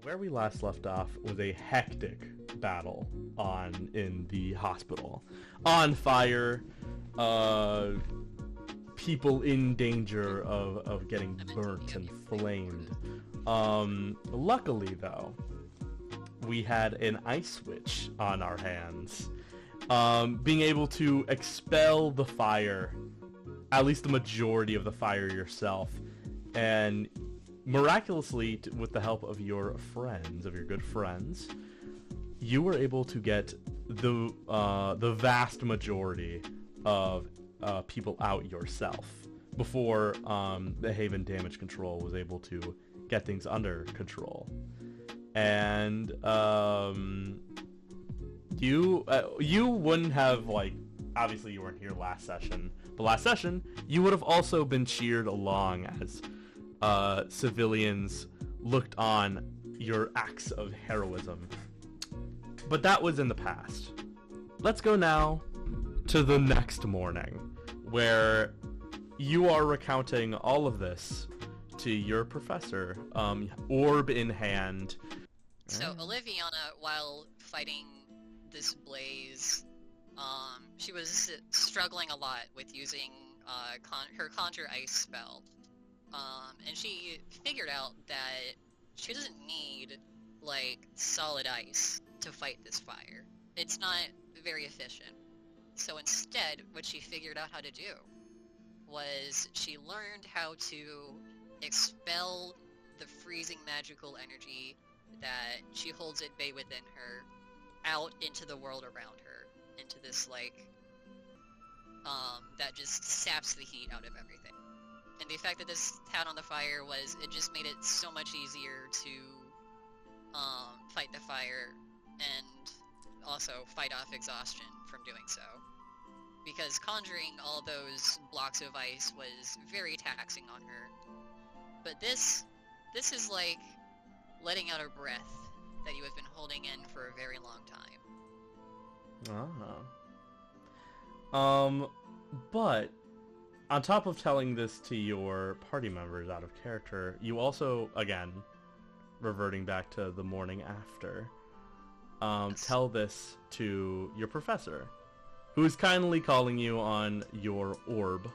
Where we last left off was a hectic battle in the hospital. On fire, people in danger of getting burnt and flamed. Luckily, though, we had an ice switch on our hands. Being able to expel the fire, at least the majority of the fire yourself, and miraculously, with the help of your friends, of your good friends, you were able to get the vast majority of people out yourself before the Haven Damage Control was able to get things under control. And you wouldn't have, like, obviously you weren't here last session, but last session you would have also been cheered along as civilians looked on your acts of heroism. But that was in the past. Let's go now to the next morning, where you are recounting all of this to your professor, orb in hand. So Oliviana, while fighting this blaze, she was struggling a lot with using her Conjure Ice spell. And she figured out that she doesn't need, like, solid ice to fight this fire. It's not very efficient. So instead, what she figured out how to do was she learned how to expel the freezing magical energy that she holds at bay within her out into the world around her, into this, like, that just saps the heat out of everything. And the effect that this had on the fire was it just made it so much easier to fight the fire and also fight off exhaustion from doing so. Because conjuring all those blocks of ice was very taxing on her. But this is like letting out a breath that you have been holding in for a very long time. But on top of telling this to your party members out of character, you also, again, reverting back to the morning after, Yes. tell this to your professor, who is kindly calling you on your orb.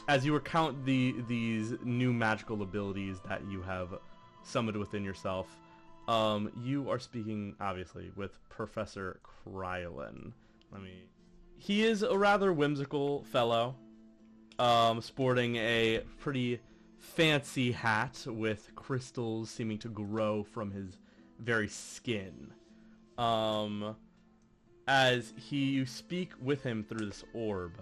As you recount these new magical abilities that you have summoned within yourself, you are speaking, obviously, with Professor Krylin. He is a rather whimsical fellow, sporting a pretty fancy hat with crystals seeming to grow from his very skin. As you speak with him through this orb,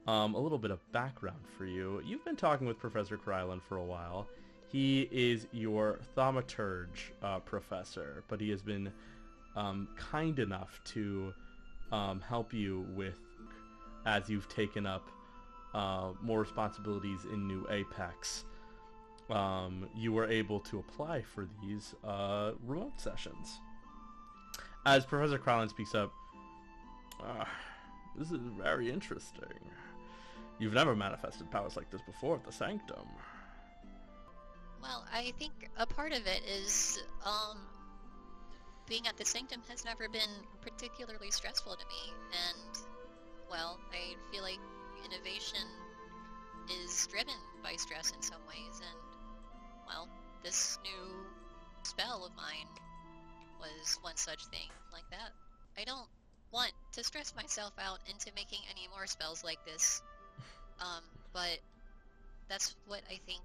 a little bit of background for you. You've been talking with Professor Krylin for a while. He is your thaumaturge professor, but he has been kind enough to help you with, as you've taken up more responsibilities in New Apex. You were able to apply for these remote sessions. As Professor Krylin speaks up, this is very interesting. You've never manifested powers like this before at the Sanctum. Well, I think a part of it is, being at the Sanctum has never been particularly stressful to me, and, well, I feel like innovation is driven by stress in some ways, and, well, this new spell of mine was one such thing like that. I don't want to stress myself out into making any more spells like this, but that's what I think.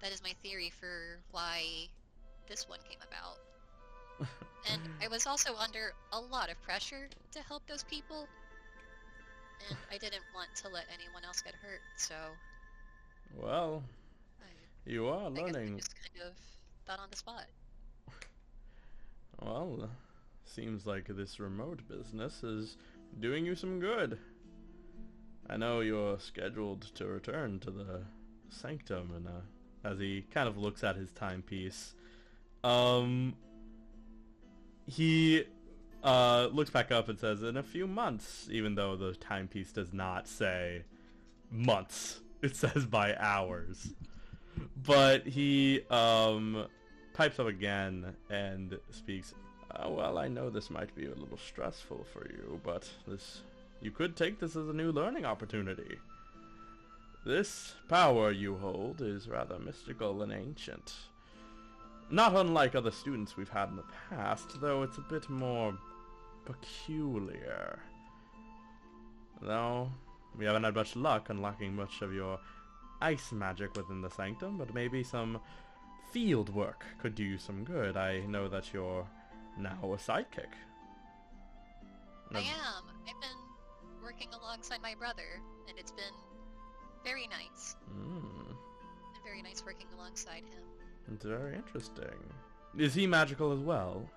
That is my theory for why this one came about. And I was also under a lot of pressure to help those people, and I didn't want to let anyone else get hurt, so... Well, you are I guess I learning. just kind of thought on the spot. Well, seems like this remote business is doing you some good. I know you're scheduled to return to the Sanctum, and as he kind of looks at his timepiece, he looks back up and says, in a few months, even though the timepiece does not say months. It says by hours. But he pipes up again and speaks. Well, I know this might be a little stressful for you, but you could take this as a new learning opportunity. This power you hold is rather mystical and ancient. Not unlike other students we've had in the past, though it's a bit more peculiar. Though, we haven't had much luck unlocking much of your ice magic within the sanctum, but maybe some field work could do you some good. I know that you're now a sidekick. I am. I've been working alongside my brother, and it's been very nice. Been very nice working alongside him. It's very interesting. Is he magical as well?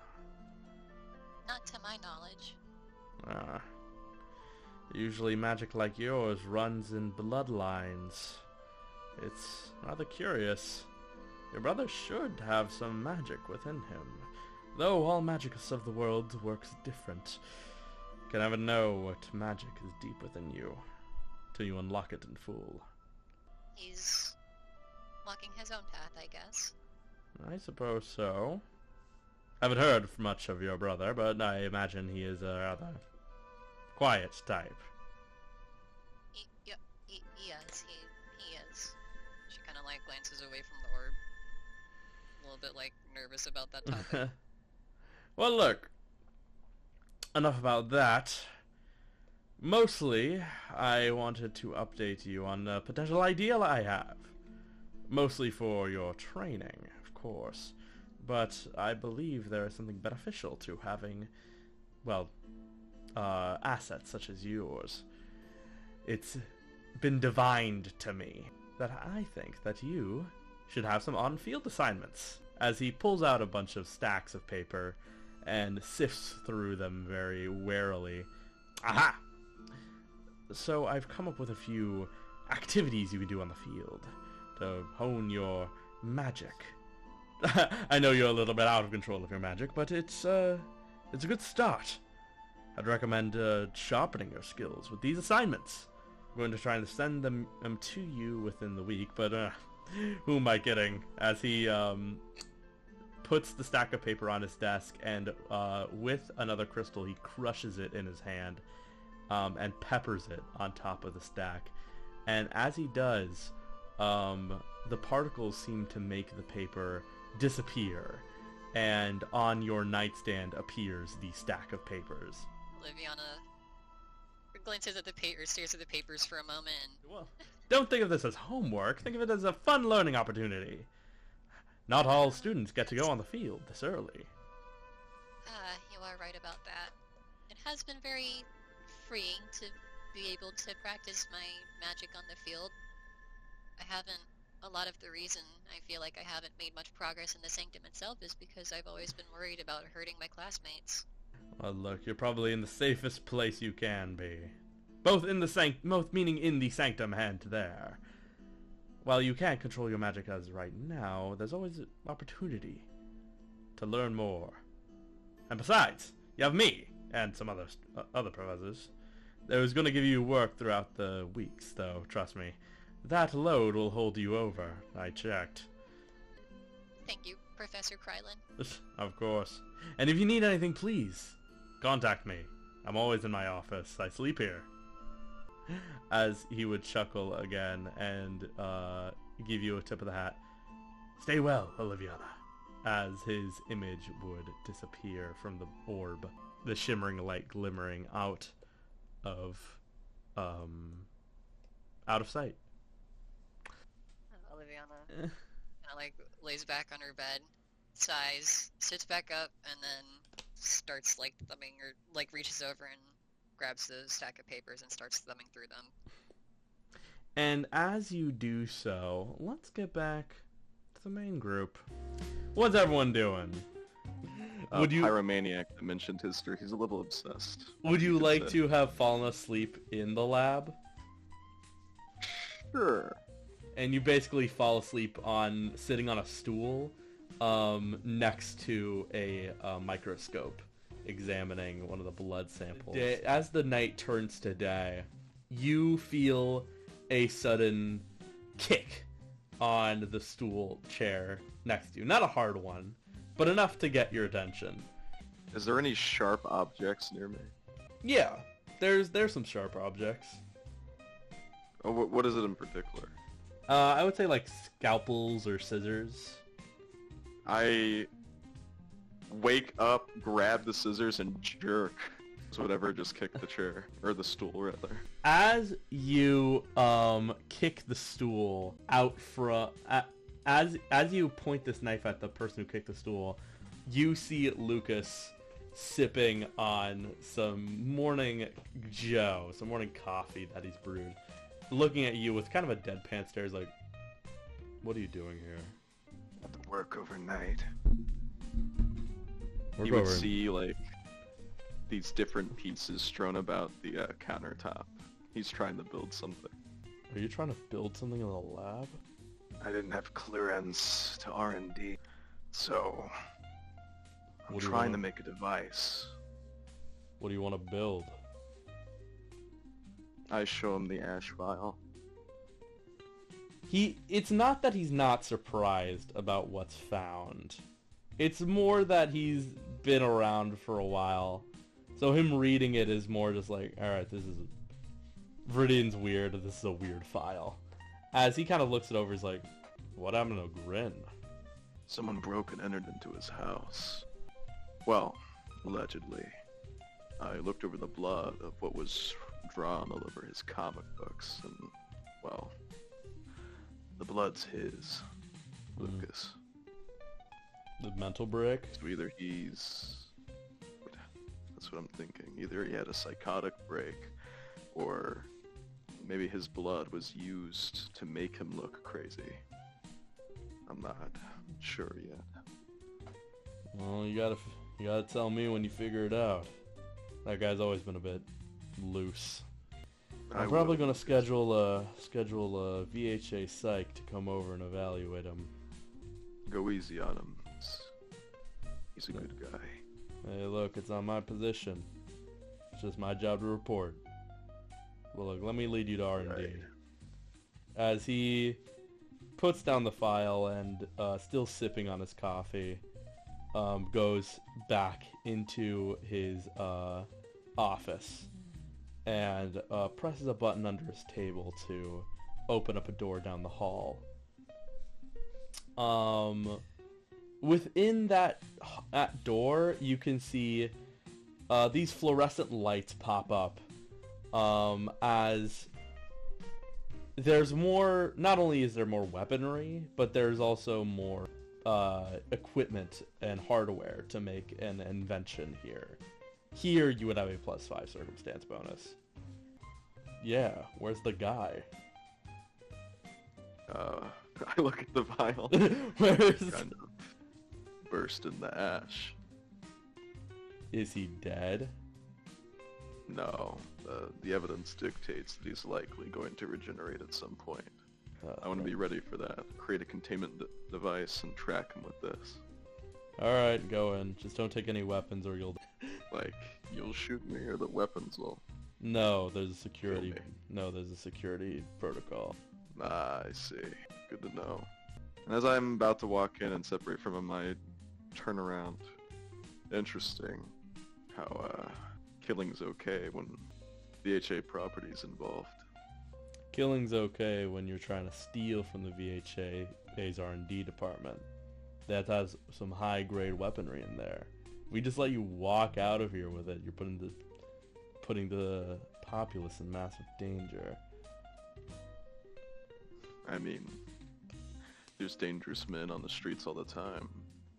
Not to my knowledge. Ah. Usually magic like yours runs in bloodlines. It's rather curious. Your brother should have some magic within him. Though all magic of the world works different. You can never know what magic is deep within you till you unlock it in full. He's walking his own path, I guess. I suppose so. I haven't heard much of your brother, but I imagine he is a rather quiet type. He is. He is. She kind of like glances away from the orb. A little bit like nervous about that topic. Well, look. Enough about that. Mostly, I wanted to update you on a potential idea I have. Mostly for your training, of course. But I believe there is something beneficial to having, well, assets such as yours. It's been divined to me that I think that you should have some on-field assignments. As he pulls out a bunch of stacks of paper and sifts through them very warily. Aha! So I've come up with a few activities you can do on the field to hone your magic. I know you're a little bit out of control of your magic, but it's a good start. I'd recommend sharpening your skills with these assignments. I'm going to try and send them to you within the week, but who am I kidding? As he puts the stack of paper on his desk and with another crystal he crushes it in his hand and peppers it on top of the stack. And as he does, the particles seem to make the paper disappear, and on your nightstand appears the stack of papers. Liviana glances at the paper, stares at the papers for a moment. Well, don't think of this as homework. Think of it as a fun learning opportunity. Not all students get to go on the field this early. You are right about that. It has been very freeing to be able to practice my magic on the field. A lot of the reason I feel like I haven't made much progress in the sanctum itself is because I've always been worried about hurting my classmates. Well, look, you're probably in the safest place you can be. Both meaning in the sanctum and there. While you can't control your magic as right now, there's always an opportunity to learn more. And besides, you have me and some other professors. They was going to give you work throughout the weeks, though, trust me. That load will hold you over. I checked. Thank you, Professor Krylin. Of course. And if you need anything, please contact me. I'm always in my office. I sleep here. As he would chuckle again and give you a tip of the hat. Stay well, Oliviana. As his image would disappear from the orb, the shimmering light glimmering out of sight. Oliviana kind of like lays back on her bed, sighs, sits back up, and then starts like thumbing, or like reaches over and grabs the stack of papers and starts thumbing through them. And as you do so, let's get back to the main group. What's everyone doing? Pyromaniac that mentioned history. He's a little obsessed. Would you like to have fallen asleep in the lab? Sure. And you basically fall asleep sitting on a stool next to a microscope, examining one of the blood samples. As the night turns to day, you feel a sudden kick on the stool chair next to you. Not a hard one, but enough to get your attention. Is there any sharp objects near me? Yeah, there's some sharp objects. Oh, what is it in particular? I would say like scalpels or scissors. I wake up, grab the scissors, and jerk. So whatever, just kick the chair. Or the stool, rather. As you kick the stool out from... As you point this knife at the person who kicked the stool, you see Lucas sipping on some morning joe, some morning coffee that he's brewed, looking at you with kind of a deadpan stare. He's like, what are you doing here? I have to work overnight. Work You would over. see, like, these different pieces strewn about the countertop. He's trying to build something. Are you trying to build something in the lab? I didn't have clearance to R&D, so I'm What do you trying wanna- to make a device. What do you want to build? I show him the ash vial. It's not that he's not surprised about what's found. It's more that he's been around for a while. So him reading it is more just like, alright, Veridian's weird, this is a weird file. As he kind of looks it over, he's like, what happened to Grin? Someone broke and entered into his house. Well, allegedly. I looked over the blood of what was drawn all over his comic books, and, well, the blood's his, Lucas. The mental break? So either that's what I'm thinking. Either he had a psychotic break, or maybe his blood was used to make him look crazy. I'm not sure yet. Well, you gotta tell me when you figure it out. That guy's always been a bit loose. I'm probably gonna schedule a VHA psych to come over and evaluate him. Go easy on him. He's a good guy. Hey, look, it's on my position. It's just my job to report. Well, look, let me lead you to R&D. Right. As he puts down the file and, still sipping on his coffee, goes back into his office and presses a button under his table to open up a door down the hall. Within that door, you can see these fluorescent lights pop up as there's more. Not only is there more weaponry, but there's also more equipment and hardware to make an invention here. Here, you would have a +5 circumstance bonus. Yeah, where's the guy? I look at the vial. Where's... Kind of burst in the ash. Is he dead? No, the evidence dictates that he's likely going to regenerate at some point. I want to be ready for that. Create a containment device and track him with this. Alright, go in. Just don't take any weapons or you'll... Like, you'll shoot me or the weapons will... No, there's a security... Kill me. No, there's a security protocol. Ah, I see. Good to know. And as I'm about to walk in and separate from him, I turn around. Interesting how killing's okay when VHA property's involved. Killing's okay when you're trying to steal from the VHA's R&D department. That has some high-grade weaponry in there. We just let you walk out of here with it. You're putting the populace in massive danger. I mean, there's dangerous men on the streets all the time,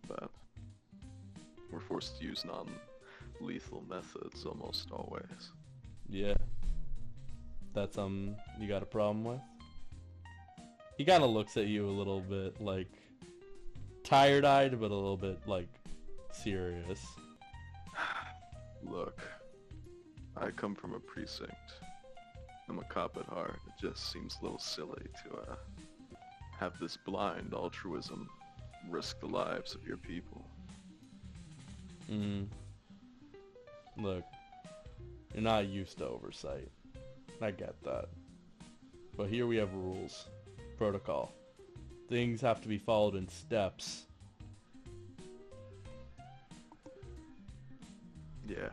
but we're forced to use non-lethal methods almost always. Yeah. That's you got a problem with? He kind of looks at you a little bit like tired-eyed, but a little bit like serious. Look, I come from a precinct. I'm a cop at heart. It just seems a little silly to have this blind altruism risk the lives of your people. Look, you're not used to oversight. I get that. But here we have rules. Protocol. things have to be followed in steps. Yeah.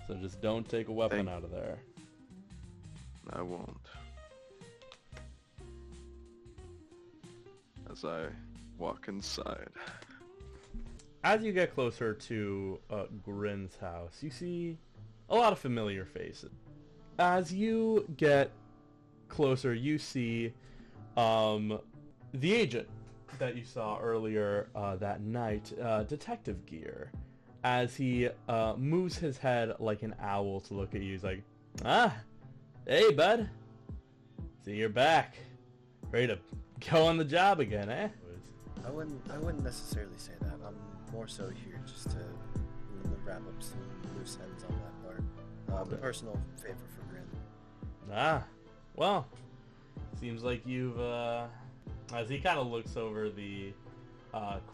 So just don't take a weapon out of there. I won't. As I walk inside. As you get closer to Grin's house, you see a lot of familiar faces. As you get closer, you see the agent that you saw earlier that night, Detective Gear. As he moves his head like an owl to look at you, he's like, "Ah, hey, bud. See, you're back. Ready to go on the job again, eh?" I wouldn't necessarily say that. I'm more so here just to wrap up some loose ends on that part. A personal favor for Grin. Ah, well, seems like you've, as he kind of looks over the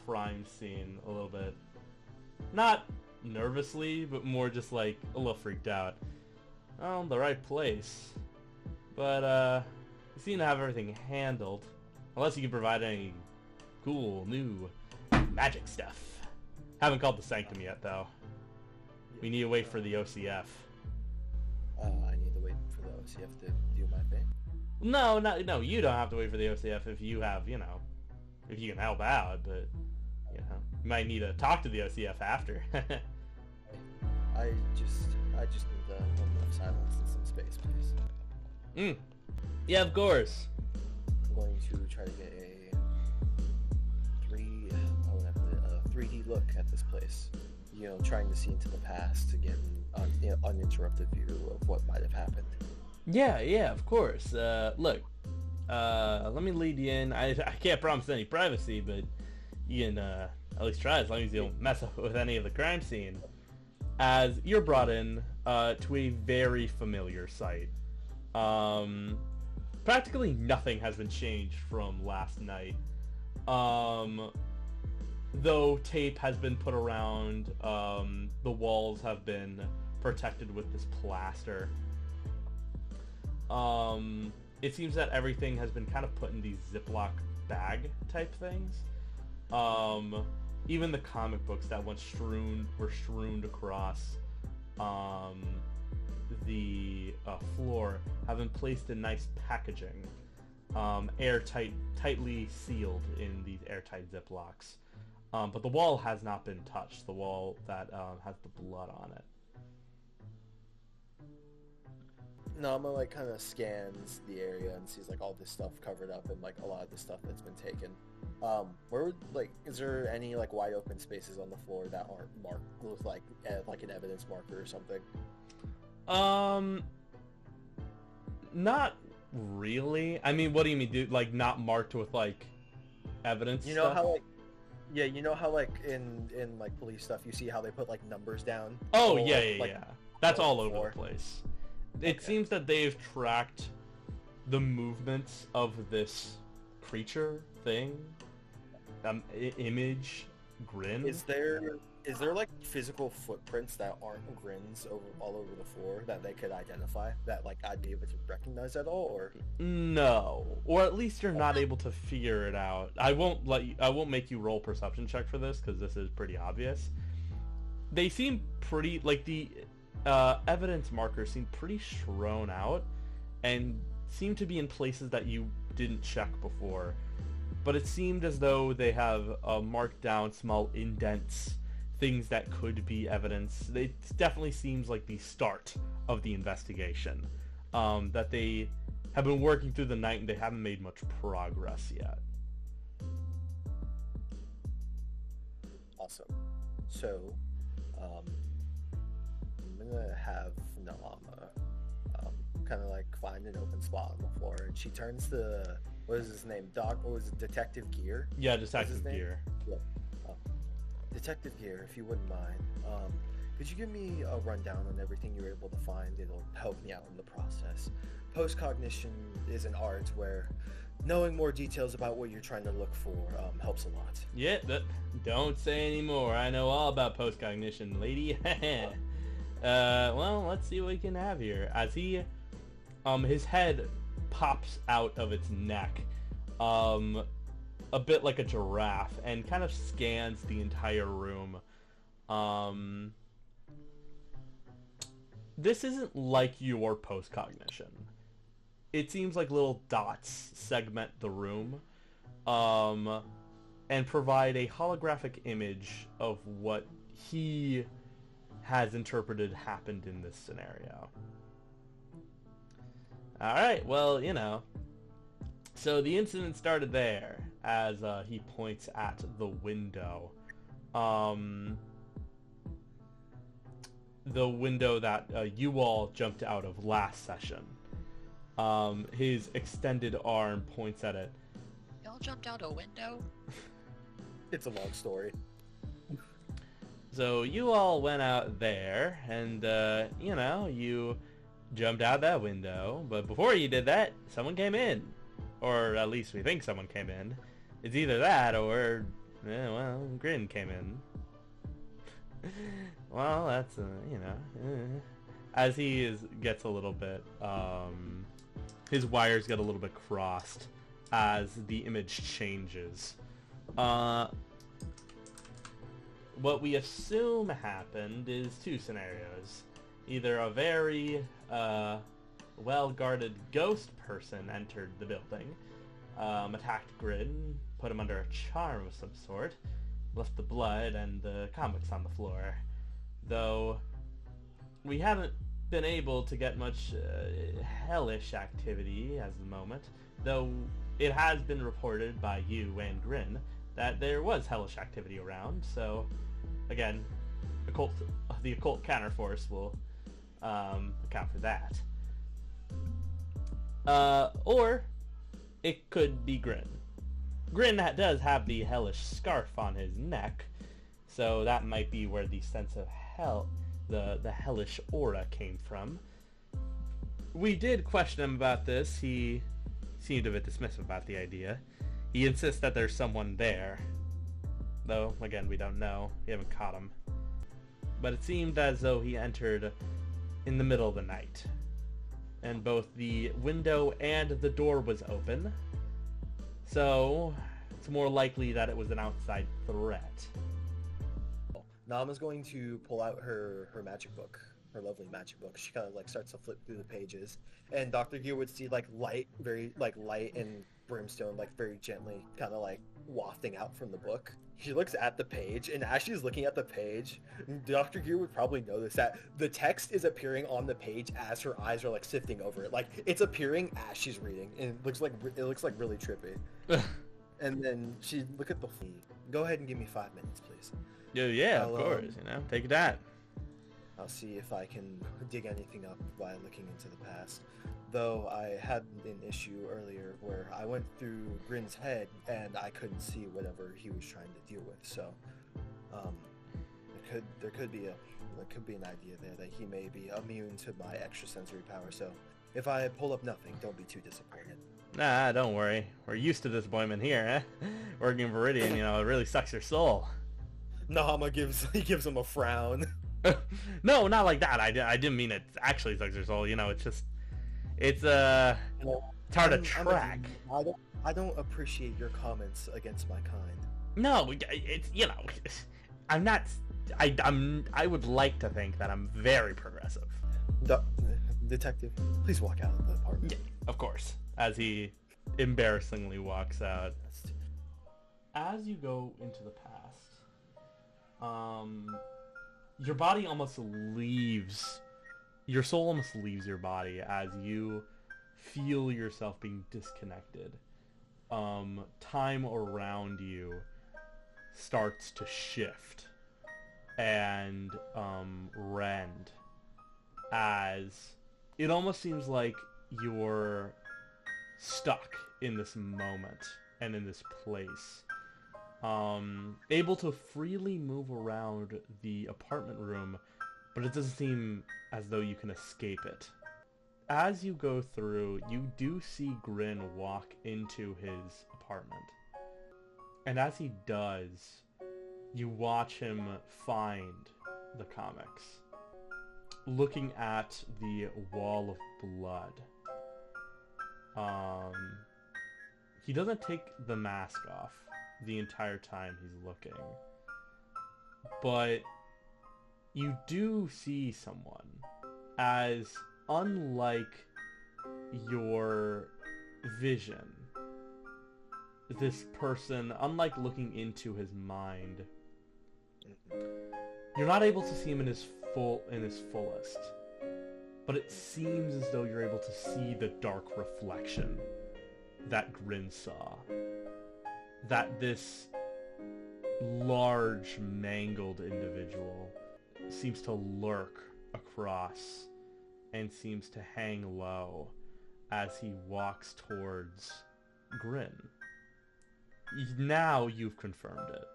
crime scene a little bit, not nervously, but more just like a little freaked out. Oh, the right place. But, you seem to have everything handled. Unless you can provide any cool, new magic stuff. Haven't called the Sanctum yet, though. We need to wait for the OCF. I need to wait for the OCF to do my thing? No, you don't have to wait for the OCF if you have, if you can help out, but, you might need to talk to the OCF after. I just need a moment of silence and some space, please. Yeah, of course. I'm going to try to get a 3D look at this place. Trying to see into the past to get an uninterrupted view of what might have happened. Yeah, of course. Look, let me lead you in. I can't promise any privacy, but you can at least try as long as you don't mess up with any of the crime scene. As you're brought in to a very familiar site. Practically nothing has been changed from last night. Though tape has been put around, the walls have been protected with this plaster. It seems that everything has been kind of put in these Ziploc bag type things. Even the comic books that were strewn across the floor have been placed in nice packaging, tightly sealed in these airtight Ziplocs. But the wall has not been touched, the wall that has the blood on it. Nama kind of scans the area and sees all this stuff covered up and a lot of the stuff that's been taken. Is there any wide open spaces on the floor that aren't marked with like an evidence marker or something? Not really. I mean, what do you mean, dude? Not marked with evidence? You know stuff? How you know how in police stuff you see how they put numbers down? Oh, yeah. That's all over the place. It seems that they've tracked the movements of this creature thing, image, Grin. Is there physical footprints that aren't Grins all over the floor that they could identify that I'd be able to recognize at all, or no, or at least you're not able to figure it out. I won't make you roll perception check for this because this is pretty obvious. They seem pretty the evidence markers seem pretty strewn out and seem to be in places that you didn't check before, but it seemed as though they have marked down small indents, things that could be evidence. It definitely seems like the start of the investigation, that they have been working through the night and they haven't made much progress yet. Awesome. So I'm gonna have Nalama kind of find an open spot on the floor, and she turns to, what is his name? Detective Gear? Yeah, Detective Gear. Yeah. Detective Gear, if you wouldn't mind, could you give me a rundown on everything you were able to find? It'll help me out in the process. Post-cognition is an art where knowing more details about what you're trying to look for helps a lot. Yeah, don't say any more. I know all about post-cognition, lady. Well, let's see what we can have here. As he, his head pops out of its neck, a bit like a giraffe, and kind of scans the entire room. This isn't like your post-cognition. It seems like little dots segment the room, and provide a holographic image of what he has interpreted happened in this scenario. Alright, well, you know. So the incident started there, as he points at the window. The window that you all jumped out of last session. His extended arm points at it. Y'all jumped out a window? It's a long story. So you all went out there, and, you know, you jumped out that window, but before you did that, someone came in. Or at least we think someone came in. It's either that or, well, Grin came in. Well, that's, you know, as he gets a little bit, his wires get a little bit crossed as the image changes. What we assume happened is two scenarios. Either a very well-guarded ghost person entered the building, attacked Grin, put him under a charm of some sort, left the blood and the comics on the floor. Though we haven't been able to get much hellish activity as the moment, though it has been reported by you and Grin that there was hellish activity around, so again, the occult counterforce will account for that. Or it could be Grin. Grin does have the hellish scarf on his neck, so that might be where the sense of hell, the hellish aura came from. We did question him about this. He seemed a bit dismissive about the idea. He insists that there's someone there, though, again, we don't know. We haven't caught him. But it seemed as though he entered in the middle of the night, and both the window and the door was open, so it's more likely that it was an outside threat. Nama's going to pull out her magic book, her lovely magic book. She kind of like starts to flip through the pages, and Dr. Gear would see like light, very like light and brimstone, like very gently, kind of like wafting out from the book. She looks at the page, and as she's looking at the page, Dr. Gear would probably notice that the text is appearing on the page as her eyes are like sifting over it. Like it's appearing as she's reading, and it looks like really trippy. And then she look at the. Go ahead and give me 5 minutes, please. Yeah, of course. You know, take that. I'll see if I can dig anything up by looking into the past. Though I had an issue earlier where I went through Grin's head and I couldn't see whatever he was trying to deal with. So, there could be an idea there that he may be immune to my extrasensory power. So, if I pull up nothing, don't be too disappointed. Nah, don't worry. We're used to disappointment here, eh? Working in Veridian, you know, it really sucks your soul. Nama gives him a frown. No, not like that. I didn't mean it actually sucks your soul. You know, it's just, it's hard to track. I don't appreciate your comments against my kind. No, it's, you know, I'm not. I would like to think that I'm very progressive. Detective, please walk out of the apartment. Yeah, of course. As he embarrassingly walks out. As you go into the past, your body almost leaves, your soul almost leaves your body as you feel yourself being disconnected. Time around you starts to shift and rend, as it almost seems like you're stuck in this moment and in this place. Able to freely move around the apartment room, but it doesn't seem as though you can escape it. As you go through, you do see Grin walk into his apartment. And as he does, you watch him find the comics. Looking at the wall of blood, He doesn't take the mask off the entire time he's looking. But you do see someone as unlike your vision. This person, unlike looking into his mind, you're not able to see him in his fullest. But it seems as though you're able to see the dark reflection that Grin saw. That this large, mangled individual seems to lurk across and seems to hang low as he walks towards Grin. Now you've confirmed it.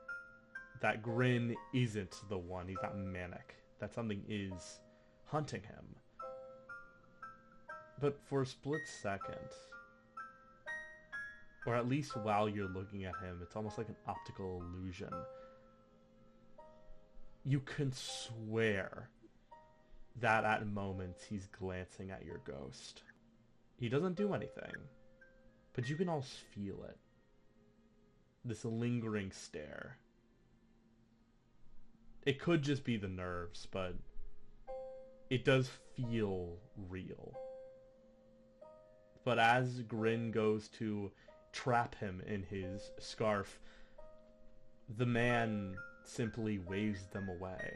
That Grin isn't the one. He's not manic. That something is hunting him. But for a split second, or at least while you're looking at him, it's almost like an optical illusion. You can swear that at moments he's glancing at your ghost. He doesn't do anything, but you can almost feel it. This lingering stare. It could just be the nerves, but it does feel real. But as Grin goes to trap him in his scarf, the man simply waves them away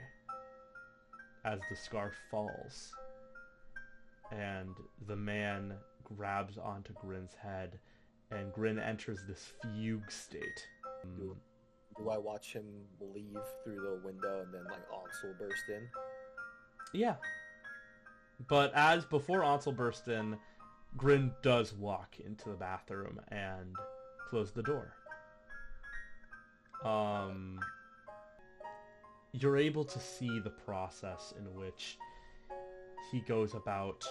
as the scarf falls. And the man grabs onto Grin's head, and Grin enters this fugue state. Do I watch him leave through the window and then like Ansel burst in? Yeah. But as before Ansel burst in, Grin does walk into the bathroom and close the door. You're able to see the process in which he goes about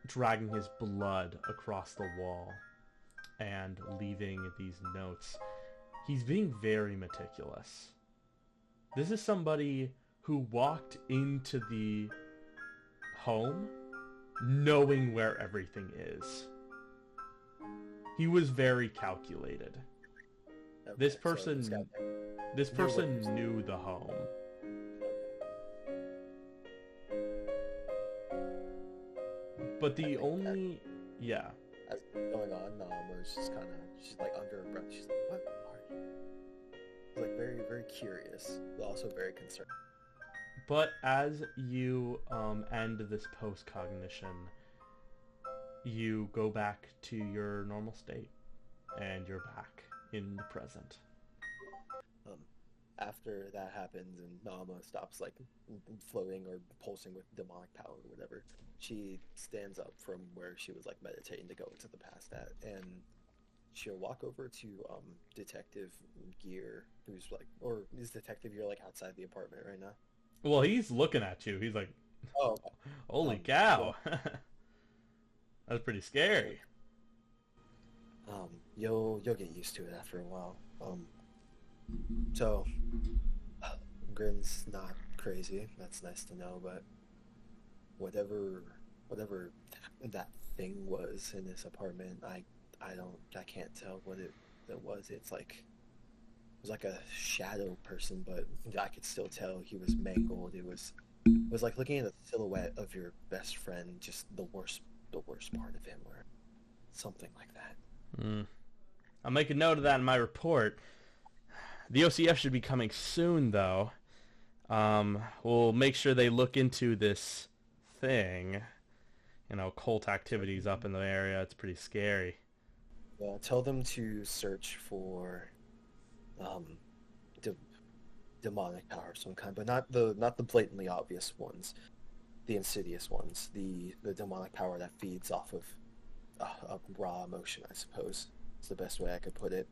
dragging his blood across the wall and leaving these notes. He's being very meticulous. This is somebody who walked into the home knowing where everything is. He was very calculated. Okay, This so person knew the home. But the only... Yeah. As going on, Nama's just kind of, she's like under her breath. She's like, "What are you?" She's like very, very curious, but also very concerned. But as you end this post-cognition, you go back to your normal state, and you're back in the present. After that happens and Nama stops like floating or pulsing with demonic power or whatever, she stands up from where she was like meditating to go into the past at, and she'll walk over to Detective Gear, who's like, or is Detective Gear like outside the apartment right now? Well, he's looking at you. He's like, "Oh, holy cow." That's pretty scary. You'll get used to it after a while. So, Grin's not crazy. That's nice to know. But whatever that thing was in this apartment, I can't tell what it was. It was like a shadow person, but I could still tell he was mangled. It was like looking at the silhouette of your best friend, just the worst part of him, or something like that. I'll make a note of that in my report. The OCF should be coming soon, though. We'll make sure they look into this thing. Cult activities up in the area. It's pretty scary. Well, tell them to search for demonic power of some kind, but not the blatantly obvious ones, the insidious ones, the demonic power that feeds off of raw emotion, I suppose. It's the best way I could put it.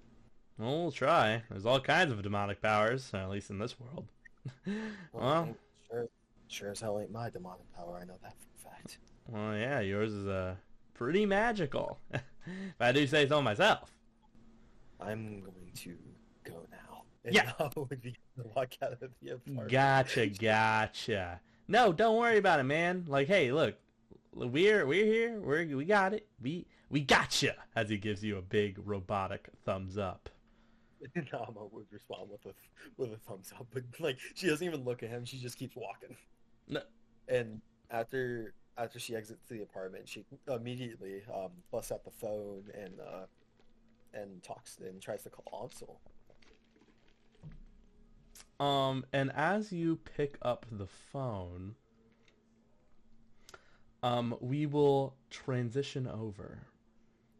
Well, we'll try. There's all kinds of demonic powers, at least in this world. Well, sure as hell ain't my demonic power. I know that for a fact. Well, yeah, yours is pretty magical, if I do say so myself. I'm going to go now. Yeah. I would be to walk out of the apartment. Gotcha. No, don't worry about it, man. Like, hey, look, we're here. We got it. We gotcha. As he gives you a big robotic thumbs up. Nama would respond with a thumbs up, but like she doesn't even look at him. She just keeps walking. No. And after she exits the apartment, she immediately busts out the phone and talks and tries to call Ansel. And as you pick up the phone, we will transition over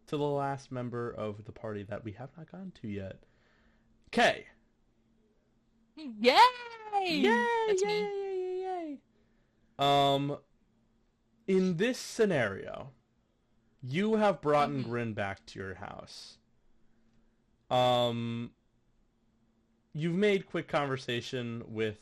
to the last member of the party that we have not gotten to yet. Kay. Yay! Yay! That's yay, me. yay, yay, yay. In this scenario, you have brought Grin back to your house. You've made quick conversation with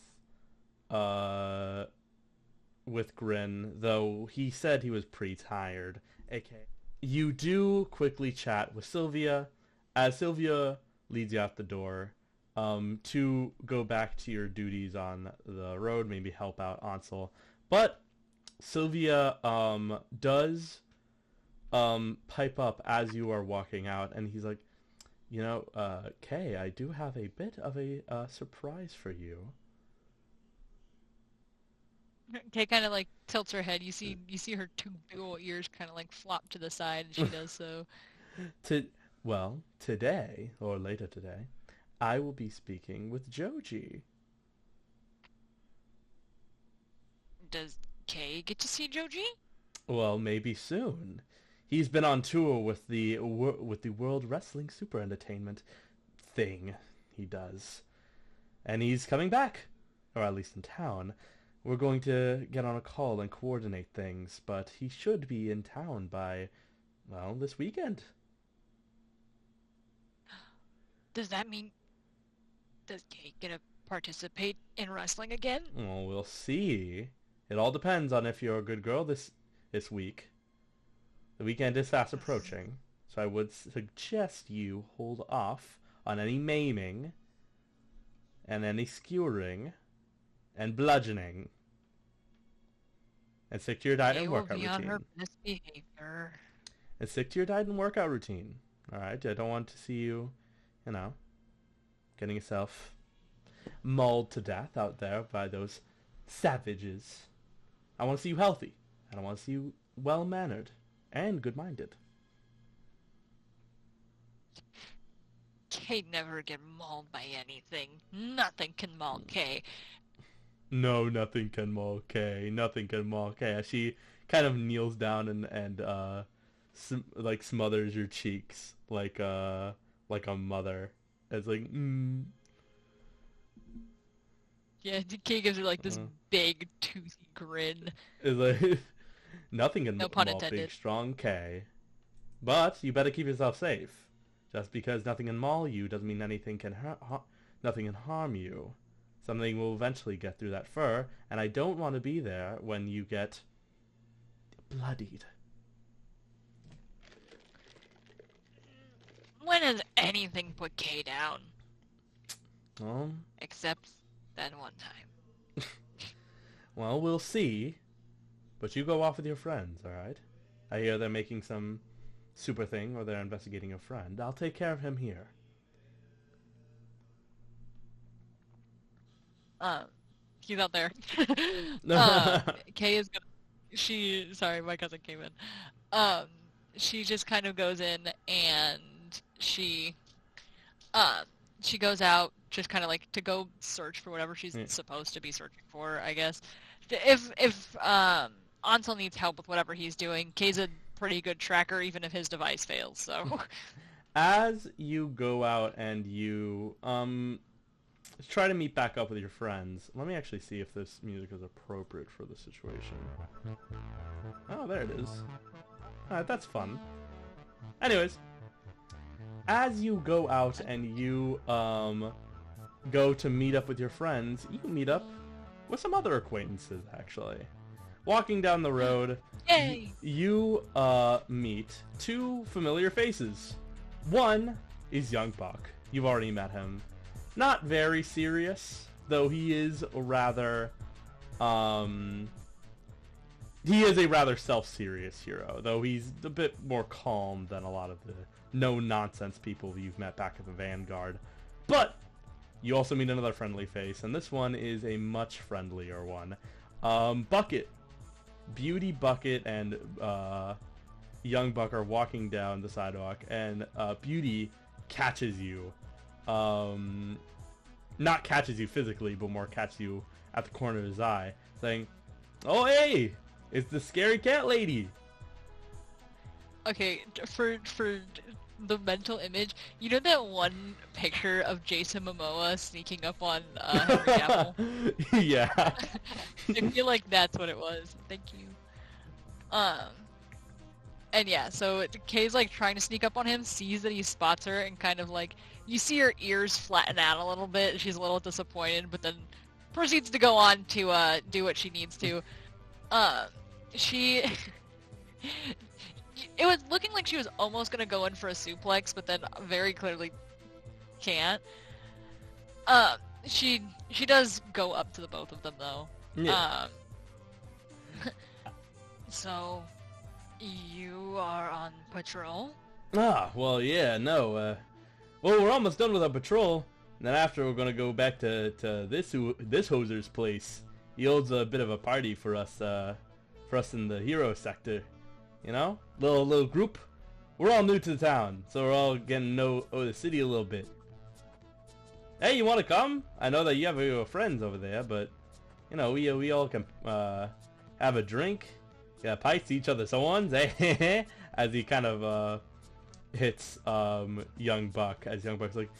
Grin, though he said he was pretty tired. Okay. You do quickly chat with Sylvia, as Sylvia leads you out the door to go back to your duties on the road, maybe help out Ansel. But Sylvia does pipe up as you are walking out, and he's like, you know, Kay, I do have a bit of a surprise for you. Kay kind of like tilts her head. You see her two big old ears kind of like flop to the side, and she does so. Today, or later today, I will be speaking with Joji. Does Kay get to see Joji? Well, maybe soon. He's been on tour with the World Wrestling Super Entertainment thing he does. And he's coming back, or at least in town. We're going to get on a call and coordinate things, but he should be in town by, well, this weekend. Does that mean... Does Kay get to participate in wrestling again? Well, we'll see. It all depends on if you're a good girl this week. The weekend is fast approaching, so I would suggest you hold off on any maiming and any skewering and bludgeoning, and stick to your diet and workout routine. On her best behavior. And stick to your diet and workout routine. All right, I don't want to see you, you know, getting yourself mauled to death out there by those savages. I want to see you healthy, and I want to see you well-mannered and good-minded. Kay never get mauled by anything. Nothing can maul Kay. No, nothing can maul Kay. Nothing can maul Kay. As she kind of kneels down and like smothers your cheeks like a mother. It's like, Yeah, Kay gives her like this big toothy grin. It's like nothing can No pun maul intended. big strong Kay. But you better keep yourself safe. Just because nothing can maul you doesn't mean anything can nothing can harm you. Something will eventually get through that fur, and I don't want to be there when you get bloodied. When has anything put Kay down? Well, Except that one time. well, we'll see. But you go off with your friends, alright? I hear they're making some super thing, or they're investigating a friend. I'll take care of him here. He's out there. Kay is gonna... Sorry, my cousin came in. She just kind of goes in and she goes out just kind of like to go search for whatever she's supposed to be searching for, I guess. If Ansel needs help with whatever he's doing, Kay's a pretty good tracker even if his device fails, so... As you go out and you try to meet back up with your friends, let me actually see if this music is appropriate for the situation. Oh, there it is. Alright, that's fun. Anyways, as you go out and you go to meet up with your friends, you meet up with some other acquaintances, actually. Walking down the road, Yay! you meet two familiar faces. One is Young Buck. You've already met him. Not very serious, though he is rather he is a rather self-serious hero, though he's a bit more calm than a lot of the no-nonsense people you've met back at the Vanguard. But you also meet another friendly face, and this one is a much friendlier one. Bucket. Beauty, Bucket, and Young Buck are walking down the sidewalk, and Beauty catches you. Not catches you physically, but more catches you at the corner of his eye, saying, "Oh, hey! It's the scary cat lady!" Okay, for the mental image, you know that one picture of Jason Momoa sneaking up on Henry Cavill? Yeah. I feel like that's what it was. Thank you. And yeah, so Kay's like trying to sneak up on him, sees that he spots her, and kind of like, you see her ears flatten out a little bit, she's a little disappointed, but then proceeds to go on to do what she needs to. She... It was looking like she was almost gonna go in for a suplex, but then very clearly can't. She does go up to the both of them though. Yeah. So, you are on patrol? Well, yeah, no, well, we're almost done with our patrol, and then after we're gonna go back to this hoser's place. He holds a bit of a party for us in the hero sector. You know? Little group. We're all new to the town, so we're all getting to know the city a little bit. Hey, you wanna come? I know that you have your friends over there, but, you know, we all can, have a drink. Yeah, pipes to each other's horns, eh? As he kind of, hits, Young Buck, as Young Buck's like,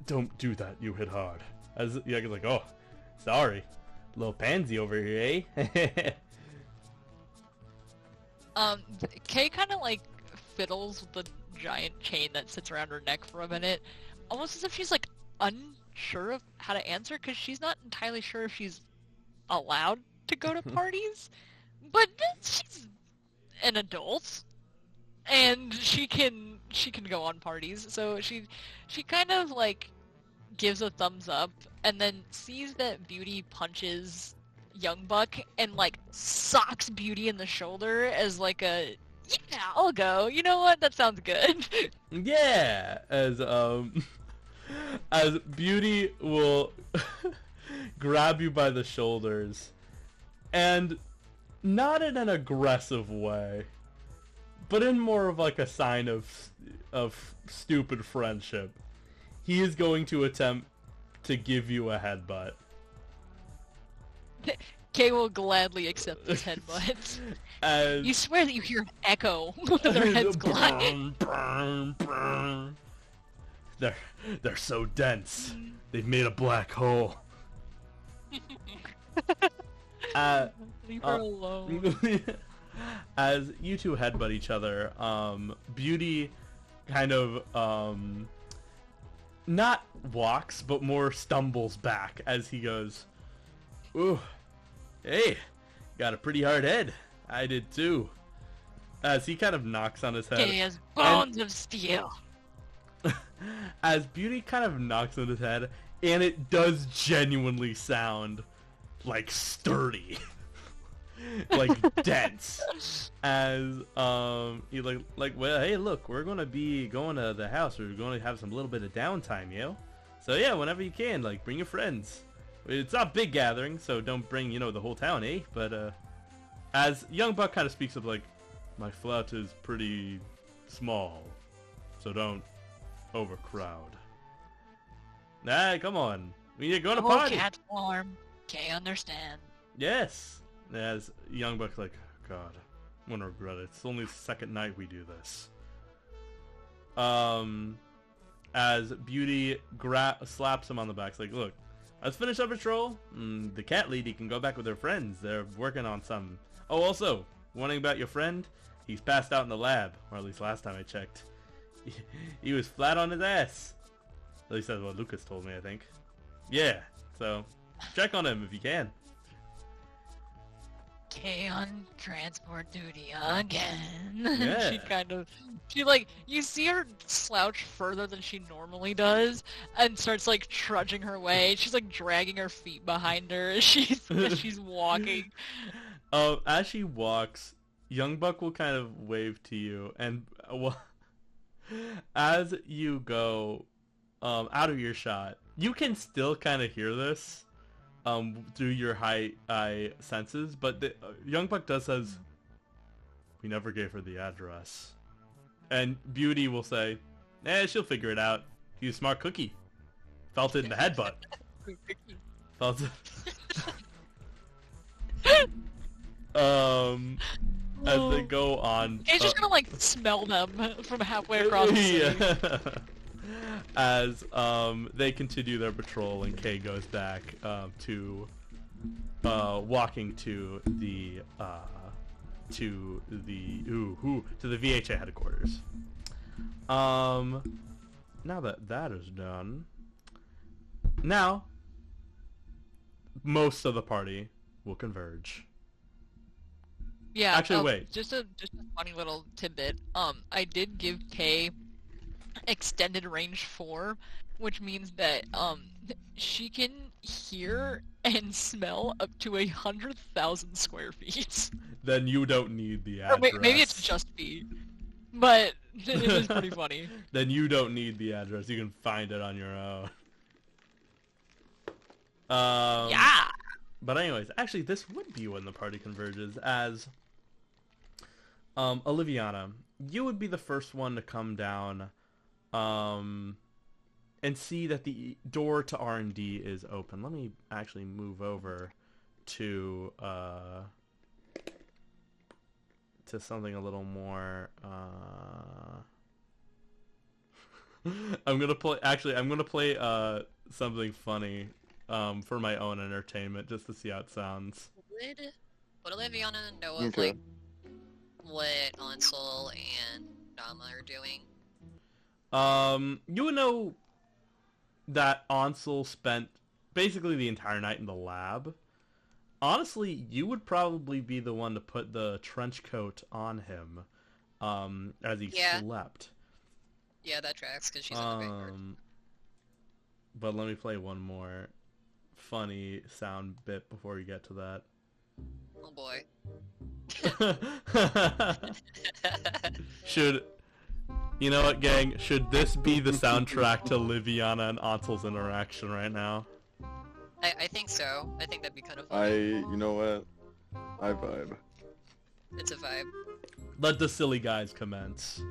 "Don't do that, you hit hard." As Young's like, "Oh, sorry. Little pansy over here, eh?" Kay kind of like fiddles with the giant chain that sits around her neck for a minute, almost as if she's like unsure of how to answer, because she's not entirely sure if she's allowed to go to parties, but she's an adult, and she can go on parties, so she kind of like gives a thumbs up, and then sees that Beauty punches Young Buck and like socks Beauty in the shoulder as like a, yeah, I'll go. You know what? That sounds good. Yeah, as Beauty will grab you by the shoulders, and not in an aggressive way, but in more of like a sign of stupid friendship. He is going to attempt to give you a headbutt. Kay will gladly accept this headbutt. You swear that you hear an echo when their heads collide. They're so dense. They've made a black hole. Leave her alone. As you two headbutt each other, Beauty kind of not walks, but more stumbles back as he goes, "Ooh, hey, got a pretty hard head. I did too." As he kind of knocks on his head. He has bones of steel. As Beauty kind of knocks on his head, and it does genuinely sound like sturdy. Like dense. As you like, well, hey, look, we're gonna be going to the house. We're gonna have some little bit of downtime, yo. So yeah, whenever you can, like, bring your friends. It's not a big gathering, so don't bring, you know, the whole town, eh? But as Young Buck kind of speaks of like, my flat is pretty small, so don't overcrowd. Nah, come on. We're going to party. Cat farm. Kay understand. Yes. As Young Buck's like, God, I'm gonna regret it. It's only the second night we do this. As Beauty slaps him on the back, it's like, look, let's finish our patrol. The cat lady can go back with her friends. They're working on some. Oh, also, warning about your friend. He's passed out in the lab, or at least last time I checked. He was flat on his ass. At least that's what Lucas told me, I think. Yeah, so check on him if you can. Kay on transport duty again. Yeah. She like, you see her slouch further than she normally does, and starts like trudging her way. She's like dragging her feet behind her as she's walking. As she walks, Young Buck will kind of wave to you, and as you go out of your shot, you can still kind of hear this through your high senses, but Young Buck does says, "We never gave her the address," and Beauty will say, she'll figure it out. She's a smart cookie. Felt it in the headbutt. Felt it. As they go on, He's just gonna like smell them from halfway across the city. Yeah. As they continue their patrol, and Kay goes back to walking to the VHA headquarters. Now that is done, now most of the party will converge. Yeah. Actually, wait. Just a funny little tidbit. I did give Kay extended range 4, which means that she can hear and smell up to 100,000 square feet. Then you don't need the Or address. maybe it's just feet, but it is pretty funny. Then you don't need the address. You can find it on your own. Yeah. But anyways, actually, this would be when the party converges, as Oliviana, you would be the first one to come down and see that the door to R&D is open. Let me actually move over to something a little more I'm gonna play something funny for my own entertainment, just to see how it sounds. Would Oliviana know of like what Ansel and Nama are doing? You would know that Ansel spent basically the entire night in the lab. Honestly, you would probably be the one to put the trench coat on him as he slept. Yeah, that tracks, because she's on the graveyard. But let me play one more funny sound bit before we get to that. Oh boy. You know what, gang? Should this be the soundtrack to Liviana and Ansel's interaction right now? I think so. I think that'd be kind of funny. You know what? I vibe. It's a vibe. Let the silly guys commence.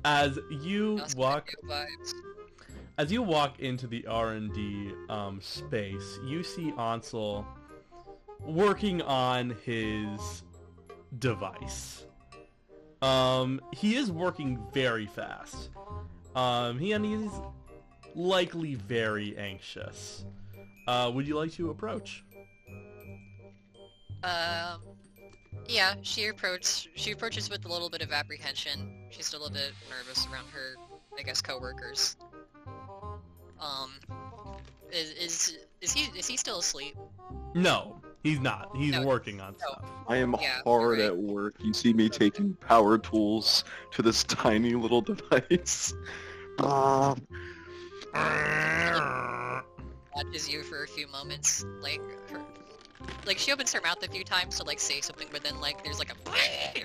As you walk into the R&D space, you see Ansel working on his device. He is working very fast. He's likely very anxious. Would you like to approach? Yeah, she approaches with a little bit of apprehension. She's still a bit nervous around her, I guess, coworkers. Is he still asleep? No, he's not. He's working on stuff. I am hard at work. You see me taking power tools to this tiny little device. Watches you for a few moments, like she opens her mouth a few times to like say something, but then like there's like a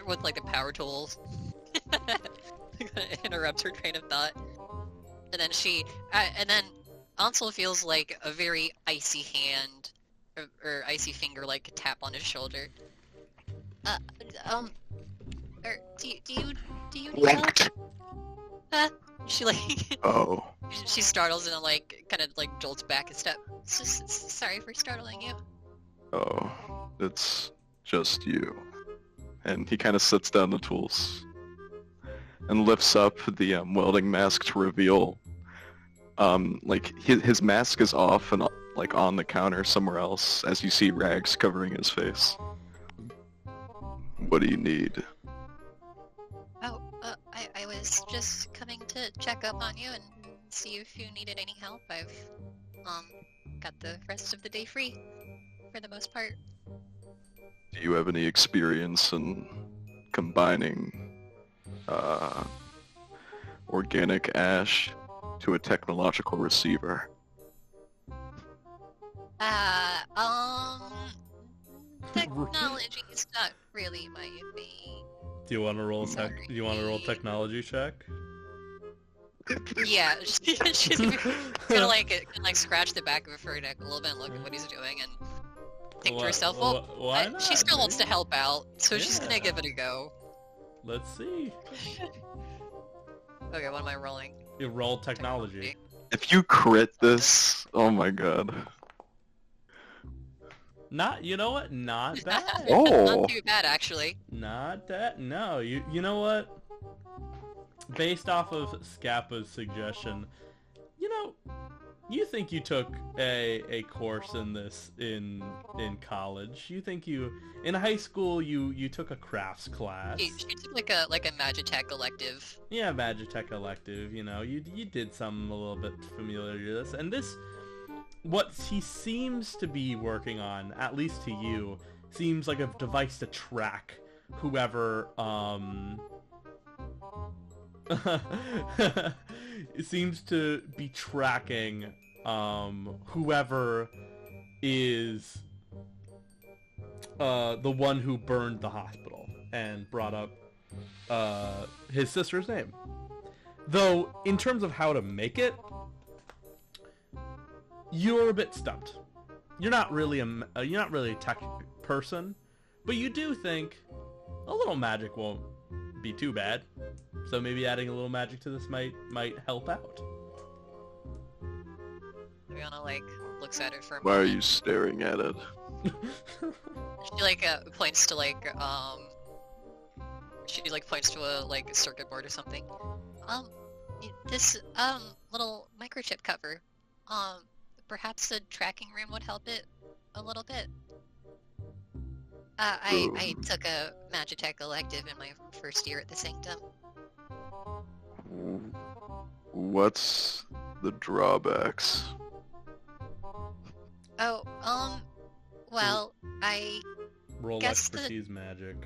with like the power tools interrupts her train of thought, and then and then Ansel feels like a very icy hand or icy finger like tap on his shoulder. Do you need help? She like Oh. She startles and like kind of like jolts back a step. Sorry for startling you. Oh, it's just you. And he kind of sets down the tools and lifts up the welding mask to reveal, like his mask is off and like on the counter somewhere else, as you see rags covering his face. What do you need? Oh, I was just coming to check up on you and see if you needed any help. I've got the rest of the day free, for the most part. Do you have any experience in combining organic ash to a technological receiver? Technology is not really my thing. Do you want to roll Sorry. Do you want to roll technology check? Yeah, she's gonna like scratch the back of her neck a little bit and look at what he's doing and think to herself, well, why not, she still wants to dude? help out, so she's gonna Yeah. give it a go. Let's see. Okay, what am I rolling? You roll technology. If you crit this, oh my god. Not, you know what? Not bad. Oh. Not too bad, actually. Not that. No, you know what? Based off of Scappa's suggestion, you know, you think you took a course in this in college. You think you in high school you took a crafts class. She took like a Magitech elective. Yeah, Magitech elective. You know, you did something a little bit familiar to this, and this. What he seems to be working on, at least to you, seems like a device to track whoever, it seems to be tracking, whoever is, the one who burned the hospital and brought up, his sister's name. Though, in terms of how to make it, you're a bit stumped. You're not really a tech person, but you do think a little magic won't be too bad. So maybe adding a little magic to this might help out. Rihanna like looks at it for a Why are moment. you staring at it? She like points to like she like points to a like circuit board or something. This little microchip cover. Perhaps the tracking room would help it a little bit. I took a Magitech elective in my first year at the Sanctum. What's the drawbacks? Oh, well, I Roll guess the- expertise magic.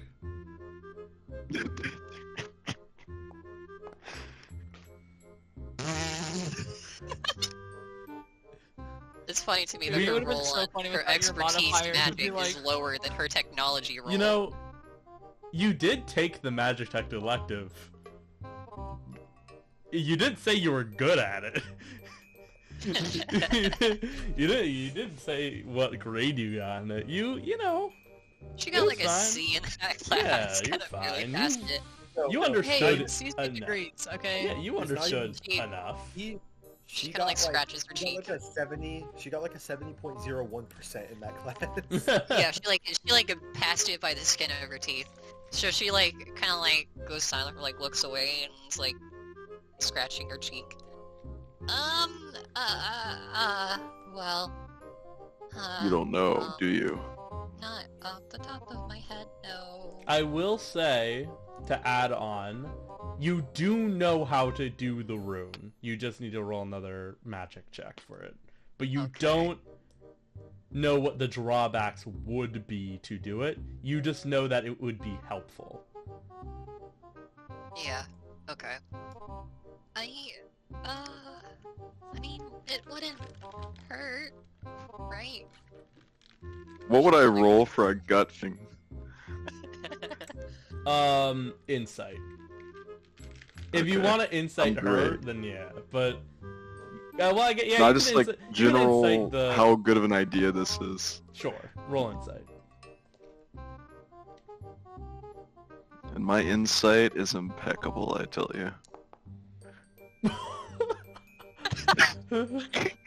It's funny to me It that her would've been roll so on funny her without your expertise modifiers, it'd be magic is like- lower than her technology roll. You know, you did take the Magitech elective. You didn't say you were good at it. You didn't say what grade you got in it. You know, she it got was like a fine. C in that Yeah, class. you're Kind of really fine. passed it. you Hey, understood C's get enough. degrees, okay? Yeah, you It's not understood even- enough. She kinda, like, scratches her she got cheek. like a 70. She got like a 70.01% in that class. Yeah, she like passed it by the skin of her teeth. So she like kind of like goes silent, or like looks away, and is like scratching her cheek. Well, You don't know, do you? not off the top of my head, no. I will say, to add on, you do know how to do the rune. You just need to roll another magic check for it. But you Okay. don't know what the drawbacks would be to do it. You just know that it would be helpful. Yeah, okay. I mean, it wouldn't hurt, right? What would I roll for a gut thing? Insight. If you Okay. want to insight I'm her, great. then yeah. But well, I get yeah. No, you just can like you can general insight the how good of an idea this is. sure. Roll insight. And my insight is impeccable, I tell you.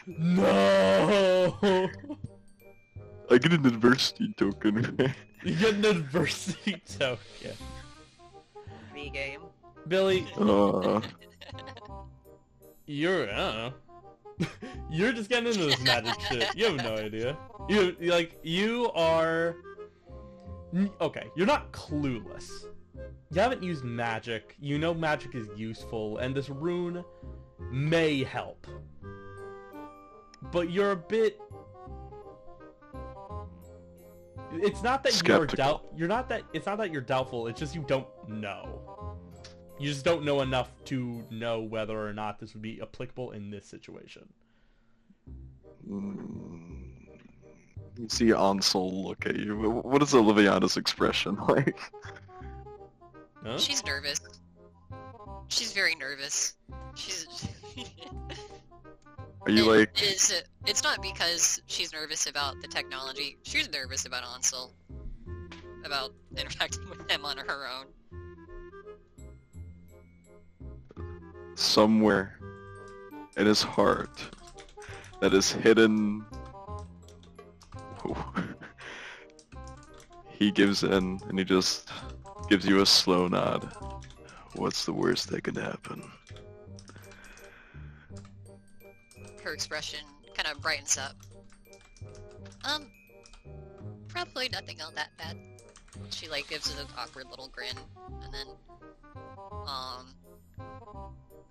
No. I get an adversity token. You get an adversity token. V game. Billy, uh, you're I don't know. You're just getting into this magic shit. You have no idea. You are okay. You're not clueless. You haven't used magic. You know magic is useful, and this rune may help. But you're a bit. It's not that Skeptical. you're not that. It's not that you're doubtful. It's just you don't know. You just don't know enough to know whether or not this would be applicable in this situation. You see Ansel look at you. What is Oliviana's expression like? Huh? She's nervous. She's very nervous. She's. Are you like... It's not because she's nervous about the technology. She's nervous about Ansel. About interacting with him on her own. Somewhere in his heart that is hidden... He gives in and he just gives you a slow nod. What's the worst that could happen? Her expression kind of brightens up. Probably nothing all that bad. She like gives it an awkward little grin, and then,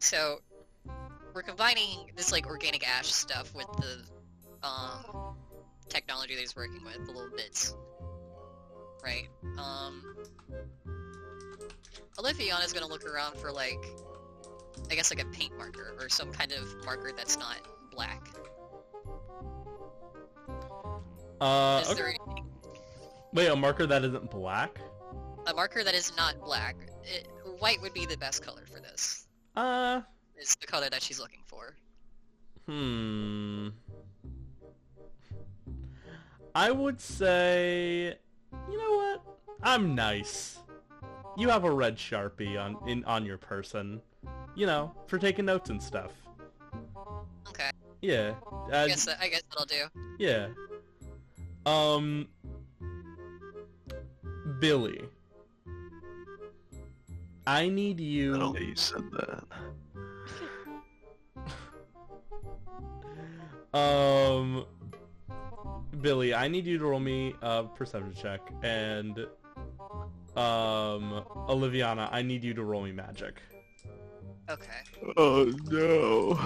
so we're combining this like organic ash stuff with the, technology that he's working with, the little bits. Right, Oliviana's gonna look around for like, I guess like a paint marker, or some kind of marker that's not black. Is there Okay. anything? Wait, a marker that isn't black? A marker that is not black. White would be the best color for this. Is the color that she's looking for. I would say, you know what? I'm nice. You have a red Sharpie on your person, you know, for taking notes and stuff. Okay, Yeah. I guess that'll do. Yeah. Billy. I need I you. don't know you said that. Billy, I need you to roll me a perception check, and Oliviana, I need you to roll me magic. Okay. Oh no.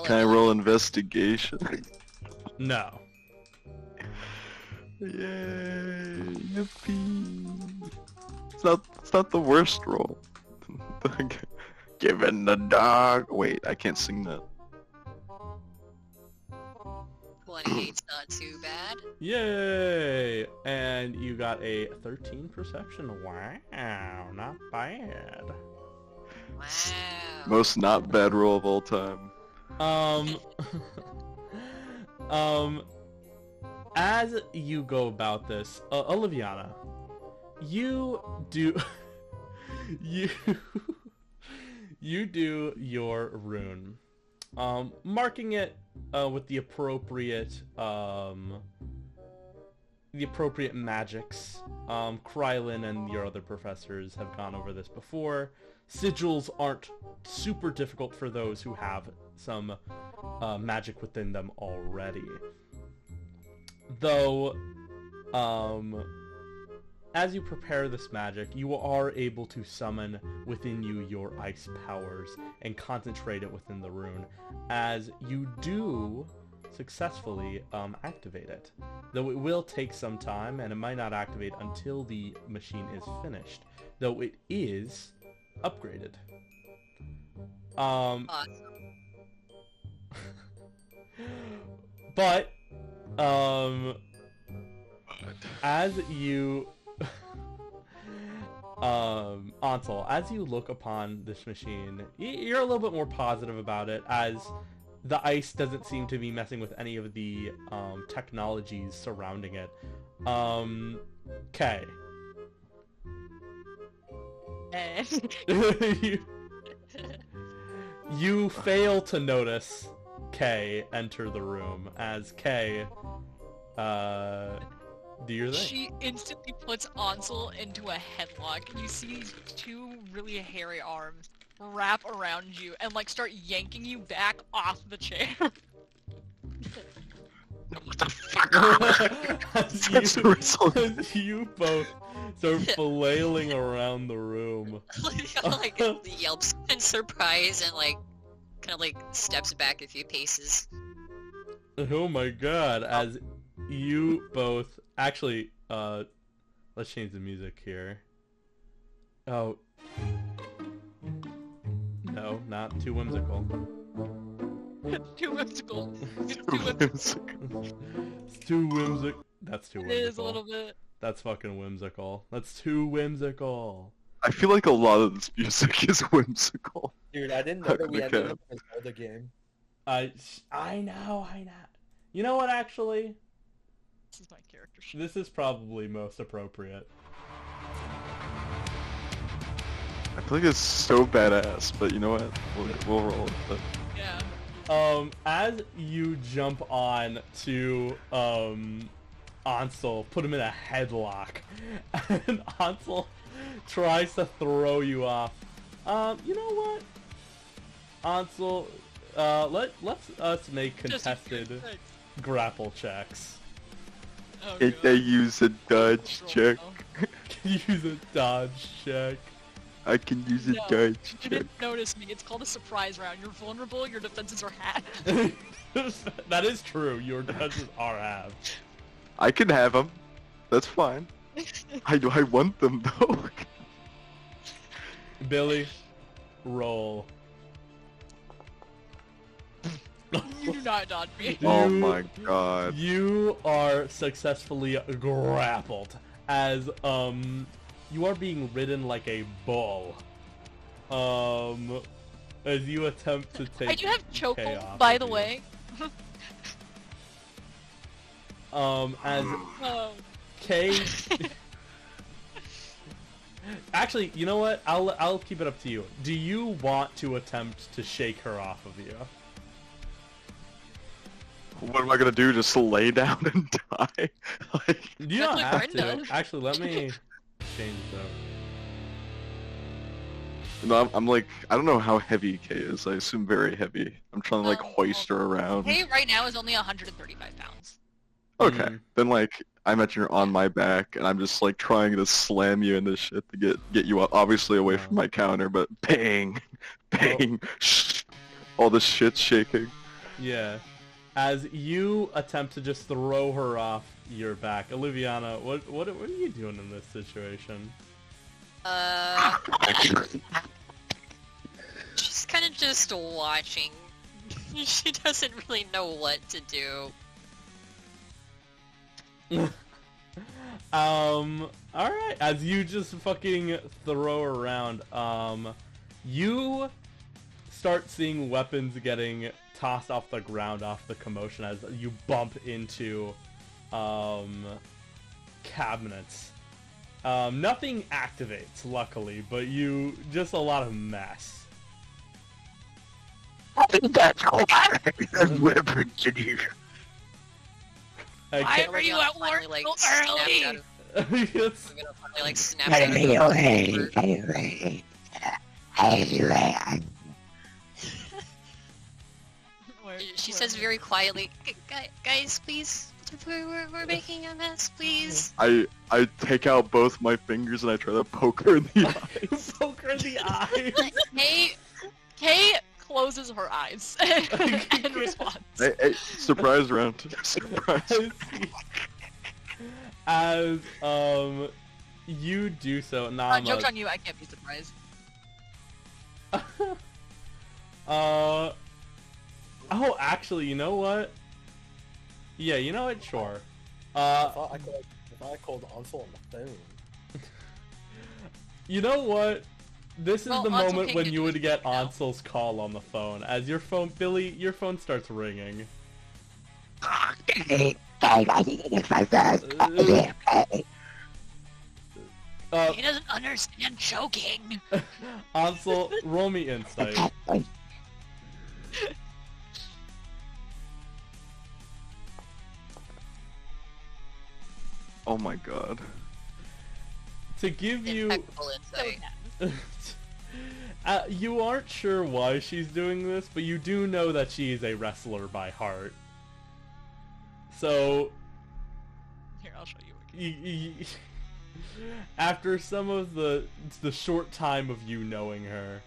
Can I roll investigation? No. Yay! Yippee! It's not the worst roll. Given the dog. Wait, I can't sing that. 28's not too bad. Yay! And you got a 13 perception. Wow, not bad. Wow. Most not bad roll of all time. As you go about this, Oliviana, you do you do your rune, marking it with the appropriate magics. Krylin and your other professors have gone over this before. Sigils aren't super difficult for those who have some magic within them already. Though, as you prepare this magic, you are able to summon within you your ice powers and concentrate it within the rune, as you do successfully activate it. Though it will take some time, and it might not activate until the machine is finished, though it is upgraded. Awesome. But as you Ansel, as you look upon this machine, you're a little bit more positive about it, as the ice doesn't seem to be messing with any of the technologies surrounding it. Okay. You fail to notice Kay enter the room, as Kay, do your thing. She instantly puts Ansel into a headlock, and you see these two really hairy arms wrap around you and like start yanking you back off the chair. What the fuck? as you both start flailing around the room. Like yelps in surprise and like kind of like steps back a few paces. Oh my god, as you both... Actually, let's change the music here. Oh. No, not too whimsical. Too whimsical. It's Too too whimsical. It's too whimsical. That's too It whimsical. is a little bit. That's fucking whimsical. That's too whimsical. I feel like a lot of this music is whimsical. Dude, I didn't know that we Okay. ended up in another game. I know. You know what, actually? This is my character sheet. This is probably most appropriate. I feel like it's so badass, but you know what? We'll roll with it. Yeah. As you jump on to, Ansel, put him in a headlock, and Ansel tries to throw you off. You know what? Ansel, let's us make contested Thanks. grapple checks. Oh, Can God. they use a dodge check? Use a dodge check. I can use a No, dodge You check. didn't notice me. It's called a surprise round. You're vulnerable. Your defenses are half. That is true. Your defenses are halved. I can have them. That's fine. I want them though. Billy, roll. You do not dodge me. Oh You- my god. You are successfully grappled as you are being ridden like a bull. As you attempt to take I do have Kay chokehold, off by of the you. way. As Oh. Kay Actually, you know what? I'll keep it up to you. Do you want to attempt to shake her off of you? What am I gonna do? Just lay down and die? Like, You don't That's what have Bryn to. does. Actually, let me change that. no, I'm like, I don't know how heavy Kay is. I assume very heavy. I'm trying to like hoist her around. Hey, right now is only 135 pounds. Okay, Mm. then like, I imagine you're on my back, and I'm just like trying to slam you into shit to get you up, obviously away from my counter, but bang, bang, all this shit's shaking. Yeah. As you attempt to just throw her off your back, Oliviana, what are you doing in this situation? She's kind of just watching. She doesn't really know what to do. Alright, as you just fucking throw her around, you start seeing weapons getting tossed off the ground, off the commotion, as you bump into, cabinets. Nothing activates, luckily, but just a lot of mess. That's weapons in here. Why are you at work Finally, so snapped early? out of- It's- I'm gonna finally like snap out of the She says very quietly, Guys, please, we're making a mess, please." I take out both my fingers and I try to poke her in the eyes. Poke her in the eye. Kay closes her eyes and responds. Hey, surprise round. Surprise. As you do so, Nama. Joke's on you, I can't be surprised. Oh, actually, you know what? Yeah, you know what? Sure. If I called Ansel on the phone. You know what? This is Well, the Ansel moment can't when get you to would his get phone now. Ansel's call on the phone. As your phone, Billy, your phone starts ringing. He doesn't understand choking. Ansel, roll me insight. Oh my god. To give you... Impeccable insight. You aren't sure why she's doing this, but you do know that she is a wrestler by heart. So, Here, I'll show you. after some of the short time of you knowing her,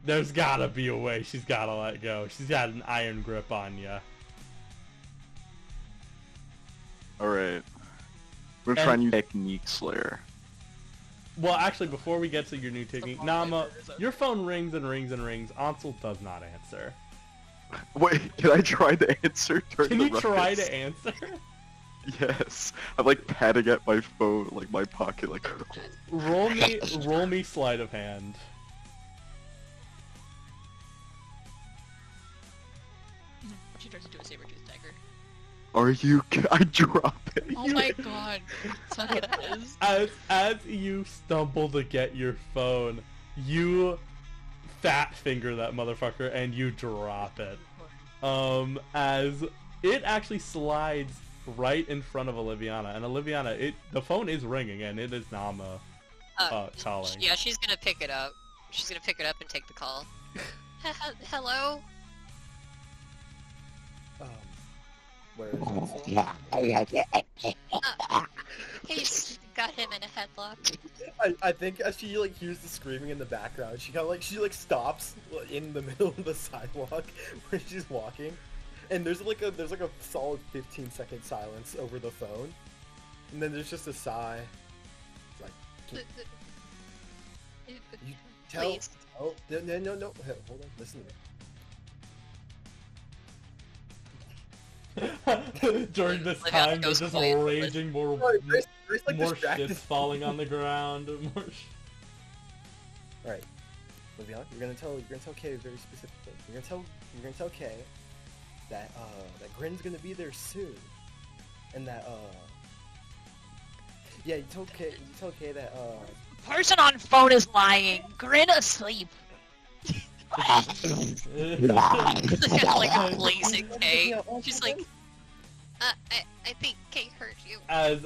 there's gotta be a way she's gotta let go. She's got an iron grip on you. Alright. We're gonna try new technique, Slayer. Well, actually, before we get to your new technique, phone Nama, rings. your phone rings and rings and rings. Ansel does not answer. Wait, can I try to answer during Can the you try ruckus? to answer? Yes. I'm like patting at my phone, like my pocket, like. roll me sleight of hand. She turns into a saber-tooth tiger. Are you? I drop it. Oh my god. Suck it is. As you stumble to get your phone, you fat finger that motherfucker and you drop it. As it actually slides right in front of Oliviana, and Oliviana, the phone is ringing and it is Nama calling. Yeah, she's gonna pick it up. She's gonna pick it up and take the call. Hello? Where is it? He's got him in a headlock. I think as she like hears the screaming in the background, she kind of like stops in the middle of the sidewalk where she's walking, and there's like a solid 15-second silence over the phone, and then there's just a sigh. It's like, you tell. Please. Oh no! Hey, hold on, listen to me. During this Oliviana time, there's goes just quiet. raging more Grace, like, more distracted. shits falling on the ground. More All right, Liviana, you're gonna tell Kay a very specific thing. You're gonna tell Kay that that Grin's gonna be there soon, and that yeah, you tell Kay that Person on phone is lying. Grin asleep. Like blazing Kay. She's like, I think Kay hurt you. as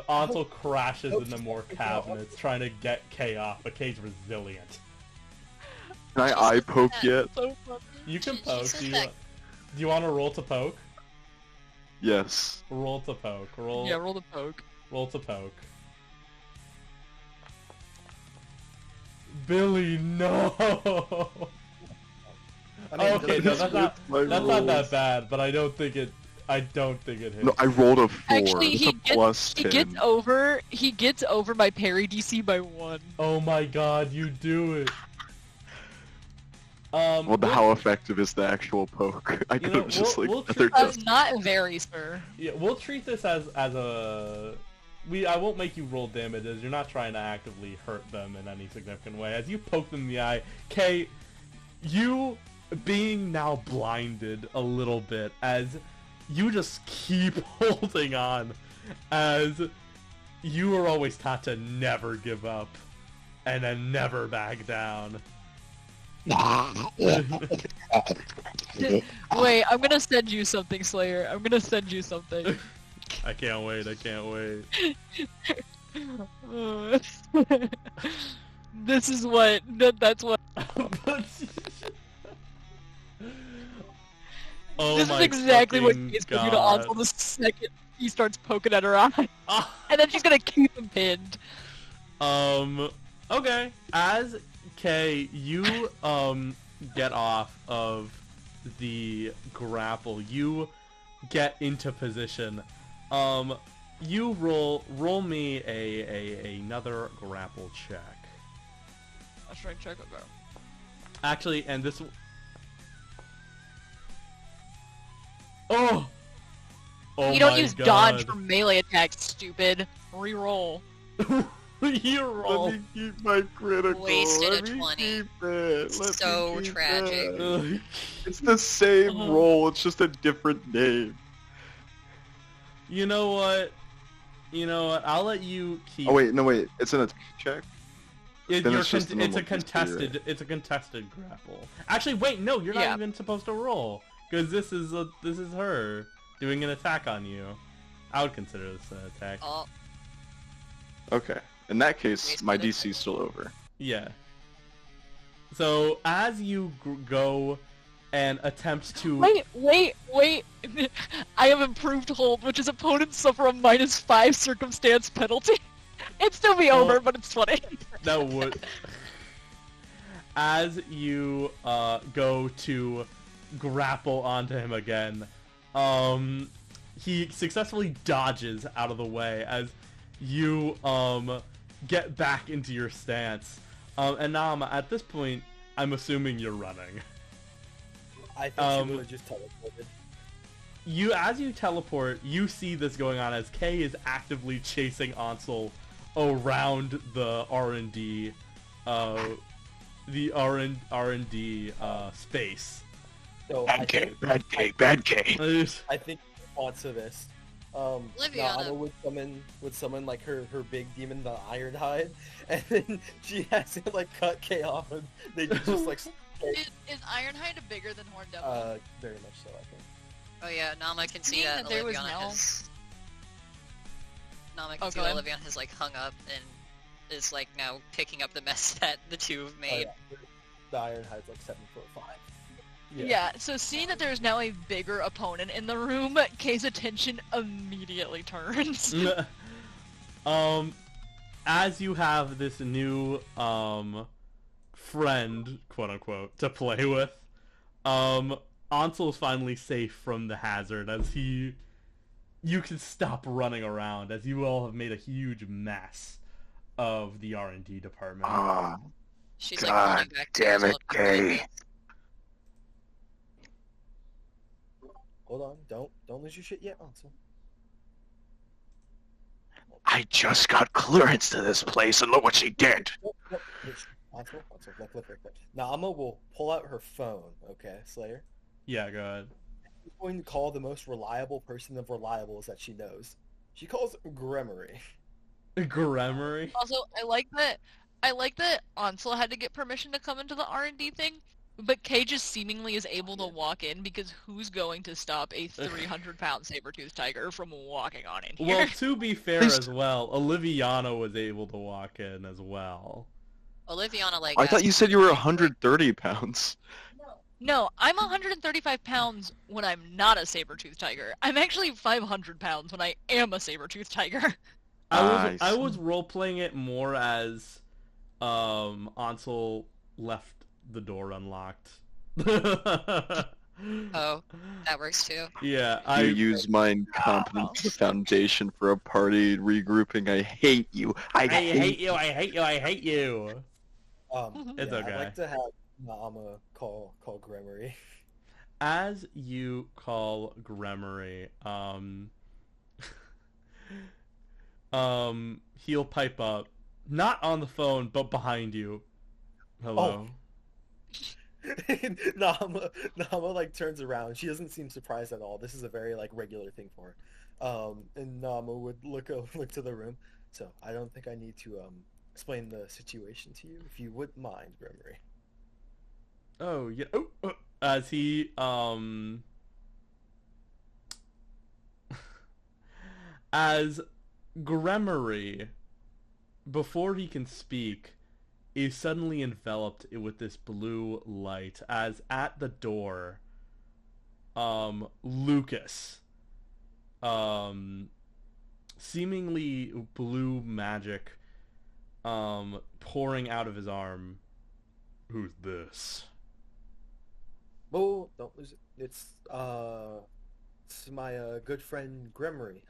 Ansel crashes into more cabinets, trying to get Kay off, but Kay's resilient. Can I eye poke yet? So funny. You can She poke. said Do that- you want to roll to poke? Yes. Roll to poke. Yeah, roll the poke. Roll to poke. Billy, no. I mean, Okay, no, that's My not that rolls. bad, but I don't think it hits. No, I rolled a 4. Actually, It's he a plus He 10. gets over my parry DC by 1. Oh my god, you do it. Well, how effective is the actual poke? I You could know, have just we'll like treat another that- Not very, sir. Yeah, we'll treat this as a. I won't make you roll damages. You're not trying to actively hurt them in any significant way. As you poke them in the eye, Kay, you being now blinded a little bit as you just keep holding on, as you were always taught to never give up and then never back down. Wait, I'm gonna send you something, Slayer. I'm gonna send you something. I can't wait. I can't wait. This is what. That's what. Oh This is my exactly what fucking he's gonna do to God. Ansel the second he starts poking at her eye. Ah. And then she's gonna keep him pinned. Okay. As Kay, you get off of the grapple. You get into position. You roll me another grapple check. I'll try and check it out. Actually, and this. Oh. Oh You don't my use God. dodge for melee attacks, stupid. Reroll. You roll. Let me keep my critical. Wasted Let a me 20. keep it. Let me So keep tragic. it. Ugh. It's the same Uh-huh. roll. It's just a different name. You know what? I'll let you keep. Oh wait, no wait. It's an attack check. Then it's just a it's a normal contested. spirit. It's a contested grapple. Actually, wait, no, you're not Yeah. even supposed to roll because this is her doing an attack on you. I would consider this an attack. Oh, Okay. In that case, Wasted my it. DC's still over. Yeah. So as you go and attempt to. Wait. I have improved hold, which is opponents suffer a -5 circumstance penalty. It'd still be over, but it's funny. That would. As you go to grapple onto him again, he successfully dodges out of the way as you get back into your stance. And Nama, at this point, I'm assuming you're running. I think she would have just teleported. As you teleport, you see this going on as Kay is actively chasing Ansel around the R&D, space. So Bad K, bad K, bad K. I think in response to this, Liviana. Naama would summon like her big demon, the Ironhide, and then she has to like cut Kay off, and they just like. Is Ironhide bigger than Horn Devil? Very much so, I think. Oh yeah, Nama can see Meaning that that there was Oliviana no- has... Nama can Oh, see go that ahead. Oliviana has like hung up and is like now picking up the mess that the two have made. Oh, yeah. The Ironhide's like 7'5". Yeah, so seeing that there's now a bigger opponent in the room, Kay's attention immediately turns. As you have this new friend, quote unquote, to play with, Ansel's finally safe from the hazard as you can stop running around as you all have made a huge mess of the R&D department. Ah, She's like God running back to damn the it, Kay. Hold on, don't lose your shit yet, Ansel. I just got clearance to this place, and look what she did. Nope. Ansel, look. Naama will pull out her phone, okay, Slayer? Yeah, go ahead. She's going to call the most reliable person of reliables that she knows. She calls Gremory. Gremory? Also, I like that Ansel had to get permission to come into the R&D thing, but Kay just seemingly is able to walk in because who's going to stop a 300-pound saber-toothed tiger from walking on in here? Well, to be fair as well, Oliviana was able to walk in as well. Oliviana like I thought you said you were 130 pounds. No, I'm 135 pounds when I'm not a saber-toothed tiger. I'm actually 500 pounds when I am a saber-toothed tiger. I was role-playing it more as Ansel left the door unlocked. Oh, that works too. Yeah, You use my incompetence foundation for a party regrouping. I hate you. I hate you. I hate you. I hate you. It's Yeah, okay. I'd like to have Naama call Gremory. As you call Gremory, he'll pipe up, not on the phone, but behind you. Hello. Naama like turns around. She doesn't seem surprised at all. This is a very like regular thing for her. And Naama would look to the room. So I don't think I need to explain the situation to you, if you wouldn't mind, Gremory. Oh yeah. As he as Gremory, before he can speak, is suddenly enveloped with this blue light. As at the door, Lucas, seemingly blue magic, pouring out of his arm. Who's this? Oh, don't lose it. It's my good friend Gremory.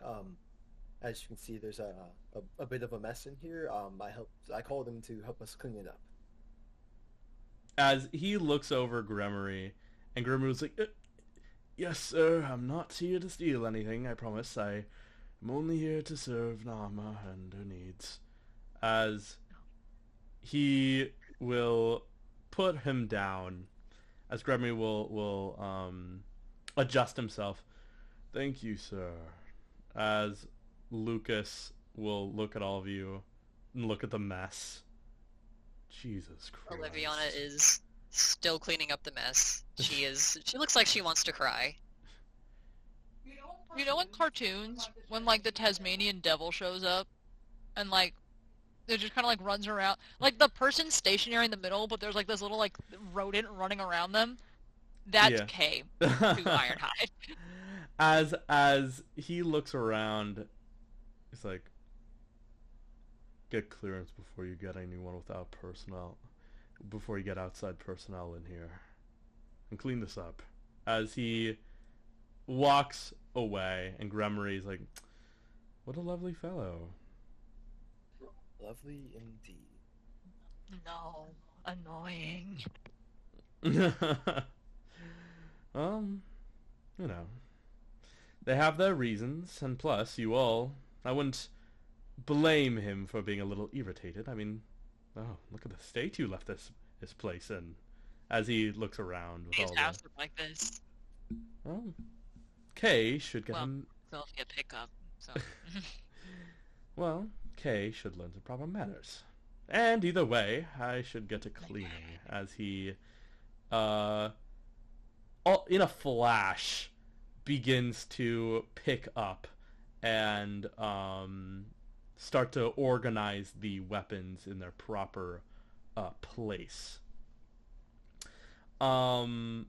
As you can see, there's a bit of a mess in here. I called him to help us clean it up. As he looks over Gremory, and Gremory's like, yes, sir, I'm not here to steal anything, I promise. I'm only here to serve Nama and her needs. As he will put him down, as Gremory will adjust himself. Thank you, sir. As Lucas will look at all of you and look at the mess. Jesus Christ. Oliviana is still cleaning up the mess. She looks like she wants to cry. You know in cartoons, when like the Tasmanian devil shows up, and like, it just kind of like runs around, like the person's stationary in the middle, but there's like this little like rodent running around them? That's Kay to Ironhide. As he looks around, he's like, get clearance before you get anyone without personnel, before you get outside personnel in here, and clean this up. As he walks away, and Gremory's like, what a lovely fellow. Lovely indeed. No, annoying. you know, they have their reasons, and plus, I wouldn't blame him for being a little irritated. I mean, oh, look at the state you left this place in. As he looks around with His all house the... looked like this. Well, Kay should get Well, him... Sylvia pickup, so... Well, Kay should learn the proper manners. And either way, I should get to cleaning, as he, in a flash, begins to pick up and, start to organize the weapons in their proper, place. And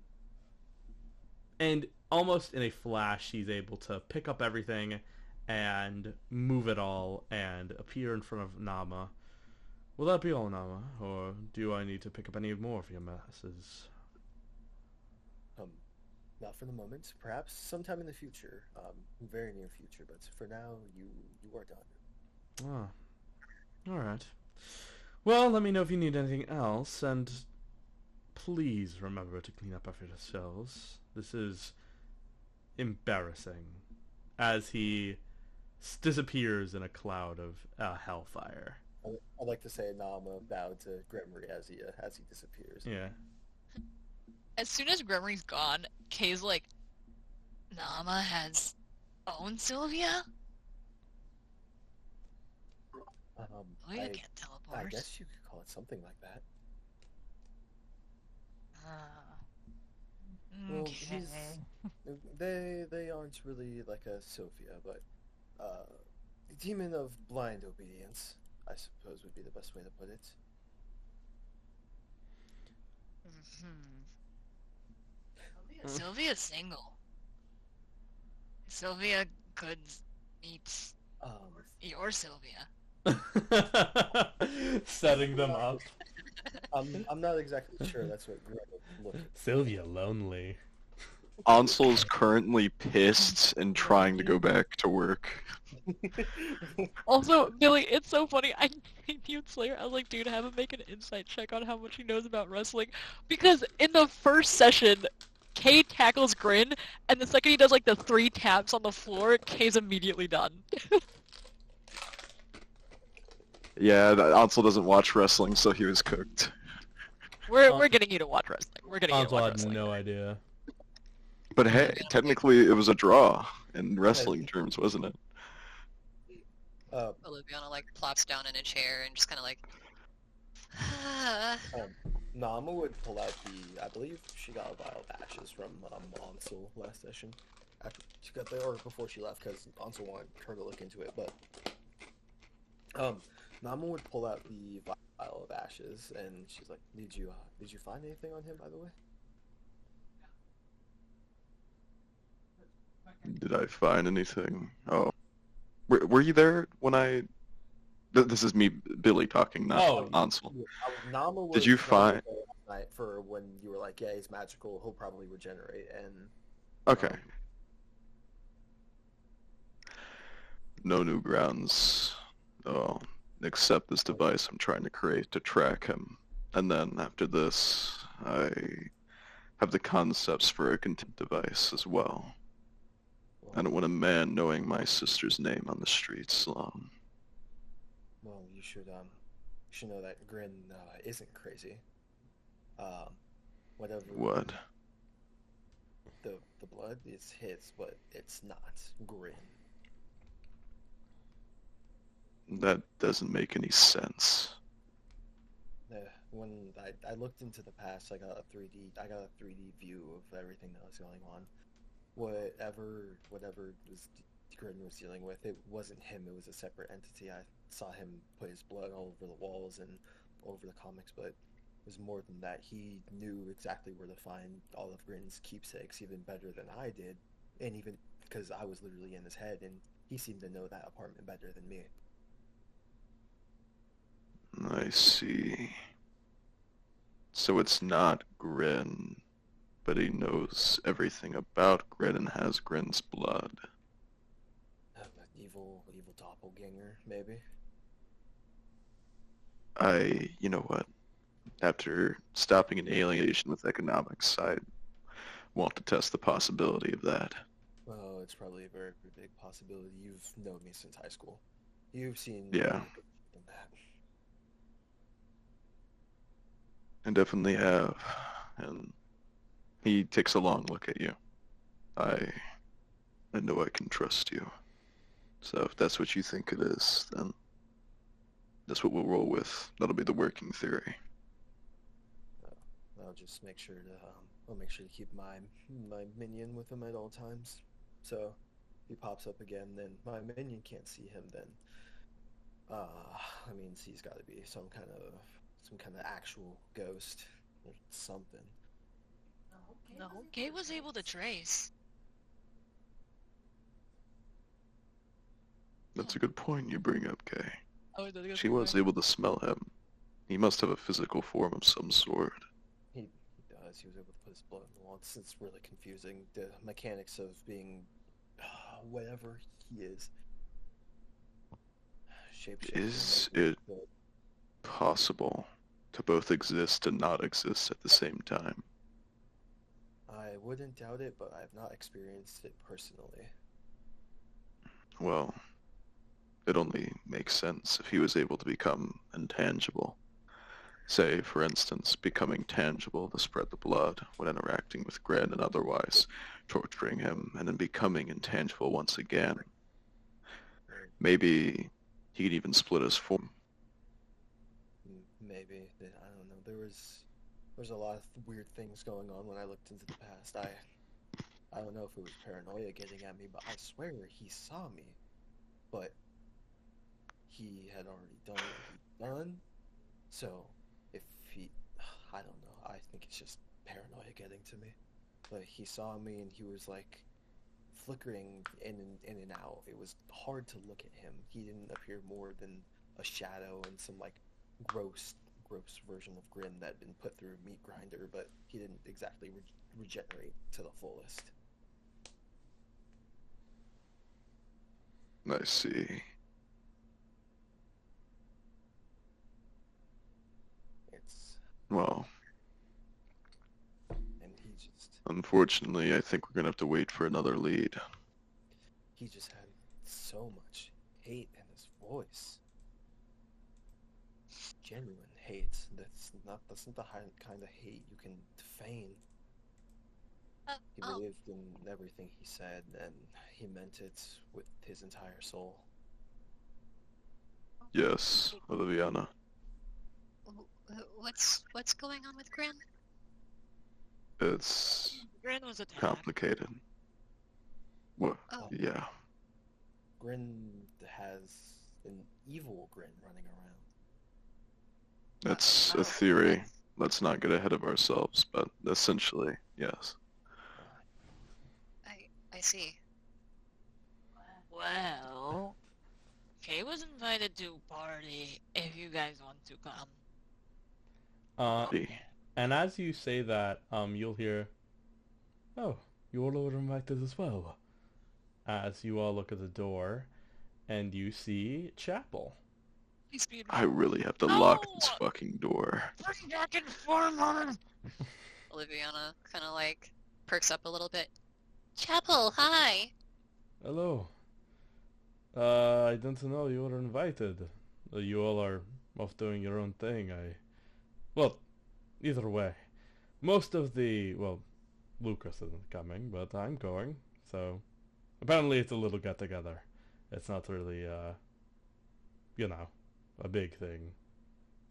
almost in a flash, he's able to pick up everything and move it all and appear in front of Nama. Will that be all, Nama? Or do I need to pick up any more of your messes? Not for the moment. Perhaps sometime in the future. Very near future. But for now, you are done. Ah. Alright. Well, let me know if you need anything else, and please remember to clean up after yourselves. This is embarrassing. As he disappears in a cloud of hellfire. I'd like to say Nama bowed to Gremory as he disappears. Yeah. As soon as Gremory's gone, Kay's like, Nama has owned Sylvia? Sylvia can't teleport. I guess you could call it something like that. Well, Okay. they aren't really like a Sophia, but demon of blind obedience, I suppose would be the best way to put it. Sylvia's single. Sylvia could meet your Sylvia. Setting them up. I'm not exactly sure that's what Greg would look at. Sylvia lonely. Ansel's currently pissed and trying to go back to work. Also, Billy, it's so funny. I mute Slayer. I was like, dude, have him make an insight check on how much he knows about wrestling. Because in the first session, Kay tackles Grin, and the second he does like the 3 taps on the floor, Kay's immediately done. Yeah, Ansel doesn't watch wrestling, so he was cooked. We're getting you to watch wrestling. We're getting you to Ansel watch had wrestling. no idea. But hey, technically it was a draw in wrestling terms, wasn't it? Oliviana like plops down in a chair and just kind of like. Nama would pull out I believe she got a vial of ashes from Ansel last session. After she got there, or before she left, because Ansel wanted her to look into it. But Nama would pull out the vial of ashes, and she's like, "Did you find anything on him, by the way?" Did I find anything? Oh. Were you there when I... This is me, Billy, talking, not Ansel. Nama was Did you find... there last night for when you were like, yeah, he's magical, he'll probably regenerate, and... Okay. No new grounds. Oh, except this device I'm trying to create to track him. And then after this, I have the concepts for a content device as well. I don't want a man knowing my sister's name on the streets long. Well, you should know that Grin isn't crazy. Whatever. What? The blood is his, but it's not Grin. That doesn't make any sense. When I looked into the past, I got a 3D view of everything that was going on. Whatever Grin was dealing with, it wasn't him, it was a separate entity. I saw him put his blood all over the walls and all over the comics, but it was more than that. He knew exactly where to find all of Grin's keepsakes even better than I did, and even because I was literally in his head, and he seemed to know that apartment better than me. I see. So it's not Grin, but he knows everything about Grin and has Grin's blood. An evil doppelganger, maybe? You know what? After stopping an alienation with economics, I want to test the possibility of that. Well, it's probably a very big possibility. You've known me since high school. You've seen Yeah. more than that. I definitely have. And he takes a long look at you. I know I can trust you. So if that's what you think it is, then that's what we'll roll with. That'll be the working theory. I'll just make sure to I'll make sure to keep my minion with him at all times. So if he pops up again, then my minion can't see him. Then I mean, he's got to be some kind of actual ghost or something. No, Kay was able to trace. That's a good point you bring up, Kay. Oh, She was able to smell him. He must have a physical form of some sort. He does. He was able to put his blood on the wall. It's really confusing. The mechanics of being whatever he is. Is it possible to both exist and not exist at the same time? I wouldn't doubt it, but I have not experienced it personally. Well, it only makes sense if he was able to become intangible. Say, for instance, becoming tangible to spread the blood when interacting with Gren and otherwise torturing him, and then becoming intangible once again. Maybe he could even split his form. Maybe. I don't know. There's a lot of weird things going on when I looked into the past. I don't know if it was paranoia getting at me, but I swear he saw me. But he had already done what he'd done. So if I don't know. I think it's just paranoia getting to me. But he saw me and he was like flickering in and out. It was hard to look at him. He didn't appear more than a shadow and some like gross version of Grim that had been put through a meat grinder, but he didn't exactly regenerate to the fullest. I see. Well, and he just unfortunately, I think we're gonna have to wait for another lead. He just had so much hate in his voice. Genuine hate. That's not the kind of hate you can feign. He believed in everything he said, and he meant it with his entire soul. Yes, Oliviana. What's going on with Gren? It's Gren was attacked. complicated. Well, Oh. yeah. Grin has an evil Grin running around. That's a theory. Let's not get ahead of ourselves, but essentially, yes. I see. Well, Kay was invited to a party if you guys want to come. And as you say that, you'll hear, "Oh, you all are invited as well." As you all look at the door, and you see Chapel. I really have to lock this fucking door. Bring back Informer! Oliviana kind of like perks up a little bit. Chapel, hi! Hello. I don't know you were invited. You all are off doing your own thing. Well, either way. Most of Lucas isn't coming, but I'm going. So, apparently it's a little get-together. It's not really, a big thing.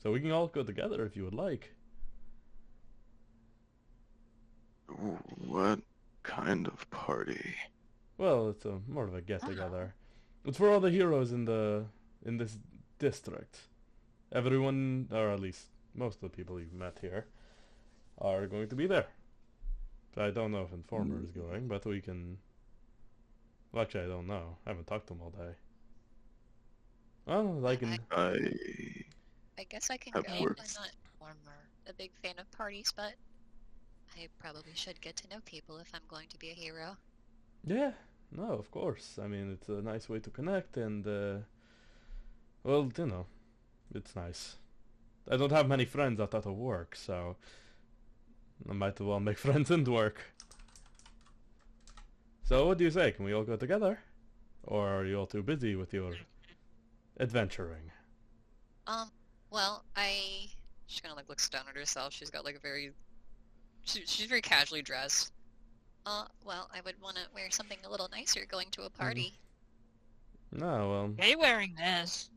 So we can all go together if you would like. What kind of party? Well, it's more of a get-together. It's for all the heroes in this district. Everyone, or at least most of the people you've met here, are going to be there. So I don't know if Informer is going, but we can... Well, actually, I don't know. I haven't talked to him all day. Well, I can... I guess I can go. Have I'm worked. not a big fan of parties, but I probably should get to know people if I'm going to be a hero. Yeah, no, of course. I mean, it's a nice way to connect and, well, it's nice. I don't have many friends outside of work, so I might as well make friends and work. So what do you say? Can we all go together? Or are you all too busy with your adventuring? Well, she kind of like looks down at herself. She's got like a very, she's very casually dressed. Well, I would want to wear something a little nicer going to a party. No, well... Kay wearing this.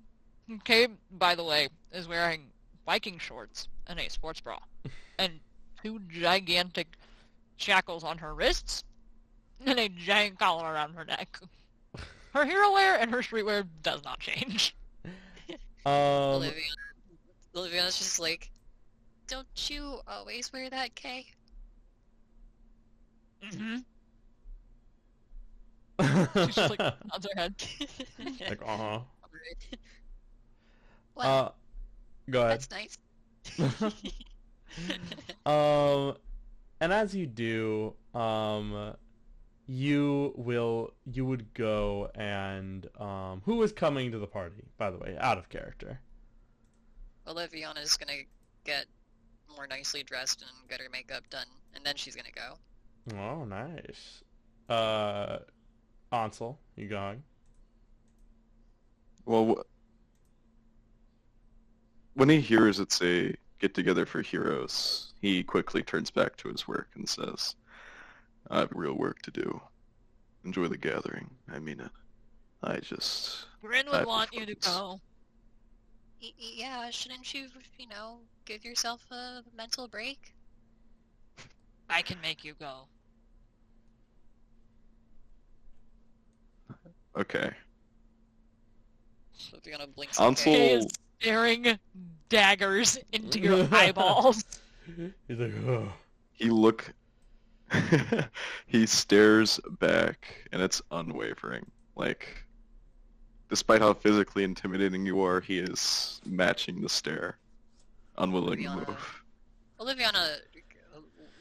Kay, by the way, is wearing biking shorts and a sports bra. And 2 gigantic shackles on her wrists and a giant collar around her neck. Her hero wear and her streetwear does not change. Olivia's just like, don't you always wear that, Kay? Mm-hmm. She's just like, nods her head. Like, uh-huh. Well, Go ahead. that's nice. And as you do, you would go and, who is coming to the party, by the way, out of character? Oliviana's gonna get more nicely dressed and get her makeup done, and then she's gonna go. Oh, nice. Ansel, you going? Well, when he hears it's a get-together for heroes, he quickly turns back to his work and says, I have real work to do. Enjoy the gathering. I mean it. Grin would want you to go. Yeah, shouldn't you, give yourself a mental break? I can make you go. Okay. Oliviana blinks. Ansel... Kay is staring daggers into your eyeballs. He's like, oh. He stares back, and it's unwavering. Like, despite how physically intimidating you are, he is matching the stare. Unwilling to move. Oliviana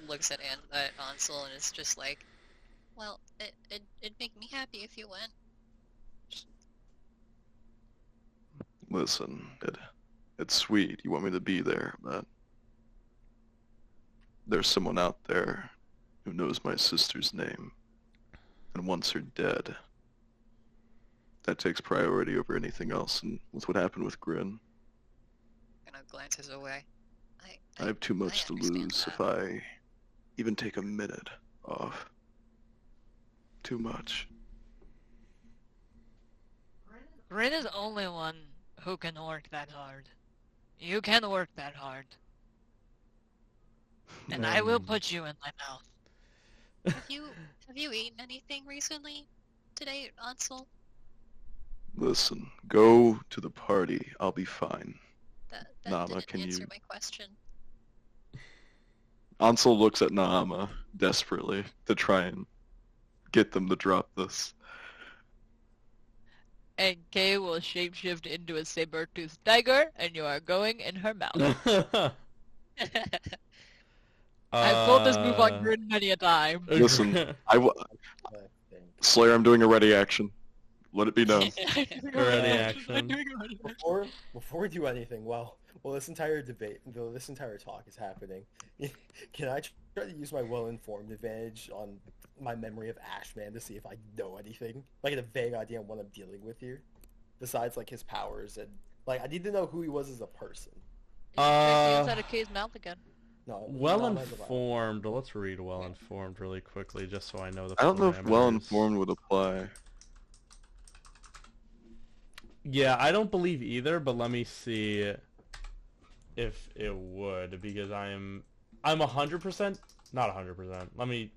looks at Ansel and is just like, well, it'd make me happy if you went. Listen, it's sweet. You want me to be there, but there's someone out there who knows my sister's name and wants her dead. That takes priority over anything else, and with what happened with Grin, Kind of glances away. I have too much to lose if I even take a minute off. Too much. Grin is the only one who can work that hard. You can work that hard. And I will put you in my mouth. Have you eaten anything recently? Today, Ansel? Listen, go to the party. I'll be fine. That Nama, didn't can answer you... my question. Ansel looks at Naama desperately to try and get them to drop this. And Kay will shapeshift into a saber-toothed tiger, and you are going in her mouth. I've pulled this move on Grin many a time. Listen, I think. Slayer, I'm doing a ready action. Let it be known. Ready action. Before we do anything, well, this entire debate, this entire talk is happening. Can I try to use my well-informed advantage on my memory of Ashman to see if I know anything? Like, a vague idea on what I'm dealing with here? Besides, like, his powers and... Like, I need to know who he was as a person. Inside of Kay's mouth again. No, Well-informed. Let's read well-informed really quickly, just so I know the I don't know if parameters. well-informed would apply. Yeah, I don't believe either, but let me see if it would, because I'm 100%, not 100%. Let me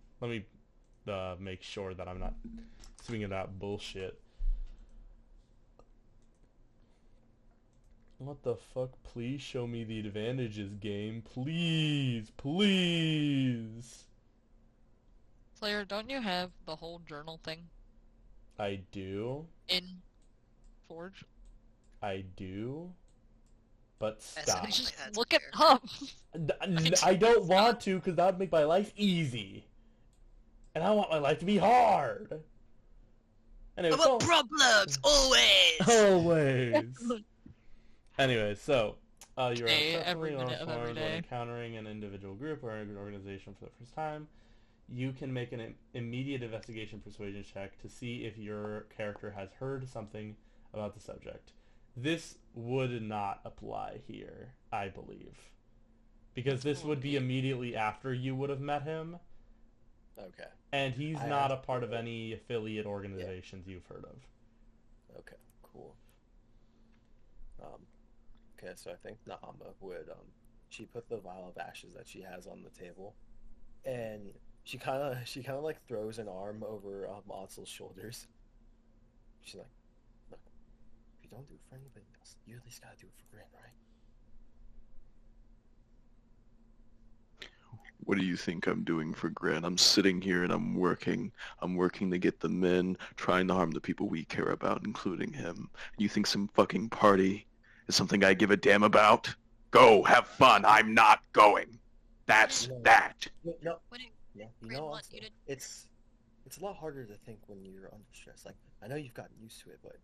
make sure that I'm not swinging that bullshit. What the fuck? Please show me the advantages, game. Please, please. Slayer, don't you have the whole journal thing I do. in Forge? I do. But stop. Just look it up. I don't want to, because that would make my life easy. And I want my life to be hard. Anyway, About problems, always! Always. Anyway, so, you're Day, successfully every minute of every when day. encountering an individual group or an organization for the first time. you can make an immediate investigation persuasion check to see if your character has heard something about the subject. This would not apply here, I believe. Because this would be immediately after you would have met him. Okay. And he's not a part of any affiliate organizations you've heard of. Okay, cool. Okay, so I think Naama would, she put the vial of ashes that she has on the table, and she kind of like throws an arm over Ansel's shoulders. She's like, look, if you don't do it for anybody else, you at least gotta do it for Grin, right? What do you think I'm doing for Grin? I'm sitting here and I'm working. I'm working to get the men, trying to harm the people we care about, including him. You think some fucking party is something I give a damn about? Go, have fun. I'm not going. That's that. No. What do Yeah, you Grin know, want also, you to... it's a lot harder to think when you're under stress. Like, I know you've gotten used to it, but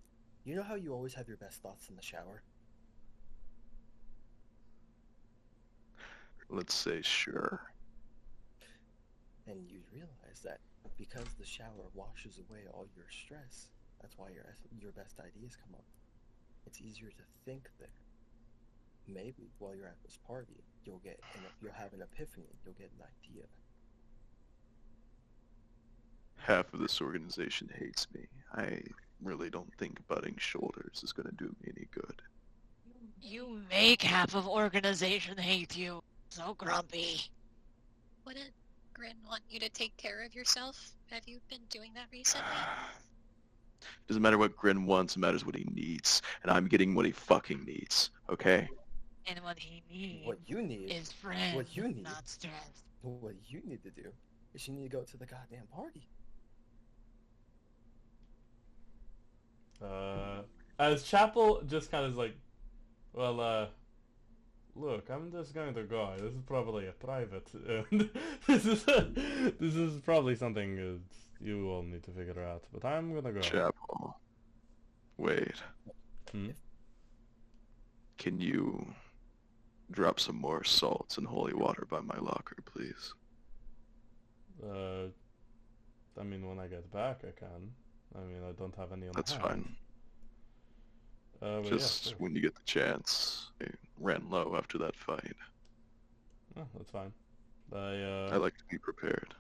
you know how you always have your best thoughts in the shower? Let's say sure. And you realize that because the shower washes away all your stress, that's why your best ideas come up. It's easier to think there. Maybe while you're at this party, you'll have an epiphany. You'll get an idea. Half of this organization hates me. I really don't think butting shoulders is going to do me any good. You make half of organization hate you. So grumpy. Wouldn't Grin want you to take care of yourself? Have you been doing that recently? Doesn't matter what Grin wants, it matters what he needs. And I'm getting what he fucking needs, okay? And what he needs What you need is friends, what you need. not stress. What you need to do is you need to go to the goddamn party. As Chapel just kind of is like, well, look, I'm just going to go. This is probably a private. This is probably something you all need to figure out. But I'm gonna go. Chapel. Wait. Hmm? Can you drop some more salts and holy water by my locker, please? I mean, when I get back, I can. I mean, I don't have any on That's hand. fine. But Just yeah, sure. when you get the chance. I ran low after that fight. Oh, that's fine. I like to be prepared.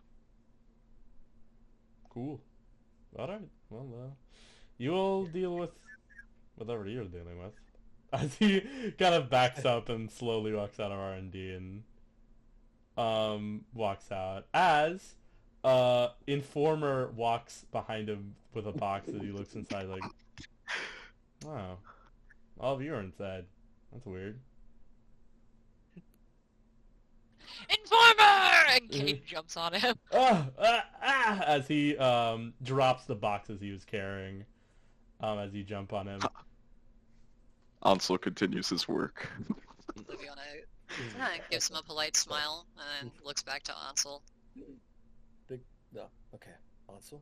Cool. Alright, well, you all deal with whatever you're dealing with. As he kind of backs up and slowly walks out of R&D and walks out. As Informer walks behind him with a box that he looks inside like, wow, all of you are inside. That's weird. Informer! And Kate jumps on him. As he drops the boxes he was carrying as you jump on him. Ansel continues his work. Liviana gives him a polite smile and looks back to Ansel. No, okay, Ansel.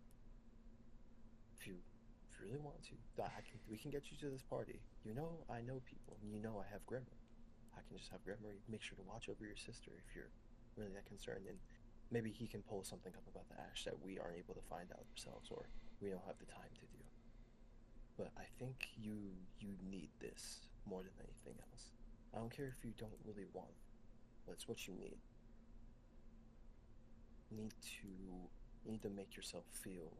If you really want to, we can get you to this party. You know I know people, and you know I have Grimmer. I can just have Grimmer make sure to watch over your sister if you're really that concerned, and maybe he can pull something up about the ash that we aren't able to find out ourselves, or we don't have the time to do. But I think you need this more than anything else. I don't care if you don't really want it, but it's what you need. You need to make yourself feel,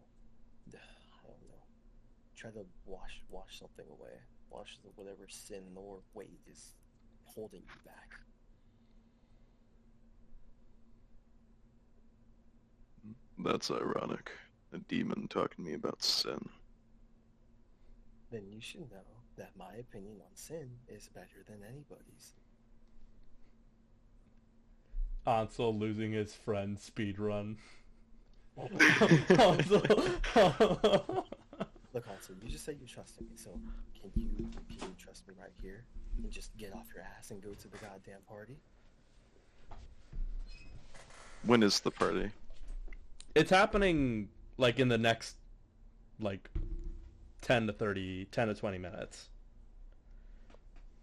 I don't know, try to wash something away. Wash whatever sin or weight is holding you back. That's ironic. A demon talking to me about sin. Then you should know that my opinion on sin is better than anybody's. Ansel losing his friend speedrun. Look, Ansel, you just said you trusted me, so can you trust me right here and just get off your ass and go to the goddamn party? When is the party? It's happening like in the next 10 to 20 minutes.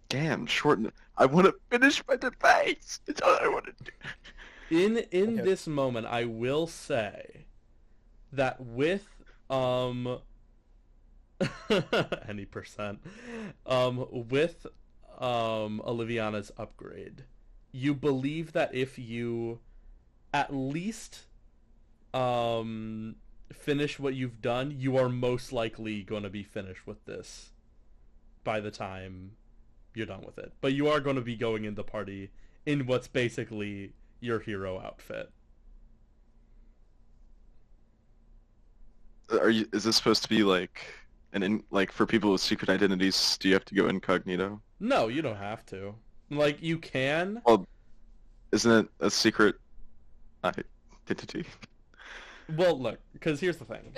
Damn, shorten it. I want to finish my debates. It's all I want to do. In Okay. this moment, I will say that with any percent with Oliviana's upgrade, you believe that if you at least finish what you've done, you are most likely going to be finished with this by the time you're done with it. But you are going to be going in the party in what's basically your hero outfit. Is this supposed to be like like for people with secret identities, do you have to go incognito? No, you don't have to. Like, you can. Well, isn't it a secret identity? Well, look, because here's the thing.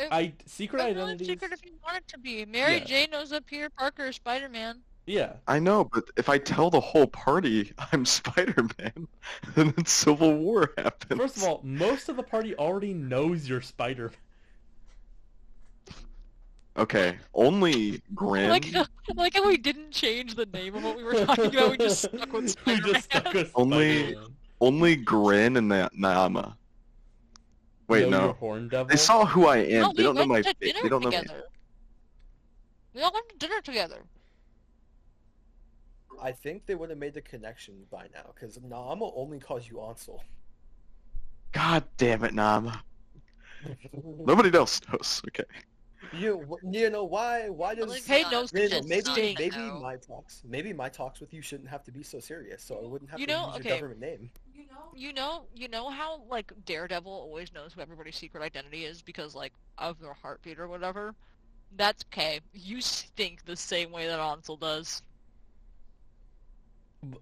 Secret It's not identities. secret if you want it to be. Mary Yeah. Jane knows up here. Parker is Spider-Man. Yeah. I know, but if I tell the whole party I'm Spider-Man, then Civil War happens. First of all, most of the party already knows you're Spider-Man. Okay, only Grin. Like how we didn't change the name of what we were talking about. We just stuck with We Spider-Man. just stuck with Only- Spider-Man. Only Grin and Naama. Wait, Know no. your Horn Devil? They saw who I am. No, They don't know my went to face. dinner They don't know me. together. We all went to dinner together. I think they would have made the connection by now, because Naama only calls you Ansel. God damn it, Naama. Nobody else knows. Okay. You know why? Why does Like, Hey, yeah, no, it's maybe not maybe know. maybe my talks with you shouldn't have to be so serious, so I wouldn't have You to know, use okay. your government name. You know how like Daredevil always knows who everybody's secret identity is because like of their heartbeat or whatever. That's okay. You stink the same way that Ansel does.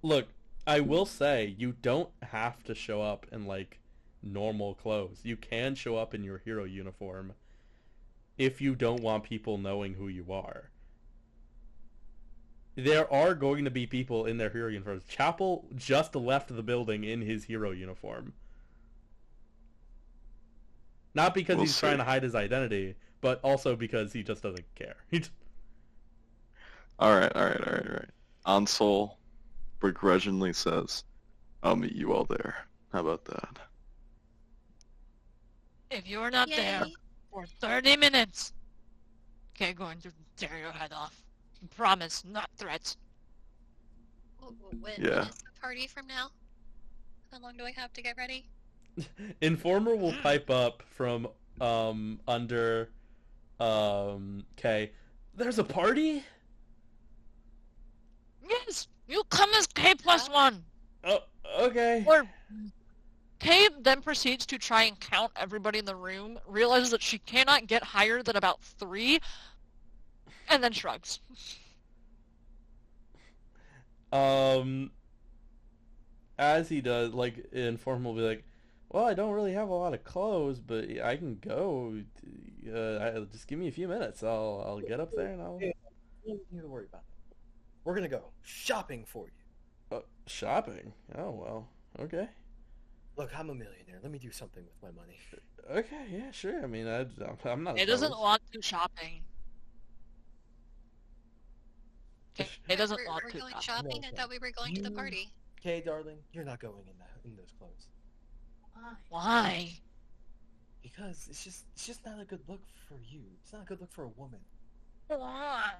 Look, I will say, you don't have to show up in, like, normal clothes. You can show up in your hero uniform if you don't want people knowing who you are. There are going to be people in their hero uniforms. Chapel just left the building in his hero uniform. Not because We'll he's see. trying to hide his identity, but also because he just doesn't care. Alright. Ansel begrudgingly says, I'll meet you all there. How about that? If you're not there Yay. for 30 minutes, okay, going to tear your head off. Promise, not threats. When Yeah. is the party from now? How long do I have to get ready? Informer will pipe up from under K. There's a party? Yes, you come as K+1. Oh, okay. Or Kay then proceeds to try and count everybody in the room, realizes that she cannot get higher than about 3, and then shrugs. As he does, like, Informer will be like, well, I don't really have a lot of clothes, but I can go. Just give me a few minutes. I'll get up there and I'll... You don't need to worry about it. We're gonna go shopping for you. Shopping? Oh, well, okay. Look, I'm a millionaire. Let me do something with my money. Okay, yeah, sure. I mean, I'm not It doesn't opposed. want to shopping. Okay, it doesn't we're, want we're to going shopping. shopping? I thought we were going to the You- party. Okay, darling, you're not going in those clothes. Why? Because it's just not a good look for you. It's not a good look for a woman. Why?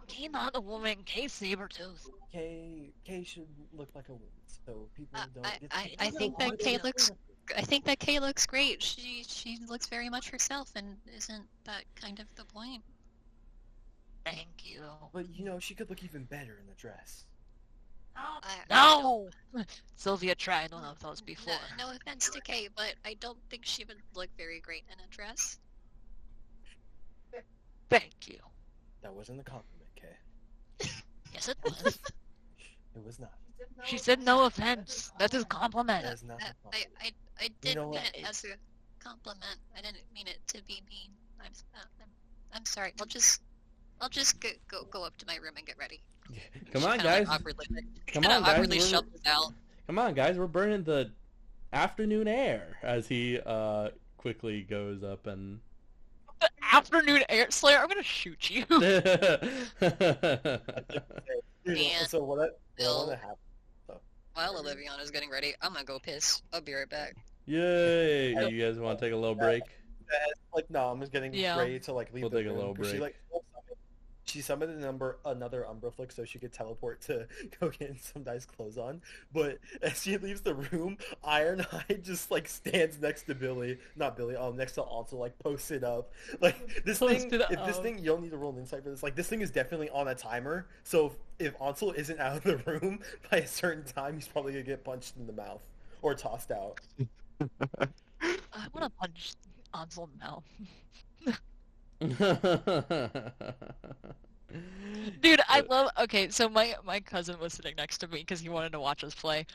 Kay not a woman, Kay Sabretooth. Kay should look like a woman, so people don't get. I think don't that want Kay to- looks- I think that Kay looks great. She looks very much herself, and isn't that kind of the point? Thank you. But you know, she could look even better in a dress. No! Sylvia tried one of those before. No offense to Kay, but I don't think she would look very great in a dress. Thank you. That wasn't a compliment, Kay. Yes, it was. It was not. She said no offense. That's his compliment. That is not a compliment. I You did know mean what? it as a compliment. I didn't mean it to be mean. I'm sorry. I'll just go up to my room and get ready. Come She on, kinda, guys. Like, awkwardly, Come kinda on, guys. awkwardly shovels out. Come on, guys. We're burning the afternoon air as he quickly goes up and... The afternoon air Slayer, I'm gonna shoot you. You know, And so what I Bill- want to have. While Oliviana's getting ready, I'm gonna go piss. I'll be right back. Yay! You guys want to take a little break? Like, no, I'm just getting Yeah. ready to like leave We'll the take a room, little 'cause break. she summoned another Umbra Flick so she could teleport to go get some nice clothes on. But as she leaves the room, Ironhide just like stands next to Billy, not Billy, next to Ansel, like posted up. Like this thing, Posted if this up. thing, you don't need to roll an insight for this. Like this thing is definitely on a timer. So if Ansel isn't out of the room by a certain time, he's probably gonna get punched in the mouth or tossed out. I want to punch Ansel in the mouth. Dude, I love. Okay, so my cousin was sitting next to me because he wanted to watch us play.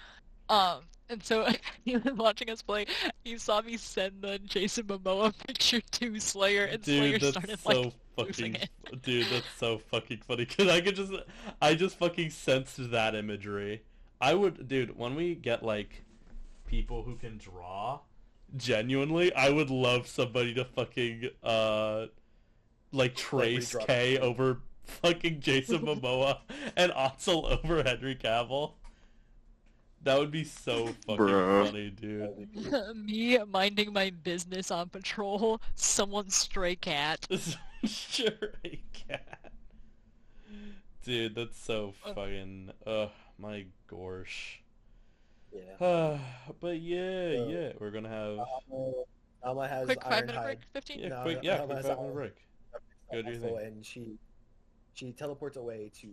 And so he was watching us play. He saw me send the Jason Momoa picture to Slayer, and Slayer Dude, that's started so like losing fucking. it. Dude, that's so fucking funny. Cause I just fucking sensed that imagery. I would, dude, when we get like people who can draw, genuinely, I would love somebody to fucking like trace redrop K it. over fucking Jason Momoa and Ansel over Henry Cavill. That would be so fucking Bro. funny, dude. Me minding my business on patrol, someone's stray cat. Sure, a cat. Dude, that's so fucking. My gorsh. Yeah. But yeah, we're gonna have. Alma has Quick 5-minute Ironhide. break, 15. Yeah, No, quick no, 5 minute break. Go do your Also, thing. and she teleports away to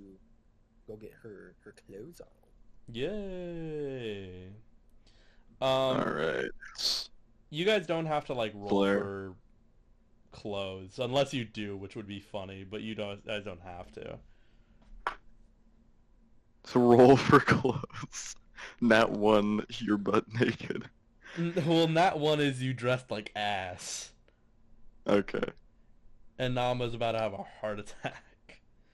go get her clothes on. Yay. Alright. You guys don't have to like roll Blair. for clothes unless you do, which would be funny. But you guys don't have to. To roll for clothes. Nat 1, you're butt naked. Well, that one is you dressed like ass, Okay. and Nama's about to have a heart attack.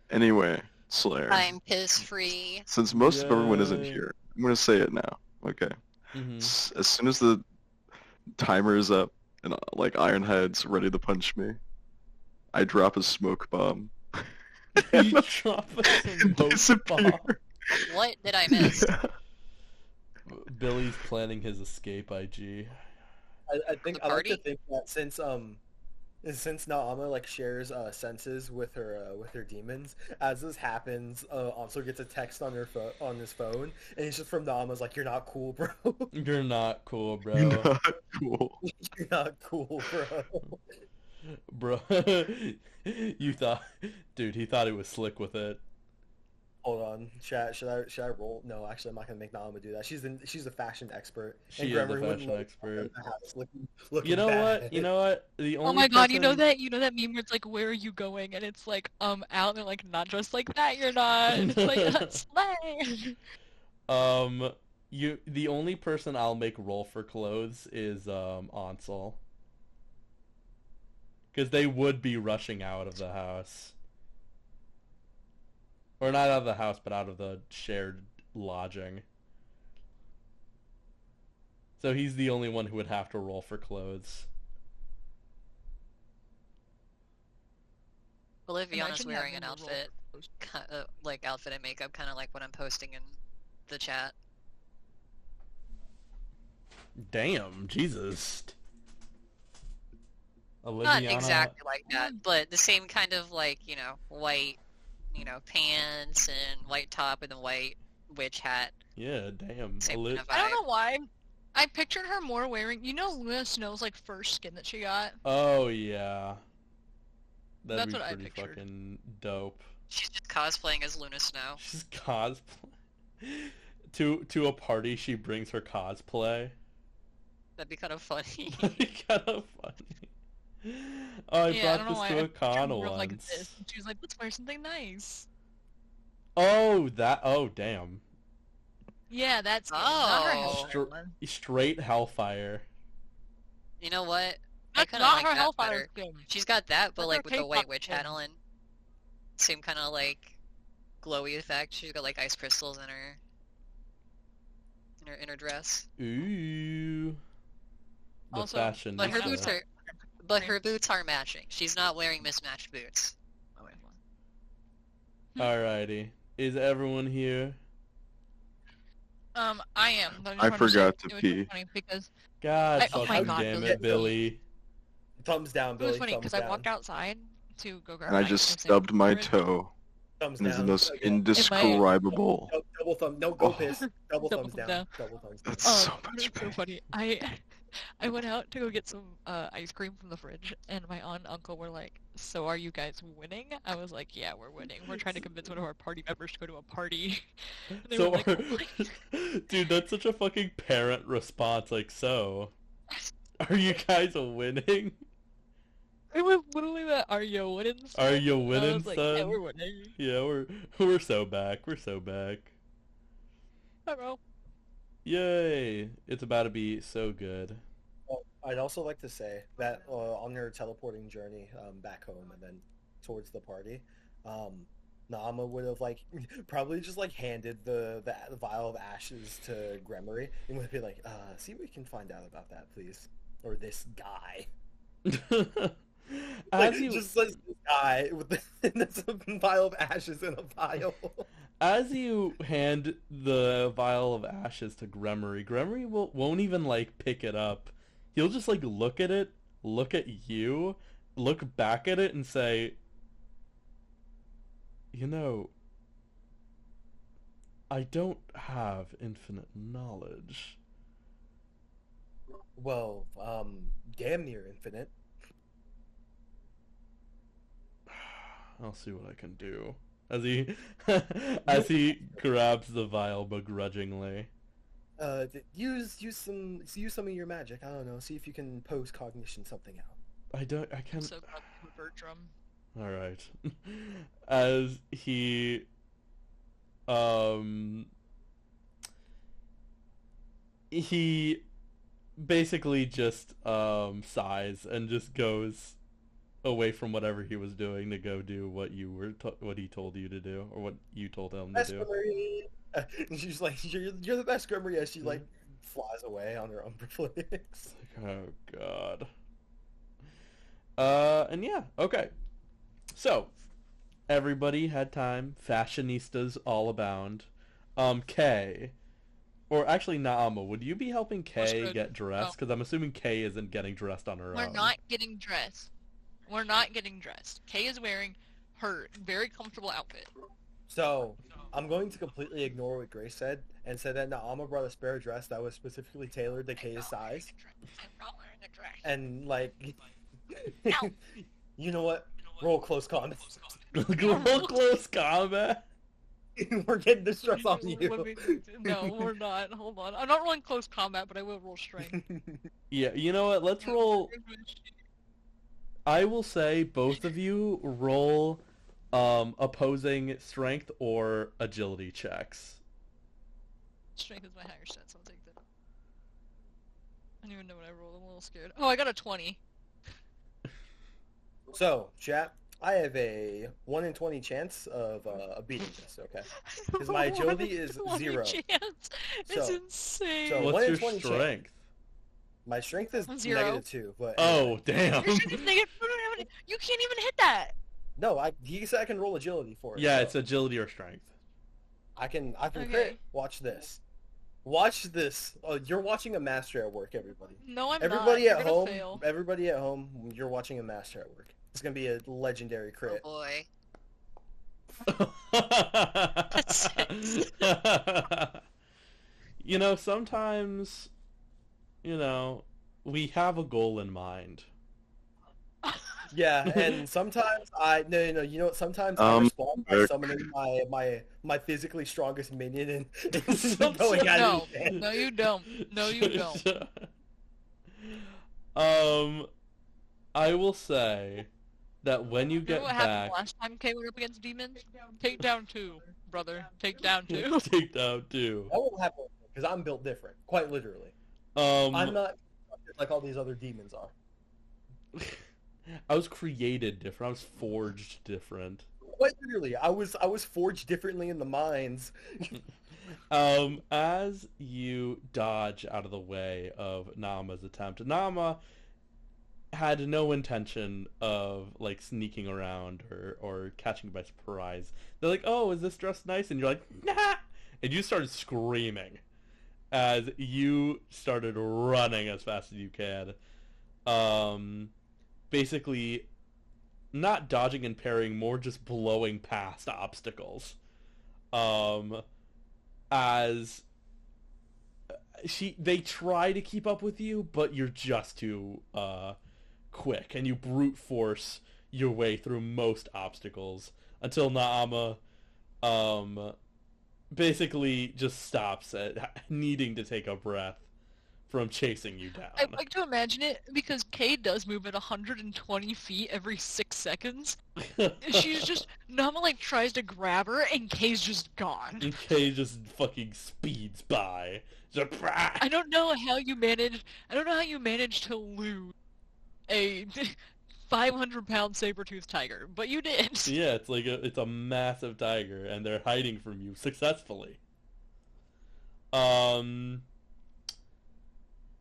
Anyway, Slayer. I'm piss free. Since most of everyone isn't Yay. here, I'm gonna say it now. Okay. Mm-hmm. As soon as the timer is up and like Ironhide's ready to punch me, I drop a smoke bomb. You drop a And smoke disappear. bomb. What did I miss? Yeah. Billy's planning his escape, IG. I think The I like to party? think that since Naama like shares senses with her demons, as this happens, Ansel gets a text on on his phone, and it's just from Naama's like, "You're not cool, bro. You're not cool, bro. You're not cool. You're not cool, bro." Bro, you thought, dude, he thought he was slick with it. Hold on, chat. Should I roll? No, actually, I'm not gonna make Naama do that. She's a fashion expert. She and is a Gregory wouldn't fashion let expert. her in the house looking You know bad. what? You know what? The only Oh my god, you know person- that meme where it's like, where are you going? And it's like, out, and they're like, not dressed like that, you're not. And it's like, slay. The only person I'll make roll for clothes is Ansel. Because they would be rushing out of the house. Or not out of the house, but out of the shared lodging. So he's the only one who would have to roll for clothes. Oliviana's Imagine wearing having an to roll outfit, for those. like outfit and makeup, kind of like what I'm posting in the chat. Damn, Jesus. Not Oliviana- exactly like that, but the same kind of like, white, pants and white top and the white witch hat. Yeah, damn. Same kind of I don't vibe. know why. I pictured her more wearing, Luna Snow's like first skin that she got. Oh, yeah. That'd That's be what I pretty pictured. fucking dope. She's just cosplaying as Luna Snow. She's cosplay. To a party, she brings her cosplay. That'd be kind of funny. That'd be kind of funny. Oh, I Yeah, I brought don't know this why. to I a pictured con her like once. this. And she was like, let's wear something nice. Oh, damn. Yeah, that's not her Oh. Hellfire one. Straight Hellfire. You know what? I That's kinda not like her that Hellfire better. skin. She's got that, but That's like her with the K-pop white witch hat skin. on. Same kind of like glowy effect. She's got like ice crystals in her dress. Ooh. The Also, fashion. But her Yeah. boots are matching. She's not wearing mismatched boots. Oh, wait, hold on. Alrighty. Is everyone here? I am. But I just wanted say forgot to it was pee. funny because God oh my fucking God, damn Billy. it, Billy. Thumbs down, it Billy. was funny thumbs because down. I walked outside to go grab And I my just insane stubbed my fridge. toe. Thumbs And it's the down. most Again. indescribable. Double thumb. No, go Oh. piss. Double Double thumbs thumb down. down. Double thumbs down. That's so But much it's so pain. funny. I went out to go get some ice cream from the fridge, and my aunt and uncle were like, "So are you guys winning?" I was like, "Yeah, we're winning. We're trying to convince one of our party members to go to a party." And they So, were like, "Oh my." dude, that's such a fucking parent response. Like, so, are you guys winning? It was literally that, "Are you winning, son?" Are you And I winning, was like, "Yeah, son? we're winning." Yeah, we're so back. We're so back. Hi, bro. Yay! It's about to be so good. Oh, I'd also like to say that on your teleporting journey back home and then towards the party, Nama would have like probably just like handed the vial of ashes to Gremory and would be like, see what we can find out about that, please, or this guy. As you Just like this guy with this vial of ashes in a vial. As you hand the vial of ashes to Gremory, Gremory won't even like pick it up. He'll just like look at it, look at you, look back at it, and say, "You know, I don't have infinite knowledge." Well, damn near infinite. I'll see what I can do. As he grabs the vial begrudgingly. Use some of your magic. I don't know. See if you can post cognition something out. I can't. So Bertram. All right. As he basically just sighs and just goes away from whatever he was doing to go do what what he told you to do, or what you told him to Best do. Gremory. And she's like, you're the best Gremory, as she like flies away on her own reflex. Oh god. And yeah, okay. So, everybody had time. Fashionistas all abound. Kay, or actually Naama, would you be helping Kay get dressed? Because I'm assuming Kay isn't getting dressed on her own. We're not getting dressed. We're not getting dressed. Kay is wearing her very comfortable outfit. So, I'm going to completely ignore what Grace said and say that Naama brought a spare dress that was specifically tailored to Kay's size. I'm not wearing a dress. And, like, Ow. you know what? Roll close combat. Roll close combat? We're getting this dress on you. No, we're not. Hold on. I'm not rolling close combat, but I will roll strength. Yeah, you know what? Let's roll... I will say both of you roll opposing strength or agility checks. Strength is my higher stat, so I'll take that. I don't even know what I rolled. I'm a little scared. Oh, I got a 20. So, chat, I have a 1 in 20 chance of beating this, okay? Because my agility is 0. Chance. It's So- insane. so- What's 1 in your 20 strength? My strength is 0. -2, but... Oh, damn. Your strength is negative. You can't even hit that. No, he said I can roll agility for it. Yeah, so it's agility or strength. I can Okay. crit. Watch this. Watch this. Oh, you're watching a master at work, everybody. No, I'm Everybody not. at You're home, gonna fail. everybody at home, you're watching a master at work. It's gonna be a legendary Oh crit. boy. You know, sometimes, we have a goal in mind. Yeah, and sometimes no, you know what? Sometimes I respond by Eric. summoning my physically strongest minion and Sometimes- going at No, it. no, you don't. No, you don't. I will say that when you Remember get what happened back, last time Kay went up against demons? Take down 2, brother. Take down 2. take down 2. That won't happen because I'm built different, quite literally. I'm not like all these other demons are. I was created different. I was forged different. Quite literally, I was forged differently in the mines. As you dodge out of the way of Nama's attempt, Nama had no intention of like sneaking around or catching by surprise. They're like, "Oh, is this dress nice?" And you're like, "Nah!" And you started screaming. as you started running as fast as you can. Basically, not dodging and parrying, more just blowing past obstacles. As they try to keep up with you, but you're just too quick, and you brute force your way through most obstacles until Naama basically just stops at needing to take a breath from chasing you down. I'd like to imagine it because Kay does move at 120 feet every 6 seconds. She's just, Nama like tries to grab her and Kay's just gone. And Kay just fucking speeds by. Just, I don't know how you managed to lose a 500-pound saber-toothed tiger, but you did. Yeah, it's a massive tiger, and they're hiding from you successfully.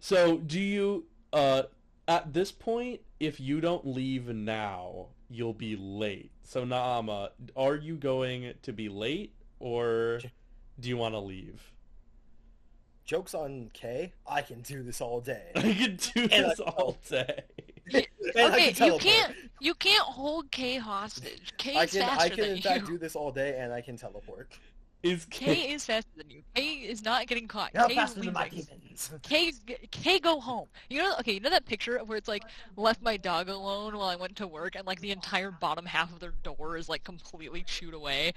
So do you, at this point, if you don't leave now, you'll be late. So Naama, are you going to be late, or do you want to leave? Joke's on Kay. I can do this all day. I can do this all day. Okay, you can't hold Kay hostage. Kay is faster I can than in you. fact do this all day, and I can teleport. Kay is faster than you. Kay is not getting caught. You're Kay faster is than my leaving. demons. Kay, go home. You know that picture where it's like left my dog alone while I went to work, and like the entire bottom half of their door is like completely chewed away.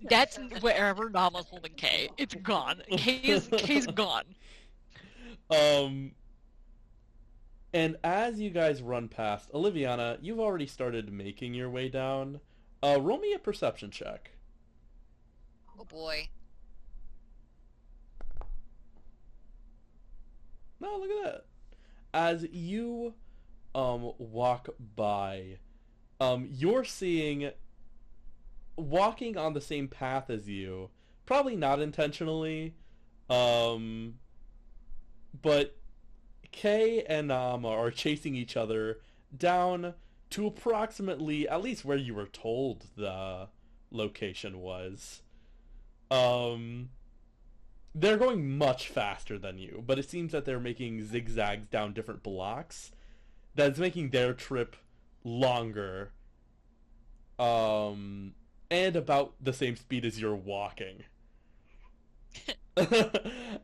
That's wherever Nama's holding Kay. It's gone. Kay's gone. And as you guys run past, Oliviana, you've already started making your way down. Roll me a perception check. Oh boy. No, look at that. As you walk by, you're seeing, walking on the same path as you, probably not intentionally, but Kay and Nama are chasing each other down to approximately, at least where you were told the location was. They're going much faster than you, but it seems that they're making zigzags down different blocks. That's making their trip longer. And about the same speed as you're walking.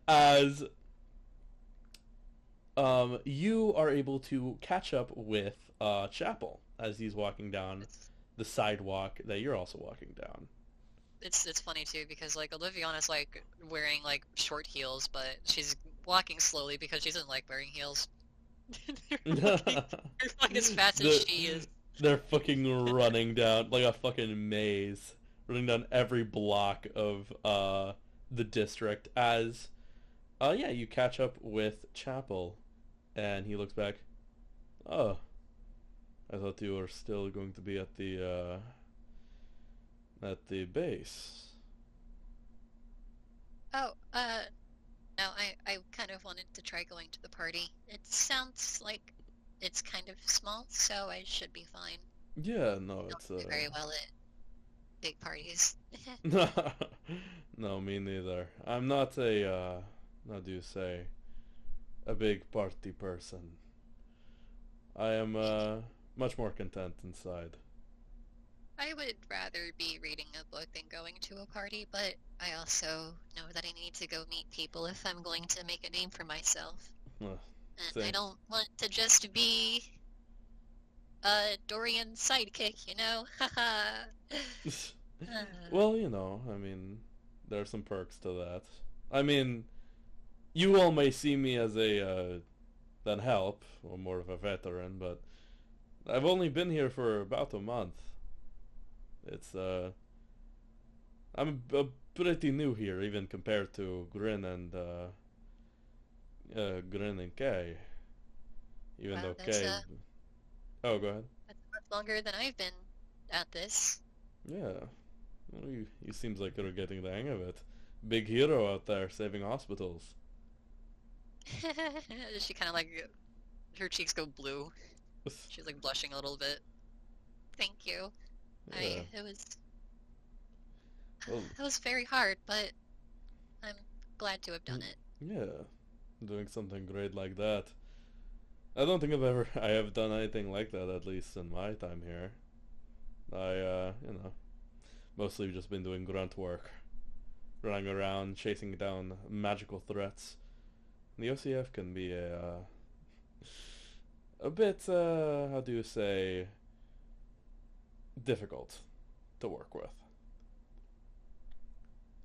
As you are able to catch up with Chapel as he's walking down the sidewalk that you're also walking down. It's funny too because like Oliviana's like wearing like short heels, but she's walking slowly because she doesn't like wearing heels. They're fucking as fast as she is. They're fucking running down like a fucking maze, running down every block of the district. As yeah, you catch up with Chapel, and he looks back. Oh, I thought you were still going to be at the base. Oh, no, I kind of wanted to try going to the party. It sounds like it's kind of small, so I should be fine. Yeah, no, I it's don't do very well at big parties. No, me neither. I'm not a how do you say, a big party person. I am much more content inside. I would rather be reading a book than going to a party, but I also know that I need to go meet people if I'm going to make a name for myself. And Same. I don't want to just be a Dorian sidekick, you know? Haha. Well, you know, I mean, there are some perks to that. I mean, you all may see me as a than help, or more of a veteran, but I've only been here for about a month. It's I'm pretty new here, even compared to Grin and Kay. Even Wow, though that's, Kay. Oh, go ahead. That's much longer than I've been at this. Yeah. Well, you seems like you're getting the hang of it. Big hero out there saving hospitals. She kind of like, her cheeks go blue. She's like blushing a little bit. Thank you. Yeah. Well, It was very hard, but I'm glad to have done it. Yeah, doing something great like that. I don't think I have done anything like that, at least in my time here. Mostly just been doing grunt work. Running around, chasing down magical threats. The OCF can be a bit, how do you say, difficult to work with.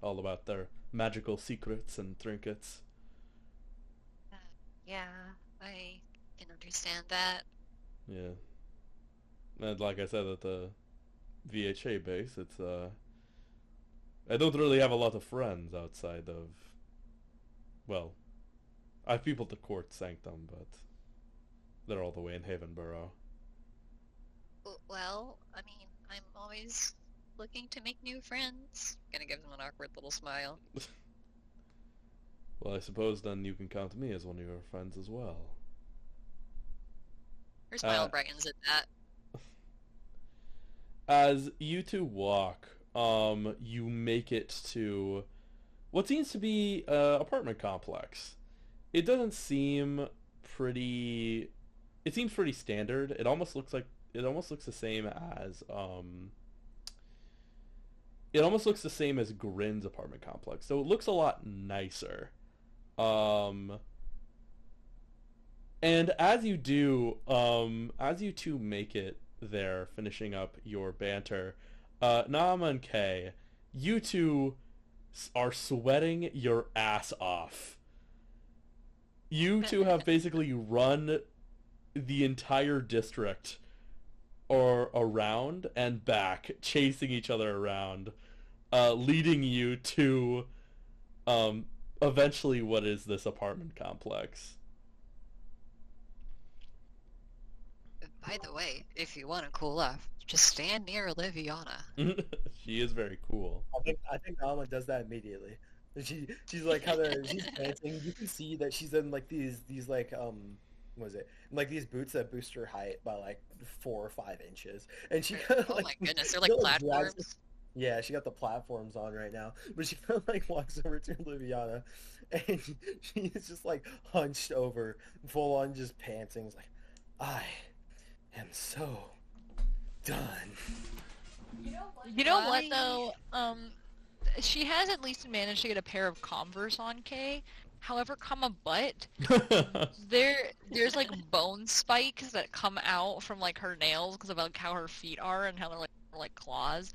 All about their magical secrets and trinkets. Yeah, I can understand that. Yeah. And like I said, at the VHA base, it's, I don't really have a lot of friends outside of, well, I have people to Court Sanctum, but they're all the way in Havenborough. Well, I mean, I'm always looking to make new friends. Gonna give them an awkward little smile. Well, I suppose then you can count me as one of your friends as well. Her smile brightens at that. As you two walk, you make it to what seems to be an apartment complex. It doesn't seem pretty... It seems pretty standard. It almost looks the same as, It almost looks the same as Grin's apartment complex. So it looks a lot nicer. And as you do, as you two make it there, finishing up your banter, Naama and Kay, you two are sweating your ass off. You two have basically run the entire district or around and back, chasing each other around, leading you to eventually what is this apartment complex. By the way, if you want to cool off, just stand near Oliviana. She is very cool. I think Alma does that immediately. She's like she's dancing. You can see that she's in like these like what is it? Like these boots that boost her height by like 4 or 5 inches, and she kind of Oh like, my goodness, they're like platforms. Yeah, she got the platforms on right now, but she kind of like walks over to Liviana, and she is just like hunched over, full on just panting. It's like, I am so done. You know what though? She has at least managed to get a pair of Converse on Kay. However, butt, there's like bone spikes that come out from like her nails because of like how her feet are and how they're like claws,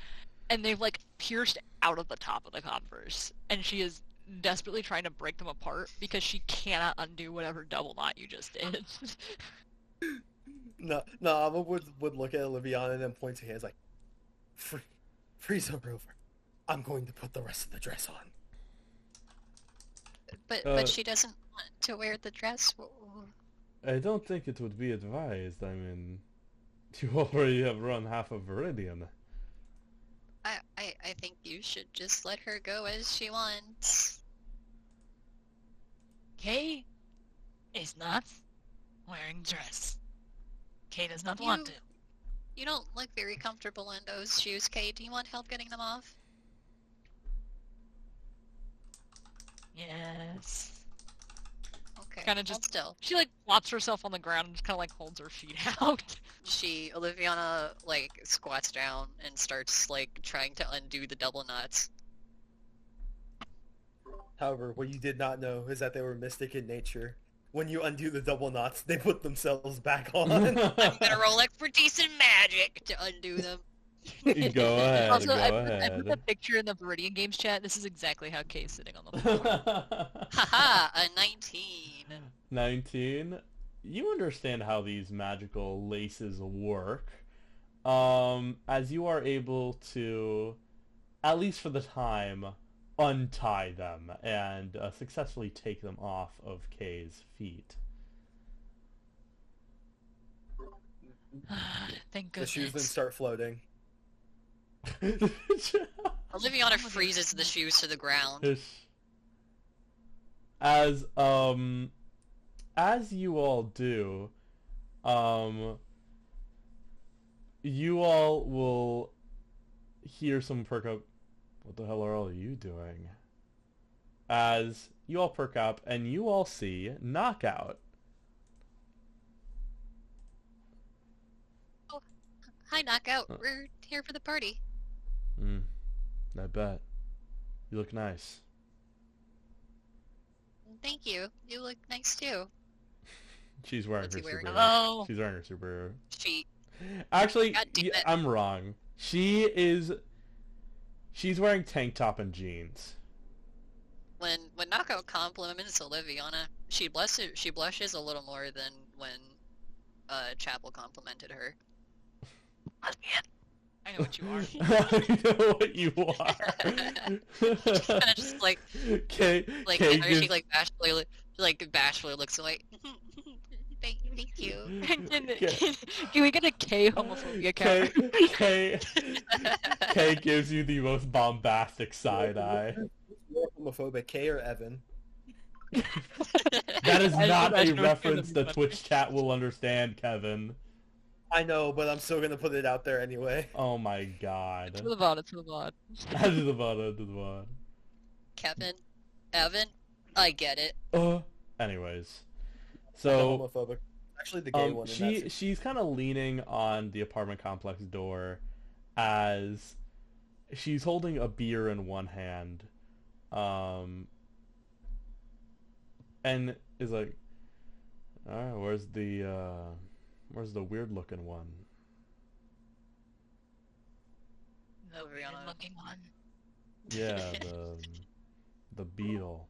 and they've like pierced out of the top of the Converse, and she is desperately trying to break them apart because she cannot undo whatever double knot you just did. No, Alma would look at Liviana and then point to hands like, freeze her over. I'm going to put the rest of the dress on. But she doesn't want to wear the dress. I don't think it would be advised. I mean, you already have run half of Veridian. I think you should just let her go as she wants. Kay is not wearing dress. Kay does not want to. You don't look very comfortable in those shoes, Kay. Do you want help getting them off? Yes. Okay. Kind of just still. She like flops herself on the ground and just kind of like holds her feet out. Oliviana like squats down and starts like trying to undo the double knots. However, what you did not know is that they were mystic in nature. When you undo the double knots, they put themselves back on. I'm gonna roll expertise in magic to undo them. Go ahead, Also, go I ahead. put the picture in the Veridian Games chat. This is exactly how Kay's sitting on the floor. Haha, a 19. 19. You understand how these magical laces work. As you are able to, at least for the time, untie them and successfully take them off of Kay's feet. Thank The goodness. shoes then start floating. Oliviana freezes the shoes to the ground. As you all do, you all will hear some perk up. What the hell are all you doing? as you all perk up and you all see Knockout. Oh, hi, Knockout. We're here for the party. I bet. You look nice. Thank you. You look nice too. She's wearing What's her he wearing? superhero. Oh. She's wearing her superhero. She. Actually, God damn it. I'm wrong. She's wearing tank top and jeans. When Knockout compliments Oliviana, she blushes a little more than when Chapel complimented her. I know what you are. I know what you are. Kinda just like Kay she bashfully looks away. Thank you. Can we get a K homophobia counter? Kay gives you the most bombastic side eye. Homophobic, Kay or Evan? That is not I a know reference the Kevin. Twitch chat will understand, Kevin. I know, but I'm still gonna put it out there anyway. Oh my god. To the VOD, to the VOD. That is the Kevin, Evan, I get it. Anyways. The So homophobic. Actually, the gay one. she's kind of leaning on the apartment complex door as she's holding a beer in one hand, and is like, all right, where's the weird looking one? The weird looking one. Yeah, the beetle.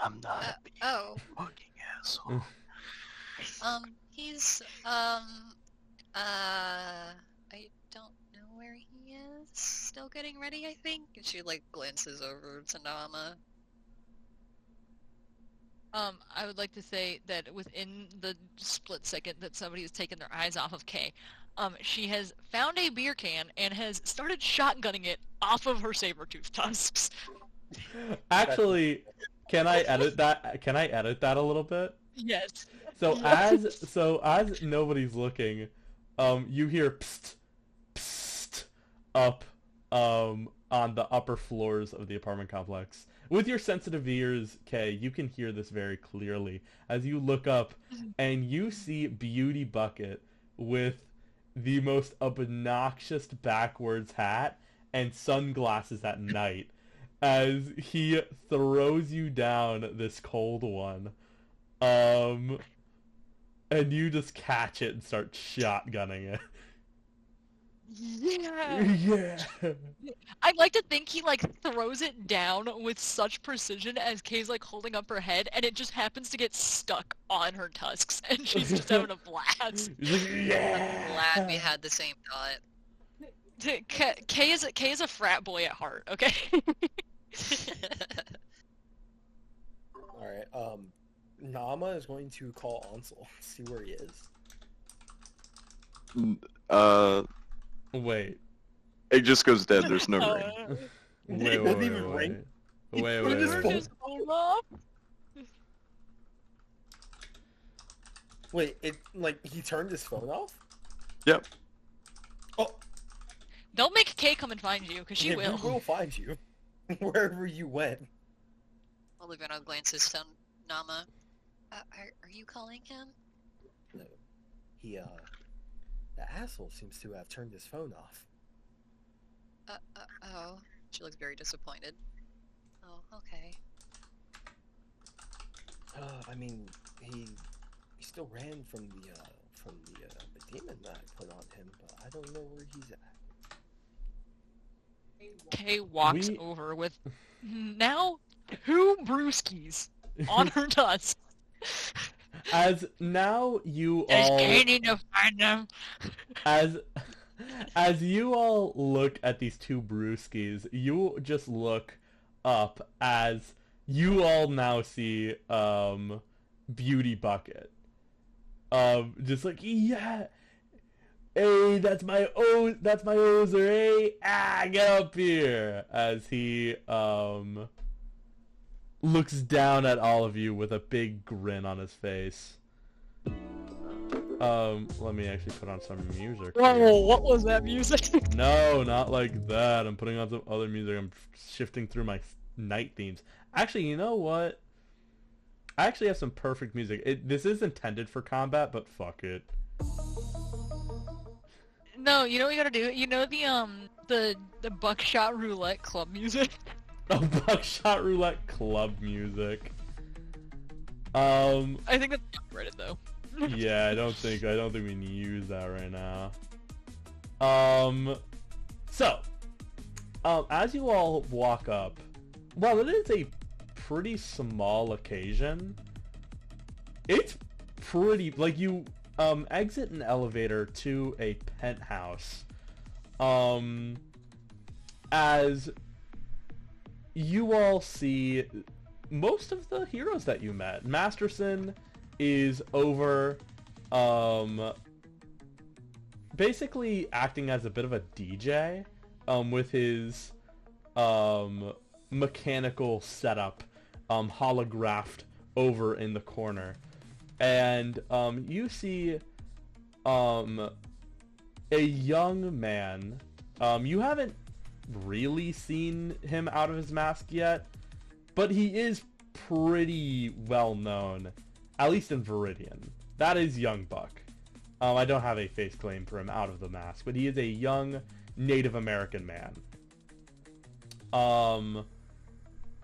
I'm not a Oh, fucking asshole. he's I don't know where he is. Still getting ready, I think. And she like glances over to Nama. I would like to say that within the split second that somebody has taken their eyes off of Kay, she has found a beer can and has started shotgunning it off of her saber-tooth tusks. Actually, can I edit that? Can I edit that a little bit? Yes. So as nobody's looking, you hear psst, psst up on the upper floors of the apartment complex. With your sensitive ears, Kay, you can hear this very clearly as you look up and you see Beauty Bucket with the most obnoxious backwards hat and sunglasses at night as he throws you down this cold one. And you just catch it and start shotgunning it. Yeah. Yeah. I'd like to think he like throws it down with such precision as Kay's like holding up her head, and it just happens to get stuck on her tusks, and she's just having a blast. He's like, yeah. Glad we had the same thought. Kay is a frat boy at heart. Okay. All right. Nama is going to call Ansel, see where he is. Wait. It just goes dead. There's no ring. Wait. It doesn't even ring. Wait. He just Turn his phone off. Wait, he turned his phone off? Yep. Oh, Don't make Kay come and find you, because she yeah, will. we will find you wherever you went. Olivana glances to Nama. Are you calling him? No, he the asshole seems to have turned his phone off. Oh. She looks very disappointed. Oh, okay. I mean, he still ran from the demon that I put on him, but I don't know where he's at. Kay walks We- over with now 2 brewskis on her tusk. As now you Is all Kay need to find them? as you all look at these 2 brewskis, you just look up as you all now see Beauty Bucket. Just like, yeah, hey, that's my Ozer, hey, get up here, as he looks down at all of you with a big grin on his face. Let me actually put on some music. Whoa, here. what was that music? No, not like that. I'm putting on some other music. I'm shifting through my night themes. Actually, you know what? I actually have some perfect music. This is intended for combat, but fuck it. No, you know what you gotta do? You know the Buckshot Roulette Club music? Oh, Buckshot Roulette Club music. I think that's copyrighted though. Yeah, I don't think we can use that right now. As you all walk up, well, it is a pretty small occasion. It's pretty, like, you exit an elevator to a penthouse. As you all see most of the heroes that you met. Masterson is over, basically acting as a bit of a DJ, with his, mechanical setup, holographed over in the corner. And, you see, a young man. You haven't really seen him out of his mask yet, but he is pretty well known, at least in Veridian. That is young Buck. I don't have a face claim for him out of the mask, but he is a young Native American man.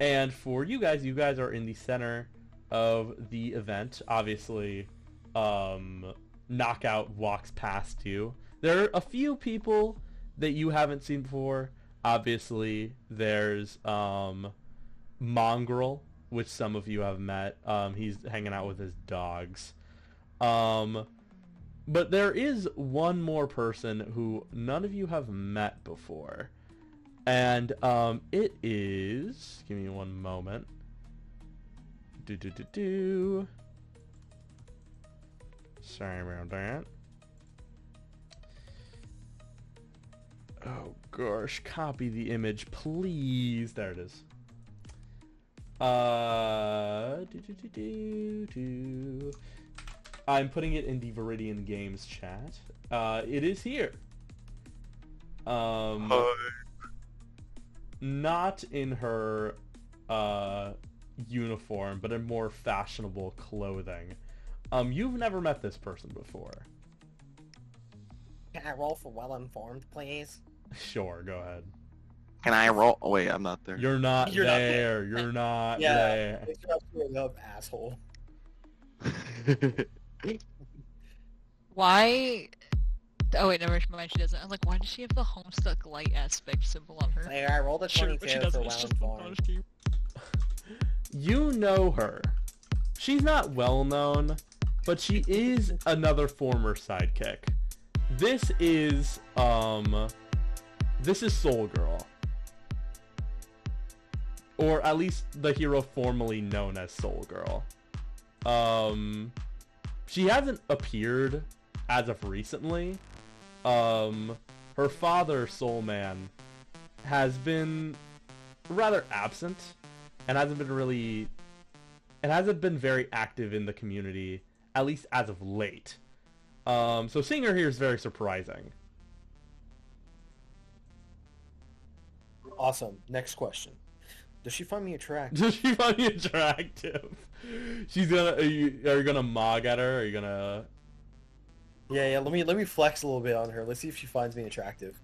And for you guys are in the center of the event. Obviously, Knockout walks past you. There are a few people that you haven't seen before. Obviously, there's Mongrel, which some of you have met. He's hanging out with his dogs. But there is one more person who none of you have met before. And it is... Give me one moment. Sorry about that. Oh gosh, copy the image, please. There it is. I'm putting it in the Veridian Games chat. It is here. Not in her uniform, but in more fashionable clothing. You've never met this person before. Can I roll for well-informed, please? Sure, go ahead. Can I roll? Oh wait, I'm not there. You're not there. You're not there. You're up, asshole. Why? Oh wait, never mind. She doesn't. I'm like, why does she have the Homestuck light aspect symbol on her? Hey, I rolled a 22 but she for doesn't. It's just well-informed. You know her. She's not well known, but she is another former sidekick. This is Soul Girl. Or at least the hero formerly known as Soul Girl. She hasn't appeared as of recently. Her father, Soul Man, has been rather absent and hasn't been very active in the community, at least as of late. So seeing her here is very surprising. Awesome. Next question. Does she find me attractive? Does she find me attractive? She's gonna. Are you gonna mog at her? Are you gonna? Yeah. Let me flex a little bit on her. Let's see if she finds me attractive.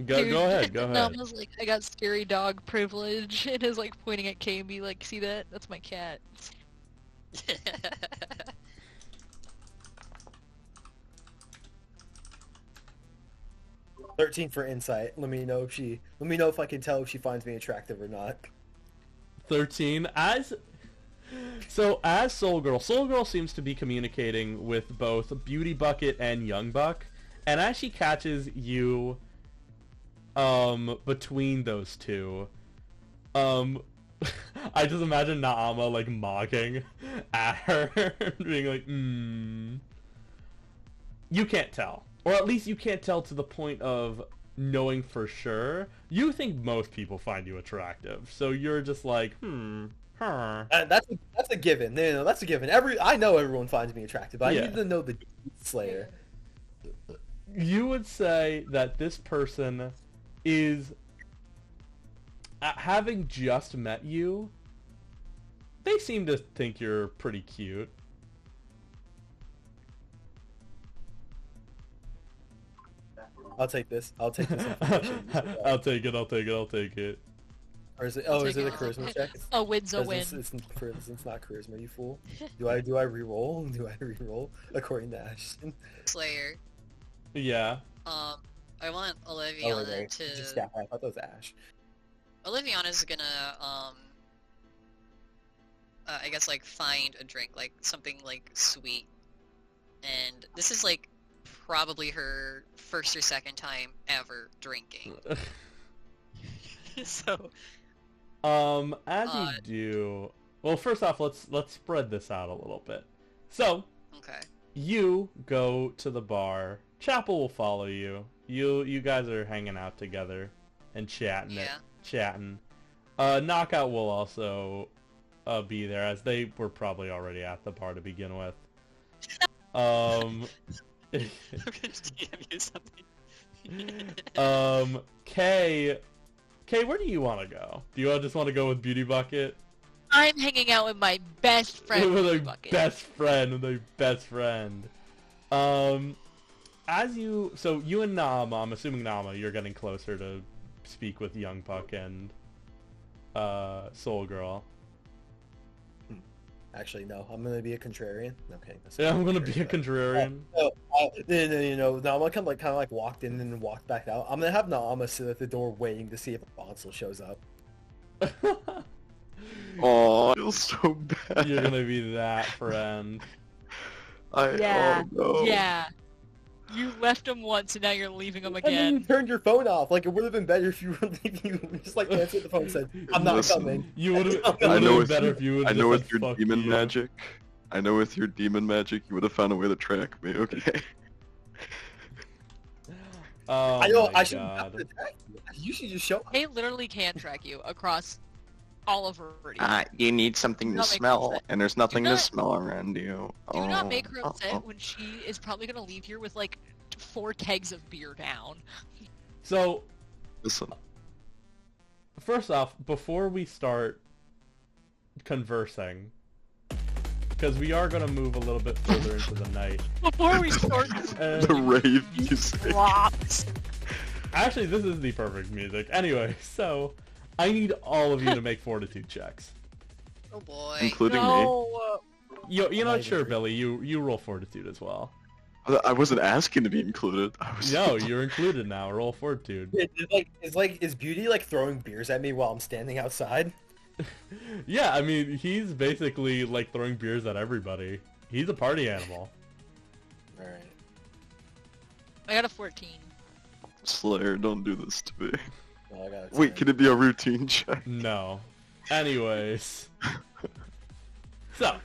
Go ahead. Go ahead. Nama's like, I got scary dog privilege, and is like pointing at Kay and be like, see that? That's my cat. 13 for insight. Let me know if I can tell if she finds me attractive or not. 13 as Soul Girl seems to be communicating with both Beauty Bucket and Young Buck, and as she catches you between those two, I just imagine Naama like mocking at her, being like, You can't tell, or at least you can't tell to the point of knowing for sure. You think most people find you attractive, so you're just like, That's a given. No, that's a given. I know everyone finds me attractive, but Yeah. I need to know the details. Slayer. You would say that this person is, having just met you, they seem to think you're pretty cute. I'll take this. I'll take this information. I'll take it. Or is it? I'll Oh, is take it a it. charisma check? A win's a win. It's not charisma, you fool. Do I re-roll? Do I re-roll according to Ashton? Slayer. Yeah. I want Oh, Oliviana there. to. Just I thought that was Ash. Oliviana's gonna I guess like find a drink, like something like sweet, and this is like probably her first or second time ever drinking. So. As you do, well, first off, let's spread this out a little bit. So. Okay. You go to the bar. Chapel will follow you. You guys are hanging out together and chatting. Knockout will also be there, as they were probably already at the bar to begin with. I'm gonna DM you something. Kay, where do you want to go? Do you just want to go with Beauty Bucket? I'm hanging out with my best friend. With a Bucket. best friend. So you and Nama, I'm assuming Nama, you're getting closer to speak with Young Puck and Soul Girl. Actually, no. I'm gonna be a contrarian. Okay. Yeah, I'm gonna be a contrarian. No, Nama kind of like walked in and walked back out. I'm gonna have Nama sit at the door waiting to see if Ansel shows up. Oh, I feel so bad. You're gonna be that friend. Yeah. Oh, no. Yeah. You left him once, and now you're leaving him And then you again. turned your phone off. Like, it would have been better if you just like answered the phone and said, "I'm not Listen, coming." You would have. I know been with better you- if you would. I know with your fuck demon you. magic. I know with your demon magic, you would have found a way to track me. Okay. Oh I know. my I should have god. attacked you. You should just show up. They literally can track you across all of Veridian. You need something Do to not make her smell, upset. and there's nothing to not- smell around you. Do not make her Oh, upset oh. when she is probably gonna leave here with like 4 kegs of beer down. So Listen, first off, before we start conversing, because we are gonna move a little bit further into the night. Before we start, the rave music. drops. Actually, this is the perfect music. Anyway, so I need all of you to make fortitude checks. Oh boy. Including me. No. You know, I sure, agree. Billy. You roll fortitude as well. I wasn't asking to be included. I was... No, you're included now. Roll fortitude. Is Beauty like throwing beers at me while I'm standing outside? Yeah, I mean, he's basically like throwing beers at everybody. He's a party animal. All right. I got a 14. Slayer, don't do this to me. Well, I got a Wait, 10. can it be a routine check? No. Anyways. So,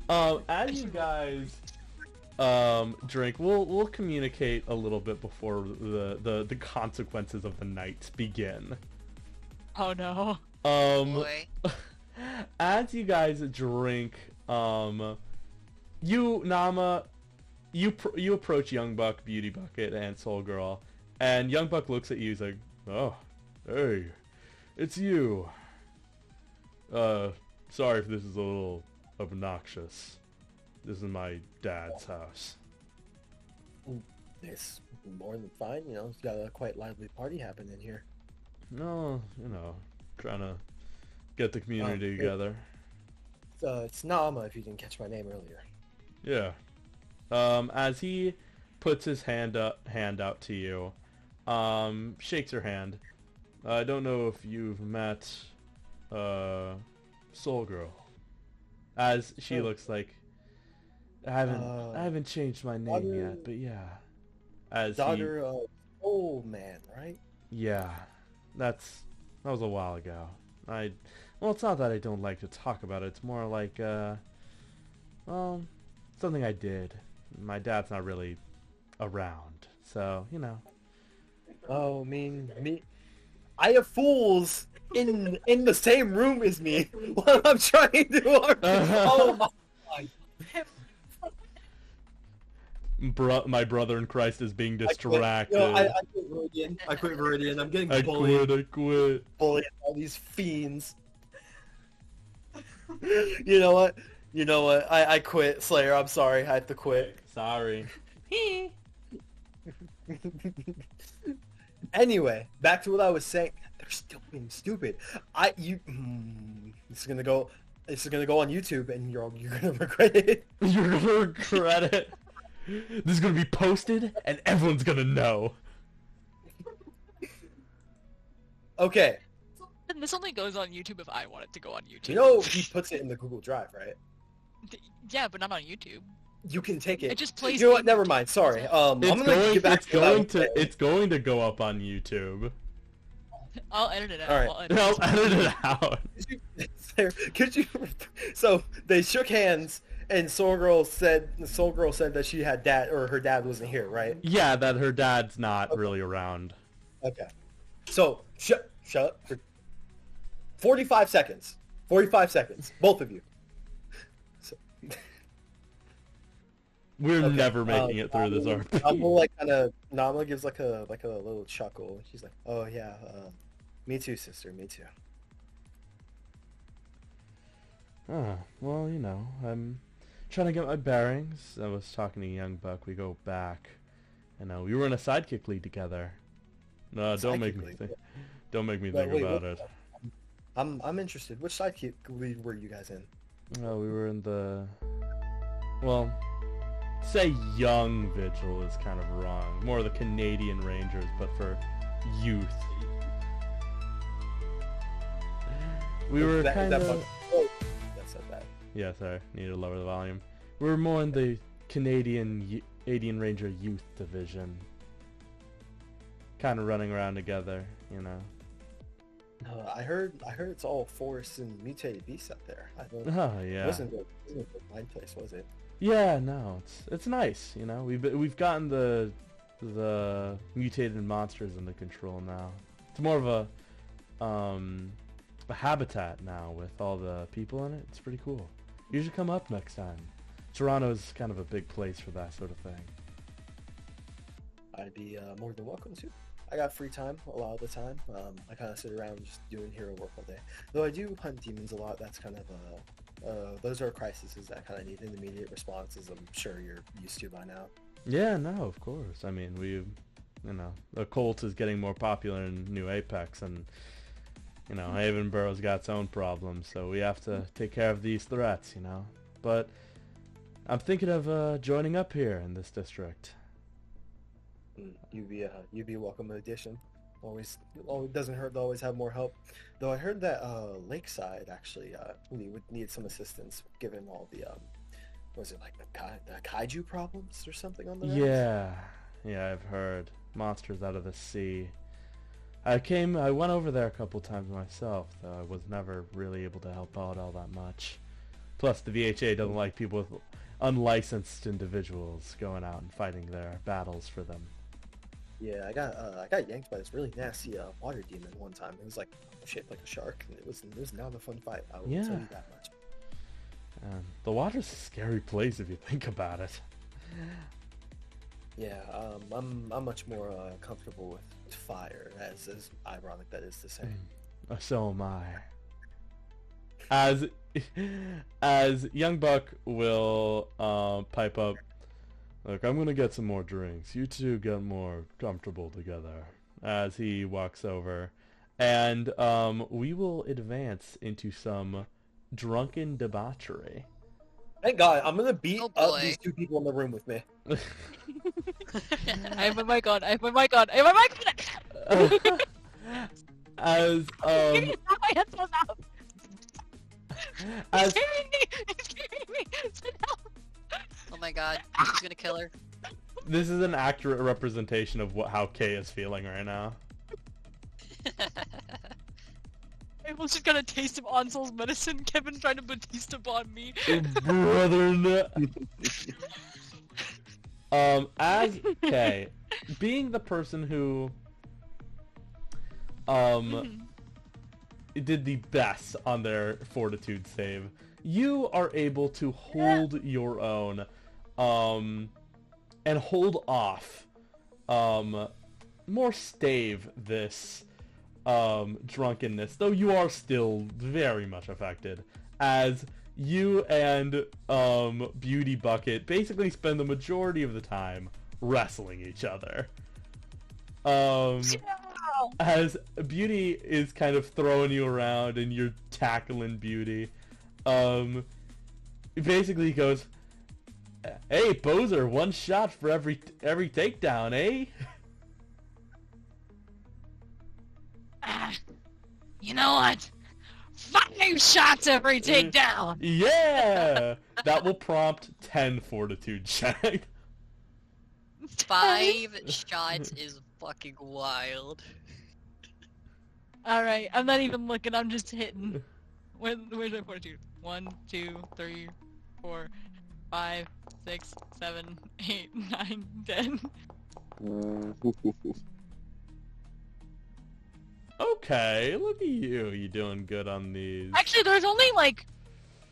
as you guys drink, we'll communicate a little bit before the consequences of the night begin. Oh no. Boy. As you guys drink, you Nama, you approach Young Buck, Beauty Bucket, and Soul Girl, and Young Buck looks at you. He's like, "Oh, hey, it's you. Sorry if this is a little obnoxious. This is my dad's house." It's more than fine, you know. It's got a quite lively party happening here. No, trying to get the community together. It's Nama, if you didn't catch my name earlier. Yeah. As he puts his hand out to you, shakes your hand. I don't know if you've met Soul Girl. As she looks like, I haven't changed my name yet, but yeah. As Daughter of Old Man, right? yeah, that was a while ago. Well, it's not that I don't like to talk about it. It's more like, well, something I did. My dad's not really around, so, you know. Oh, me. I have fools in the same room as me while I'm trying to argue. Oh my god. my brother in Christ is being distracted. I quit Veridian. I quit Veridian. I'm getting I bullied. quit. Bullied by all these fiends. You know what? I quit, Slayer. I'm sorry. I have to quit. Sorry. Anyway, back to what I was saying. They're still being stupid. This is gonna go on YouTube, and you're gonna regret it. You're gonna regret it. This is gonna be posted, and everyone's gonna know. Okay. And this only goes on YouTube if I want it to go on YouTube. You know he puts it in the Google Drive, right? Yeah, but not on YouTube. You can take it. It just plays. You know what? Never mind. Sorry. I'm gonna get back It's going to go up on YouTube. I'll edit it out. All right. I'll edit it out. Could you? So they shook hands, and Soul Girl said that she had her dad wasn't here, right? Yeah, that her dad's not really around. Okay. So shut up for 45 seconds. 45 seconds, both of you. So, We're okay, never making it through this RPG. Nama gives like a little chuckle. She's like, "Oh yeah, me too, sister, me too." Oh, well, I'm trying to get my bearings. I was talking to Young Buck. We go back. We were in a sidekick league together. No, don't make me think about it. I'm interested. Which sidekick league were you guys in? Oh, we were in the... Well, say young Vigil is kind of wrong. More of the Canadian Rangers, but for youth. We were kind of... That's not bad. Yeah, sorry. Need to lower the volume. We were more in the Canadian Ranger Youth Division. Kind of running around together, I heard it's all forests and mutated beasts out there. Oh yeah. It wasn't my place, was it? Yeah, no, it's nice. We've gotten the mutated monsters under control now. It's more of a habitat now with all the people in it. It's pretty cool. You should come up next time. Toronto's kind of a big place for that sort of thing. I'd be more than welcome to. I got free time a lot of the time. I kind of sit around just doing hero work all day. Though I do hunt demons a lot. That's kind of those are crises that kind of need an immediate response, as I'm sure you're used to by now. Yeah, no, of course. I mean, the cult is getting more popular in New Apex, and Havenborough's got its own problems, so we have to take care of these threats, But I'm thinking of joining up here in this district. You'd be a welcome addition. Always doesn't hurt to always have more help. Though I heard that Lakeside actually we would need some assistance given all the was it like the kaiju problems or something on the rise? Yeah, I've heard monsters out of the sea. I went over there a couple times myself, though I was never really able to help out all that much. Plus, the VHA doesn't like people with unlicensed individuals going out and fighting their battles for them. Yeah, I got yanked by this really nasty water demon one time. It was like shaped like a shark, and it was not a fun fight. I will tell you that much. The water's a scary place if you think about it. Yeah, I'm much more comfortable with fire, as ironic that is to say. So am I. As Young Buck will pipe up, look, I'm gonna get some more drinks. You two get more comfortable together. As he walks over, and we will advance into some drunken debauchery. Thank God, I'm gonna beat up these two people in the room with me. I have my mic on. I have my mic on. I have my mic on. As my headphones out. as He's carrying me. Sit down. Oh my god, he's gonna kill her. this is an accurate representation of how Kay is feeling right now. I was just gonna taste of Ansel's medicine. Kevin trying to Batista bomb me. Brother, no. As Kay, being the person who did the best on their fortitude save, you are able to hold your own and hold off, more stave this drunkenness, though you are still very much affected, as you and Beauty Bucket basically spend the majority of the time wrestling each other. As Beauty is kind of throwing you around and you're tackling Beauty, basically goes, "Hey, Bozer, one shot for every takedown, eh?" You know what? 5 shots every takedown! Yeah! That will prompt 10 fortitude check. 5 shots is fucking wild. Alright, I'm not even looking, I'm just hitting. Where's my fortitude? 1, 2, 3, 4, 5, 6, 7, 8, 9, 10. Okay, look at you. You doing good on these. Actually, there's only like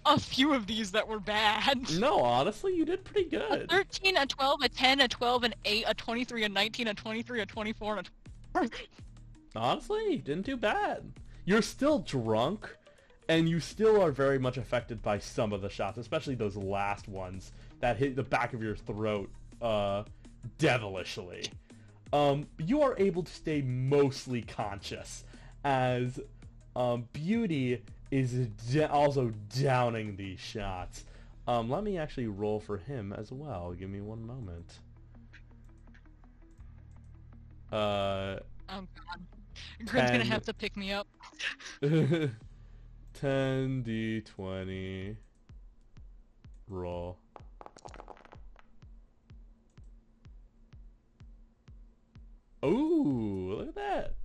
a few of these that were bad. No, honestly, you did pretty A good. 13, a 12, a 10, a 12, an 8, a 23, a 19, a 23, a 24, and a Honestly, you didn't do bad. You're still drunk, and you still are very much affected by some of the shots, especially those last ones that hit the back of your throat devilishly. You are able to stay mostly conscious as Beauty is also downing these shots. Let me actually roll for him as well. Give me one moment. Oh god. Grim's gonna have to pick me up. 10d20 roll. Ooh, look at that.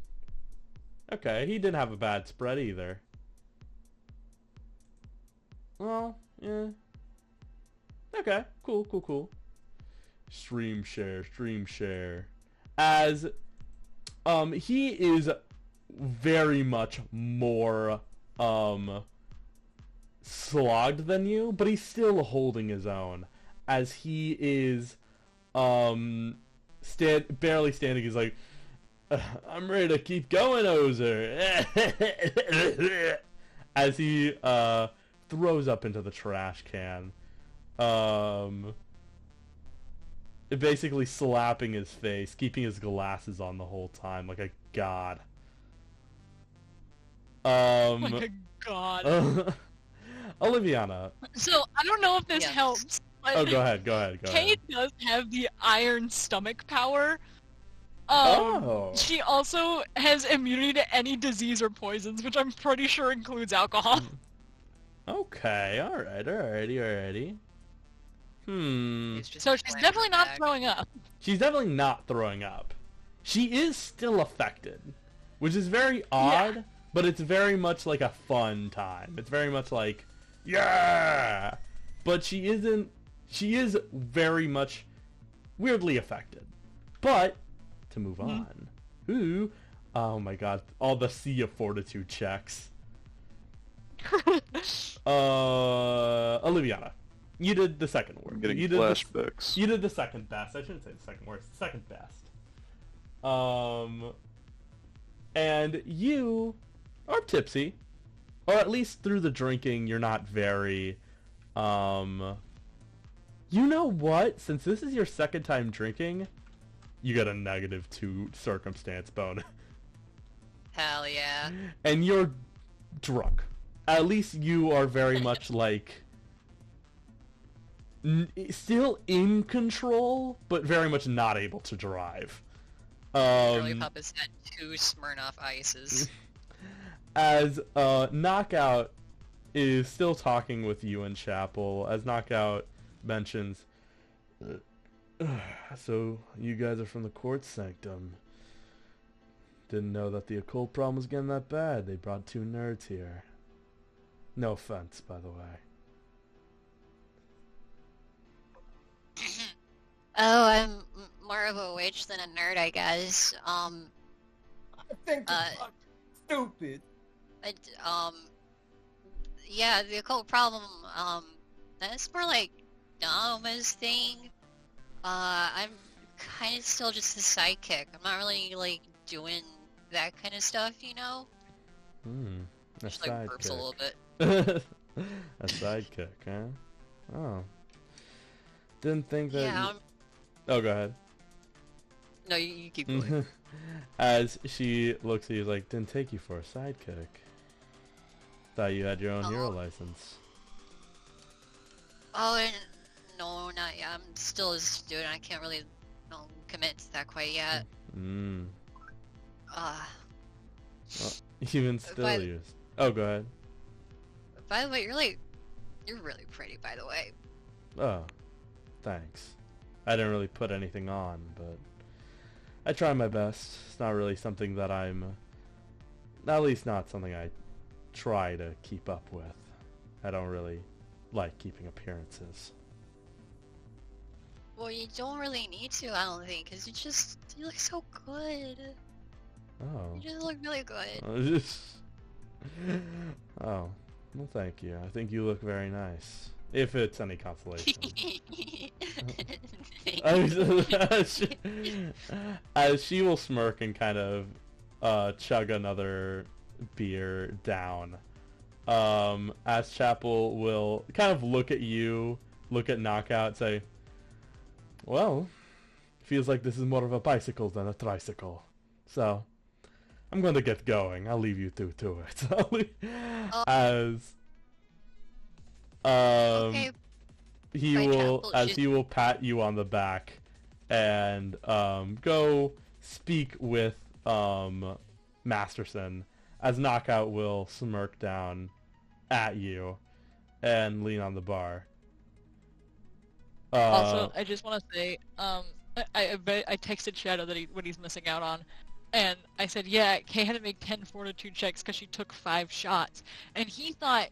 Okay, he didn't have a bad spread either. Well, yeah. Okay, cool. Stream share. As he is very much more slogged than you, but he's still holding his own, as he is barely standing. He's like, "I'm ready to keep going, Ozer." As he throws up into the trash can, basically slapping his face, keeping his glasses on the whole time like a god. Like a god. Oliviana. So, I don't know if this Yes. helps, but Oh, go ahead. Kate does have the iron stomach power. Oh. She also has immunity to any disease or poisons, which I'm pretty sure includes alcohol. Okay, alrighty. He's just So she's slamming definitely not back. throwing up. She's definitely not throwing up. She is still affected, which is very odd, but it's very much like a fun time. It's very much like, yeah! But she isn't... She is very much weirdly affected. But, to move on... Ooh, oh my god, all the Sea of Fortitude checks. Oliviana, you did the second worst. I'm getting You did flashbacks. You did the second best. I shouldn't say the second worst. The second best. And you are tipsy, or at least through the drinking, you're not very. You know what? Since this is your second time drinking, you get a -2 circumstance bonus, Hell yeah. and you're drunk. At least you are very much like still in control, but very much not able to drive. Really Pop has had 2 Smirnoff Ices. As Knockout is still talking with you in chapel, as Knockout mentions, so you guys are from the court sanctum. Didn't know that the occult problem was getting that bad. They brought 2 nerds here. No offense, by the way. Oh, I'm more of a witch than a nerd, I guess. I think Uh, it's stupid. Yeah, the occult problem, that's more like Dama's thing. I'm kind of still just a sidekick. I'm not really, like, doing that kind of stuff, you know? A Just, like, burps a sidekick. little bit. A sidekick, huh? Oh. Didn't think that. Yeah, Oh, go ahead. no, you keep going. As she looks at you like, didn't take you for a sidekick. Thought you had your own hero license. Oh, and no, not yet. I'm still a student. I can't really commit to that quite yet. Well, even still, But- you. Oh, go ahead. By the way, you're really pretty, by the way. Oh, thanks. I didn't really put anything on, but I try my best. It's not really something that I'm... At least not something I try to keep up with. I don't really like keeping appearances. Well, you don't really need to, I don't think, because you look so good. Oh. You just look really good. Oh. Well, thank you. I think you look very nice. If it's any consolation. As she will smirk and kind of chug another beer down. As Chapel will kind of look at you, look at Knockout, say, well, feels like this is more of a bicycle than a tricycle. So, I'm going to get going. I'll leave you two to it. As Okay. he By will Chapel, as she's- he will pat you on the back and go speak with Masterson, as Knockout will smirk down at you and lean on the bar. Also, I just want to say, I texted Shadow that what he's missing out on, and I said, yeah, Kay had to make 10 fortitude checks because she took 5 shots, and he thought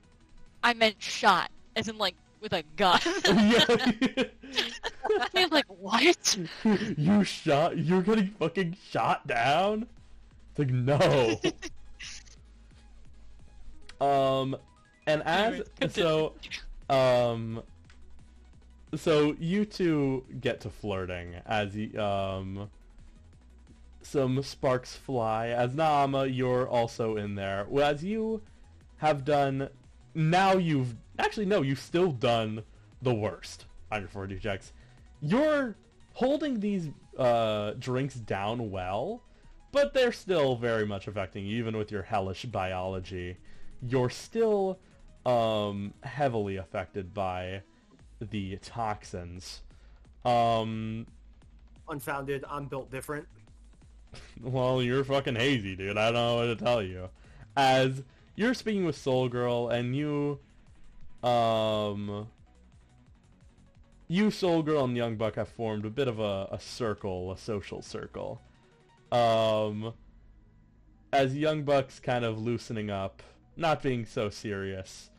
I meant shot, as in like with a gun. I'm like, what? You're getting fucking shot down? It's like, no. And as, Anyways, so you two get to flirting as some sparks fly. As Naama, you're also in there. Well, as you have done, now you've still done the worst on your 42 checks. You're holding these drinks down well, but they're still very much affecting you, even with your hellish biology. You're still heavily affected by the toxins. Unfounded, I'm built different. Well, you're fucking hazy, dude. I don't know what to tell you. As you're speaking with Soul Girl, and you, Soul Girl, and Young Buck have formed a bit of a circle, a social circle. As Young Buck's kind of loosening up, not being so serious,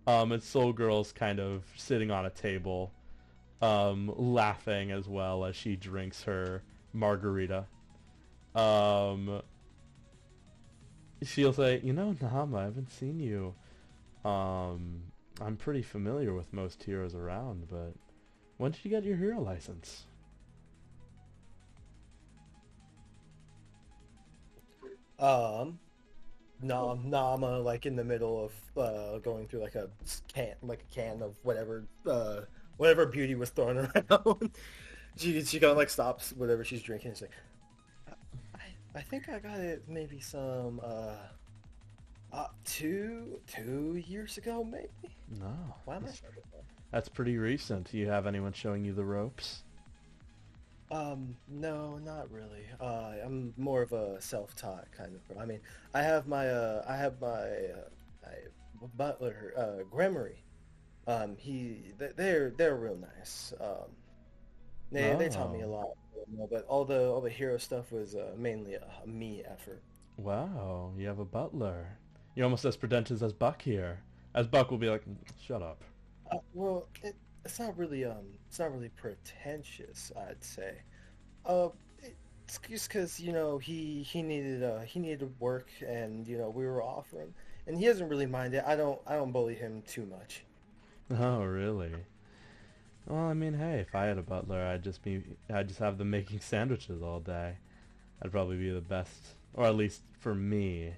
and Soul Girl's kind of sitting on a table, laughing as well as she drinks her margarita. She'll say, you know, Nama, I haven't seen you. I'm pretty familiar with most heroes around, but when did you get your hero license? Nama, like in the middle of going through like a can of whatever beauty was thrown around. she kind of like stops whatever she's drinking. She's like, I think I got it maybe some 2 years ago maybe. No. Why am I starting that? That's pretty recent. Do you have anyone showing you the ropes? No, not really. I'm more of a self-taught kind of girl. I mean, I have my butler, Gremory. They're real nice. They taught me a lot, but all the hero stuff was mainly a me effort. Wow, you have a butler. You're almost as pretentious as Buck here. As Buck will be like, shut up. Well, it's not really pretentious, I'd say. It's just because he needed work, and we were offering, and he doesn't really mind it. I don't bully him too much. Oh, really? Well, I mean, hey, if I had a butler, I'd just have them making sandwiches all day. That'd probably be the best, or at least for me,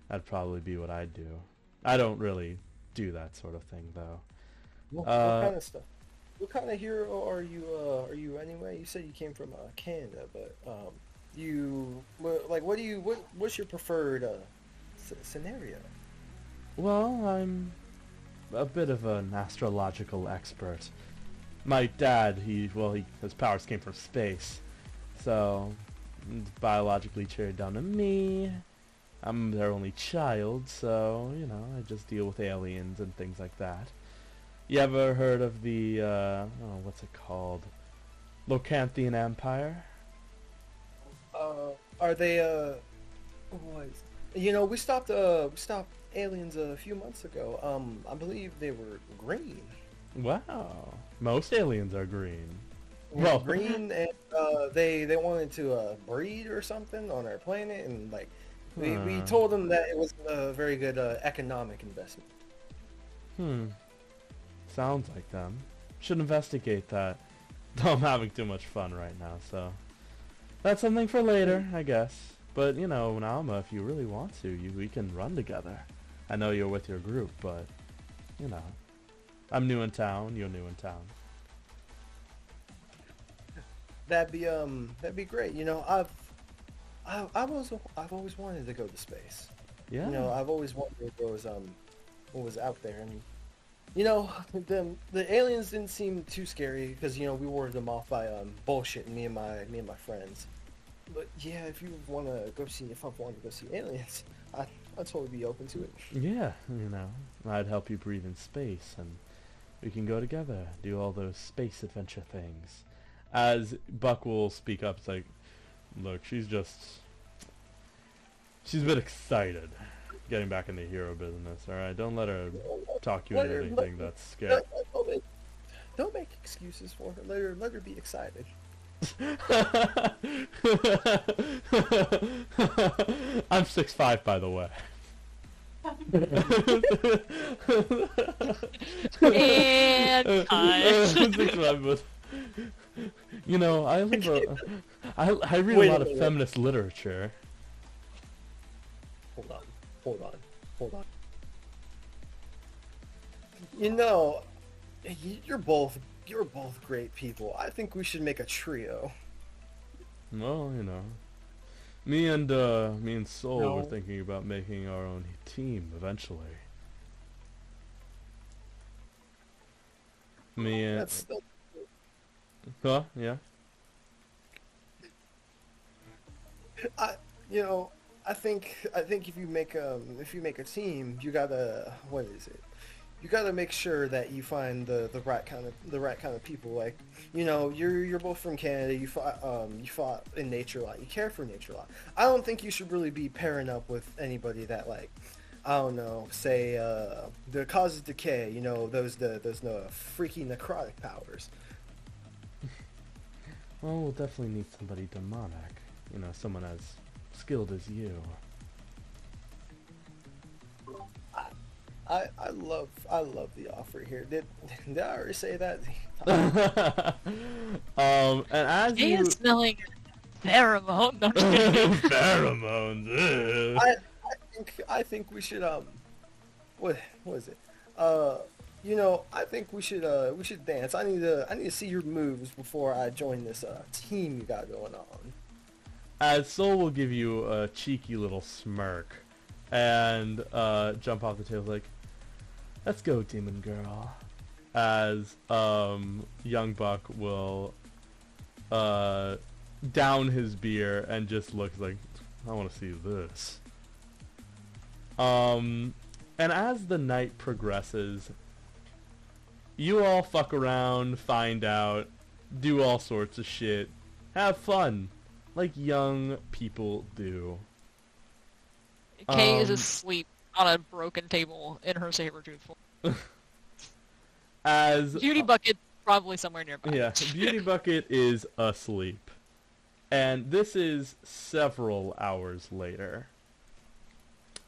that'd probably be what I'd do. I don't really do that sort of thing, though. What kind of stuff? What kind of hero are you anyway? You said you came from Canada, but what's your preferred scenario? Well, I'm a bit of an astrological expert. My dad, his powers came from space, so it's biologically carried down to me. I'm their only child, so, I just deal with aliens and things like that. You ever heard of the, what's it called? Locanthian Empire? Are they what? We stopped aliens a few months ago. I believe they were green. Wow. Most aliens are green. Well, green, and they wanted to breed or something on our planet, and we told them that it was a very good economic investment. Sounds like them. Should investigate that. Though I'm having too much fun right now, so that's something for later, I guess. But Naoma, if you really want to, we can run together. I know you're with your group, but I'm new in town. You're new in town. That'd be great. I've always wanted to go to space. Yeah. I've always wondered what was out there, and the aliens didn't seem too scary because we warded them off by bullshit. Me and my friends. But yeah, if I want to go see aliens, I'd totally be open to it. Yeah, I'd help you breathe in space, and we can go together, do all those space adventure things. As Buck will speak up, it's like, look, she's a bit excited getting back in the hero business, alright? Don't let her talk you into anything that's scary. Don't make excuses for her. Let her be excited. I'm 6'5", by the way. And time. 6'5", but I read a lot of feminist literature. Hold on. You're both great people. I think we should make a trio. Well, me and Soul were thinking about making our own team eventually. Huh? Yeah. I think if you make a team, you gotta, what is it? You gotta make sure that you find the right kind of people. Like, you're both from Canada. You fought in nature a lot. You care for nature a lot. I don't think you should really be pairing up with anybody that, like, I don't know, say the causes decay. Those freaky necrotic powers. Well, we'll definitely need somebody demonic. Someone as skilled as you. I love the offer here. Did I already say that? And as He you is smelling pheromone. No, I'm kidding. pheromones. I think we should what is it? I think we should dance. I need to see your moves before I join this team you got going on. As Soul will give you a cheeky little smirk and jump off the table like, let's go, demon girl. As young Buck will down his beer and just looks like, I want to see this. And as the night progresses, you all fuck around, find out, do all sorts of shit, have fun, like young people do. Kay is asleep on a broken table in her saber-tooth form. As Beauty Bucket probably somewhere nearby. yeah, Beauty Bucket is asleep. And this is several hours later.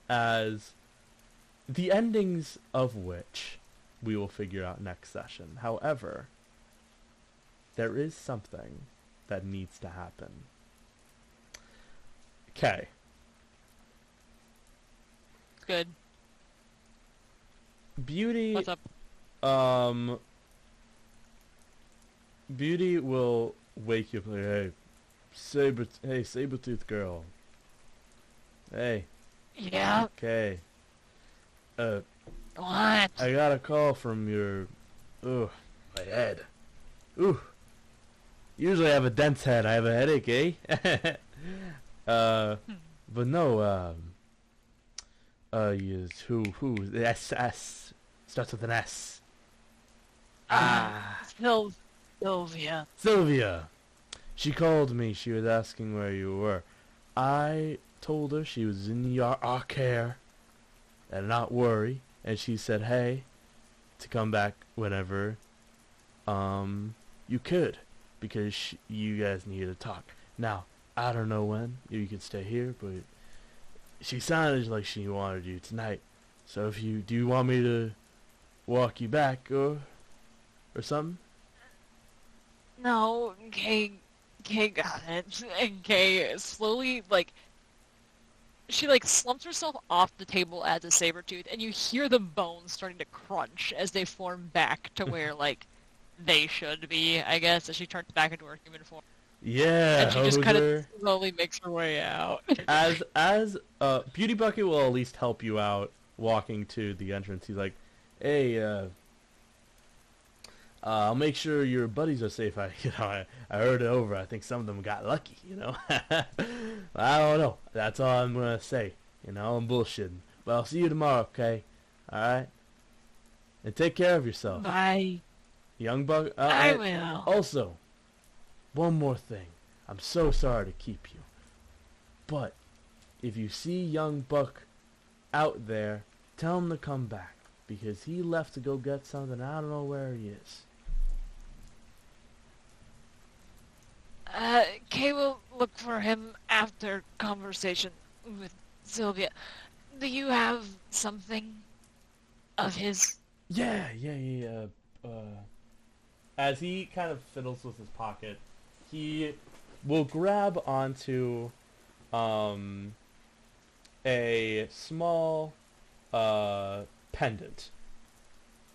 As the endings of which we will figure out next session. However, there is something that needs to happen. Okay. Good. Beauty, What's up? Beauty will wake you up like, hey, Sabretooth girl. Hey, Yeah. okay. What? I got a call from your, my head. Ooh. Usually I have a dense head. I have a headache, eh? But no, who, the S, starts with an S. Sylvia. Sylvia. She called me. She was asking where you were. I told her she was in our care and not worry. And she said, hey, to come back whenever you could, because you guys need to talk. Now, I don't know when you can stay here, but she sounded like she wanted you tonight. So if you do, you want me to walk you back or something? No, Kay got it. And Kay slowly, like, she, like, slumps herself off the table as a Sabretooth, and you hear the bones starting to crunch as they form back to where, like, they should be, I guess, as she turns back into her human form. Yeah, And she just kind of Hoser. slowly makes her way out. as Beauty Bucket will at least help you out walking to the entrance. He's like, hey, I'll make sure your buddies are safe. I heard it over. I think some of them got lucky, I don't know. That's all I'm gonna say. I'm bullshitting. But I'll see you tomorrow, okay? Alright? And take care of yourself. Bye. Young Buck. I will. Also, one more thing. I'm so sorry to keep you. But, if you see young Buck out there, tell him to come back. Because he left to go get something. I don't know where he is. Kay will look for him after conversation with Sylvia. Do you have something of his? Yeah. As he kind of fiddles with his pocket, he will grab onto a small pendant.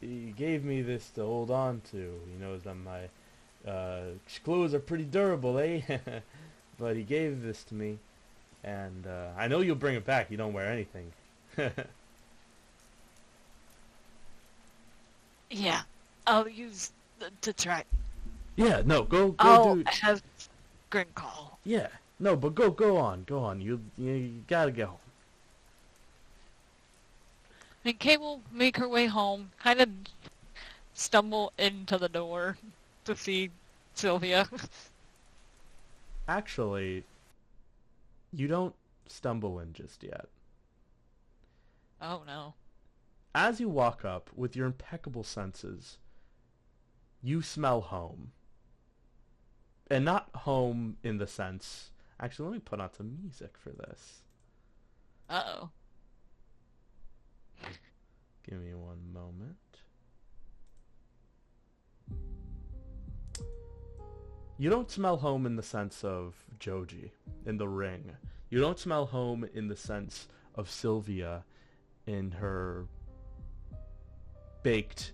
He gave me this to hold on to. He knows that my clothes are pretty durable, eh? But he gave this to me, and I know you'll bring it back. You don't wear anything. Yeah, I'll use to try. Yeah, no, go I'll do. have Grin call. Yeah, no, but go on. You gotta get home. And Kay will make her way home, kind of stumble into the door to see Sylvia. Actually, you don't stumble in just yet. Oh no. As you walk up with your impeccable senses, you smell home. And not home in the sense... Actually, let me put on some music for this. Uh-oh. Give me one moment. You don't smell home in the sense of Joji in The Ring. You don't smell home in the sense of Sylvia in her baked,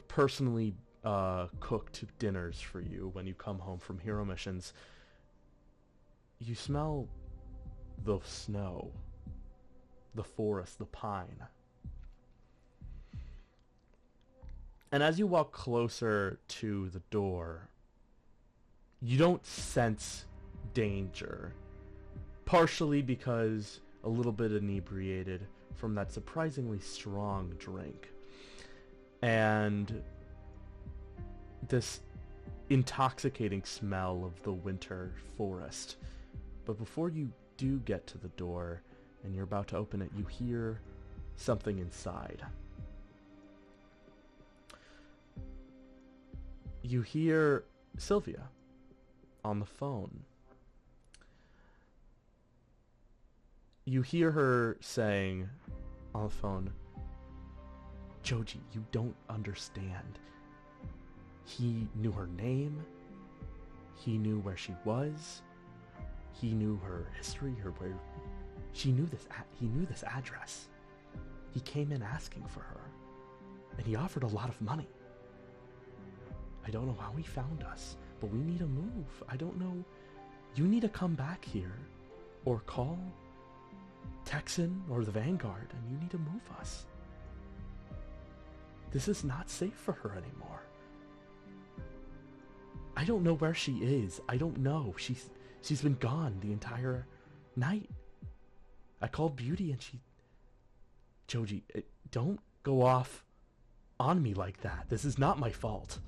personally cooked dinners for you when you come home from hero missions. You smell the snow, the forest, the pine. And as you walk closer to the door, you don't sense danger. Partially because a little bit inebriated from that surprisingly strong drink. And this intoxicating smell of the winter forest. But before you do get to the door and you're about to open it, you hear something inside. You hear Sylvia on the phone. You hear her saying on the phone, Joji, you don't understand. He knew her name. He knew where she was. He knew her history, he knew this address. He came in asking for her, and he offered a lot of money. I don't know how he found us, but we need to move. I don't know. You need to come back here, or call Texan or the Vanguard, and you need to move us. This is not safe for her anymore. I don't know where she is. I don't know. She's been gone the entire night. I called Beauty and Joji, don't go off on me like that. This is not my fault.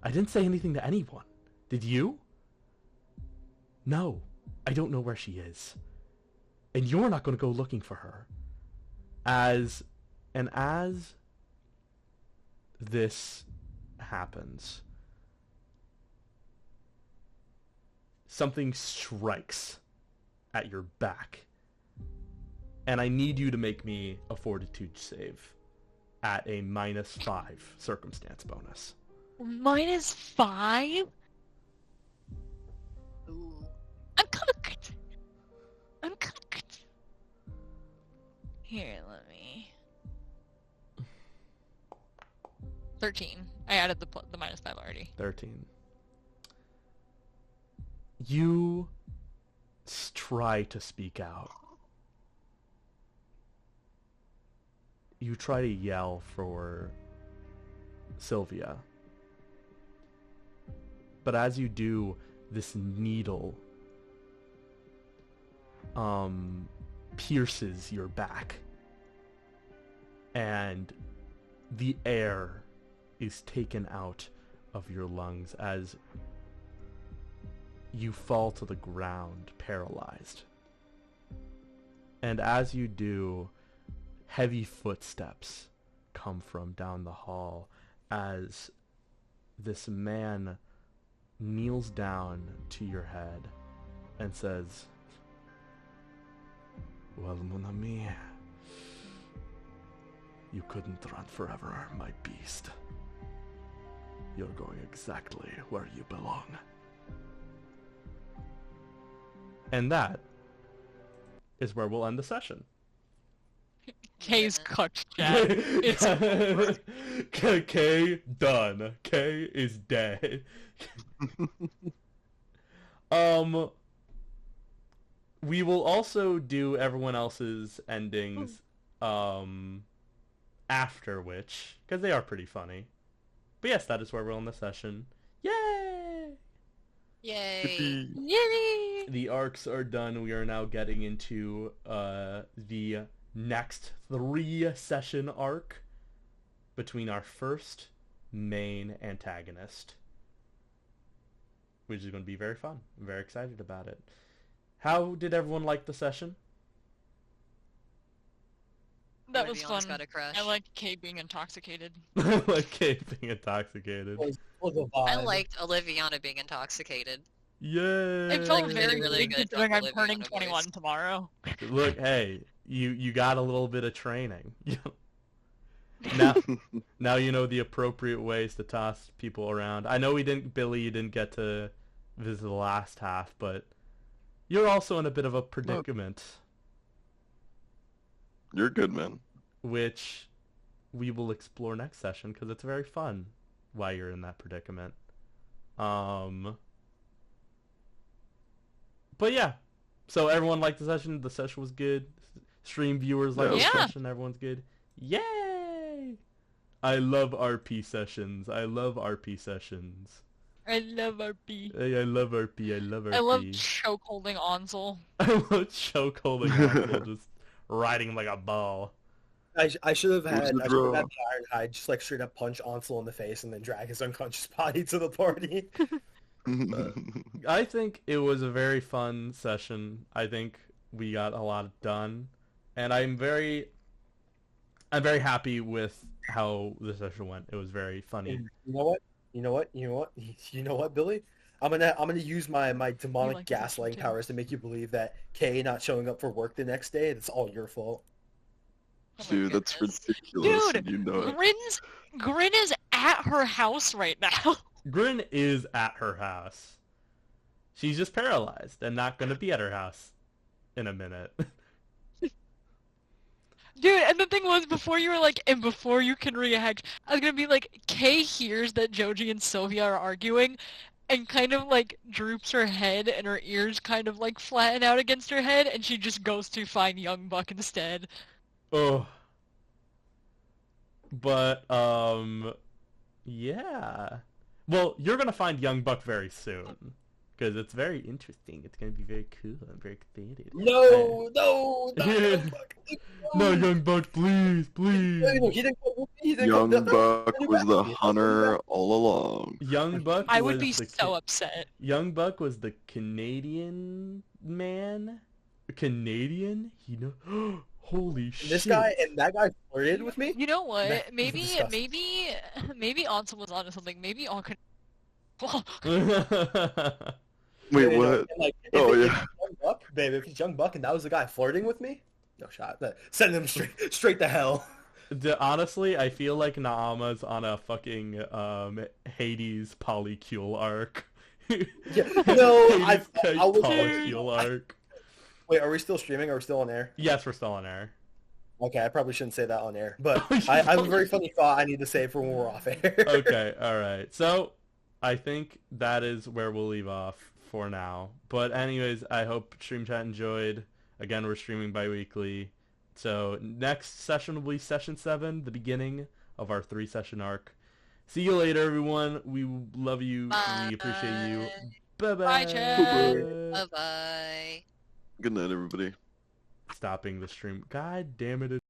I didn't say anything to anyone. Did you? No. I don't know where she is. And you're not going to go looking for her. As this happens, something strikes at your back. And I need you to make me a fortitude save at a -5 circumstance bonus. -5? Ooh. I'm cooked! I'm cooked! Here, let me... 13. I added the -5 already. 13. You try to speak out. You try to yell for Sylvia. But as you do, this needle pierces your back. And the air is taken out of your lungs as you fall to the ground, paralyzed. And as you do, heavy footsteps come from down the hall as this man kneels down to your head and says, "Well, mon ami, you couldn't run forever, my beast. You're going exactly where you belong." And that is where we'll end the session. K's cooked, Jack. It's over. K done. K is dead. We will also do everyone else's endings after which, because they are pretty funny. But yes, that is where we'll end the session. Yay! Yay! Yay! The arcs are done. We are now getting into the next 3-session arc between our first main antagonist, which is going to be very fun. I'm very excited about it. How did everyone like the session? That was Veridian's fun. got a crush. I like K being intoxicated. Like Kate being intoxicated. Was a I vibe. liked Oliviana being intoxicated. Yay! It felt Like, very really good good considering I'm Oliviana turning voice. 21 tomorrow. Look, hey, you got a little bit of training. Now you know the appropriate ways to toss people around. I know Billy, you didn't get to visit the last half, but you're also in a bit of a predicament, You're good, man. which we will explore next session because it's very fun while you're in that predicament. But yeah, so everyone liked the session. The session was good. Stream viewers liked the Yeah. session. Everyone's good. Yay! I love RP sessions. I love RP sessions. I love RP. Hey, I love RP. I love RP. I love choke holding Ansel. I love choke holding Axel, just riding him like a ball. I should have Where's had the the draw? Ironhide just like straight up punch Ansel in the face and then drag his unconscious body to the party. I think it was a very fun session. I think we got a lot done, and I'm very happy with how the session went. It was very funny. And you know what, Billy? I'm gonna use my demonic like this one gaslighting too. powers to make you believe that Kay not showing up for work the next day, it's all your fault. Oh my Dude, that's goodness. ridiculous. Dude, and you know it. Grin is at her house right now. Grin is at her house. She's just paralyzed and not gonna be at her house in a minute. Dude, and the thing was, before you were like, and before you can react, I was gonna be like, Kay hears that Joji and Sylvia are arguing, and kind of like droops her head, and her ears kind of like flatten out against her head, and she just goes to find Young Buck instead. Oh. But, yeah. Well, you're gonna find Young Buck very soon. Because it's very interesting. It's gonna be very cool. I'm very excited. No, Young Buck. No, Young Buck, please, please. No, he didn't go with me. He didn't Young go- Buck no, was the no, hunter all along. Young Buck I was would be the so upset. Young Buck was the Canadian man. Canadian? He know. Holy shit! This guy and that guy flirted with me. You know what? That was Maybe disgusting. Ansel was onto something. Maybe all could. Wait, And, what? and, like, if Oh, it's yeah. Young Buck, babe, if it's Young Buck and that was the guy flirting with me, no shot. Send him straight to hell. Honestly, I feel like Naama's on a fucking Hades polycule arc. Yeah, no, I was. polycule arc. Wait, are we still streaming? Are we still on air? Yes, we're still on air. Okay, I probably shouldn't say that on air, but I have a very funny thought I need to say for when we're off air. Okay, alright. So, I think that is where we'll leave off for now. But anyways, I hope Stream Chat enjoyed. Again, we're streaming bi-weekly. So, next session will be Session 7, the beginning of our 3-session arc. See you later, everyone. We love you. Bye. We appreciate you. Bye-bye. Bye, chat. Bye bye. Good night, everybody. Stopping the stream. God damn it.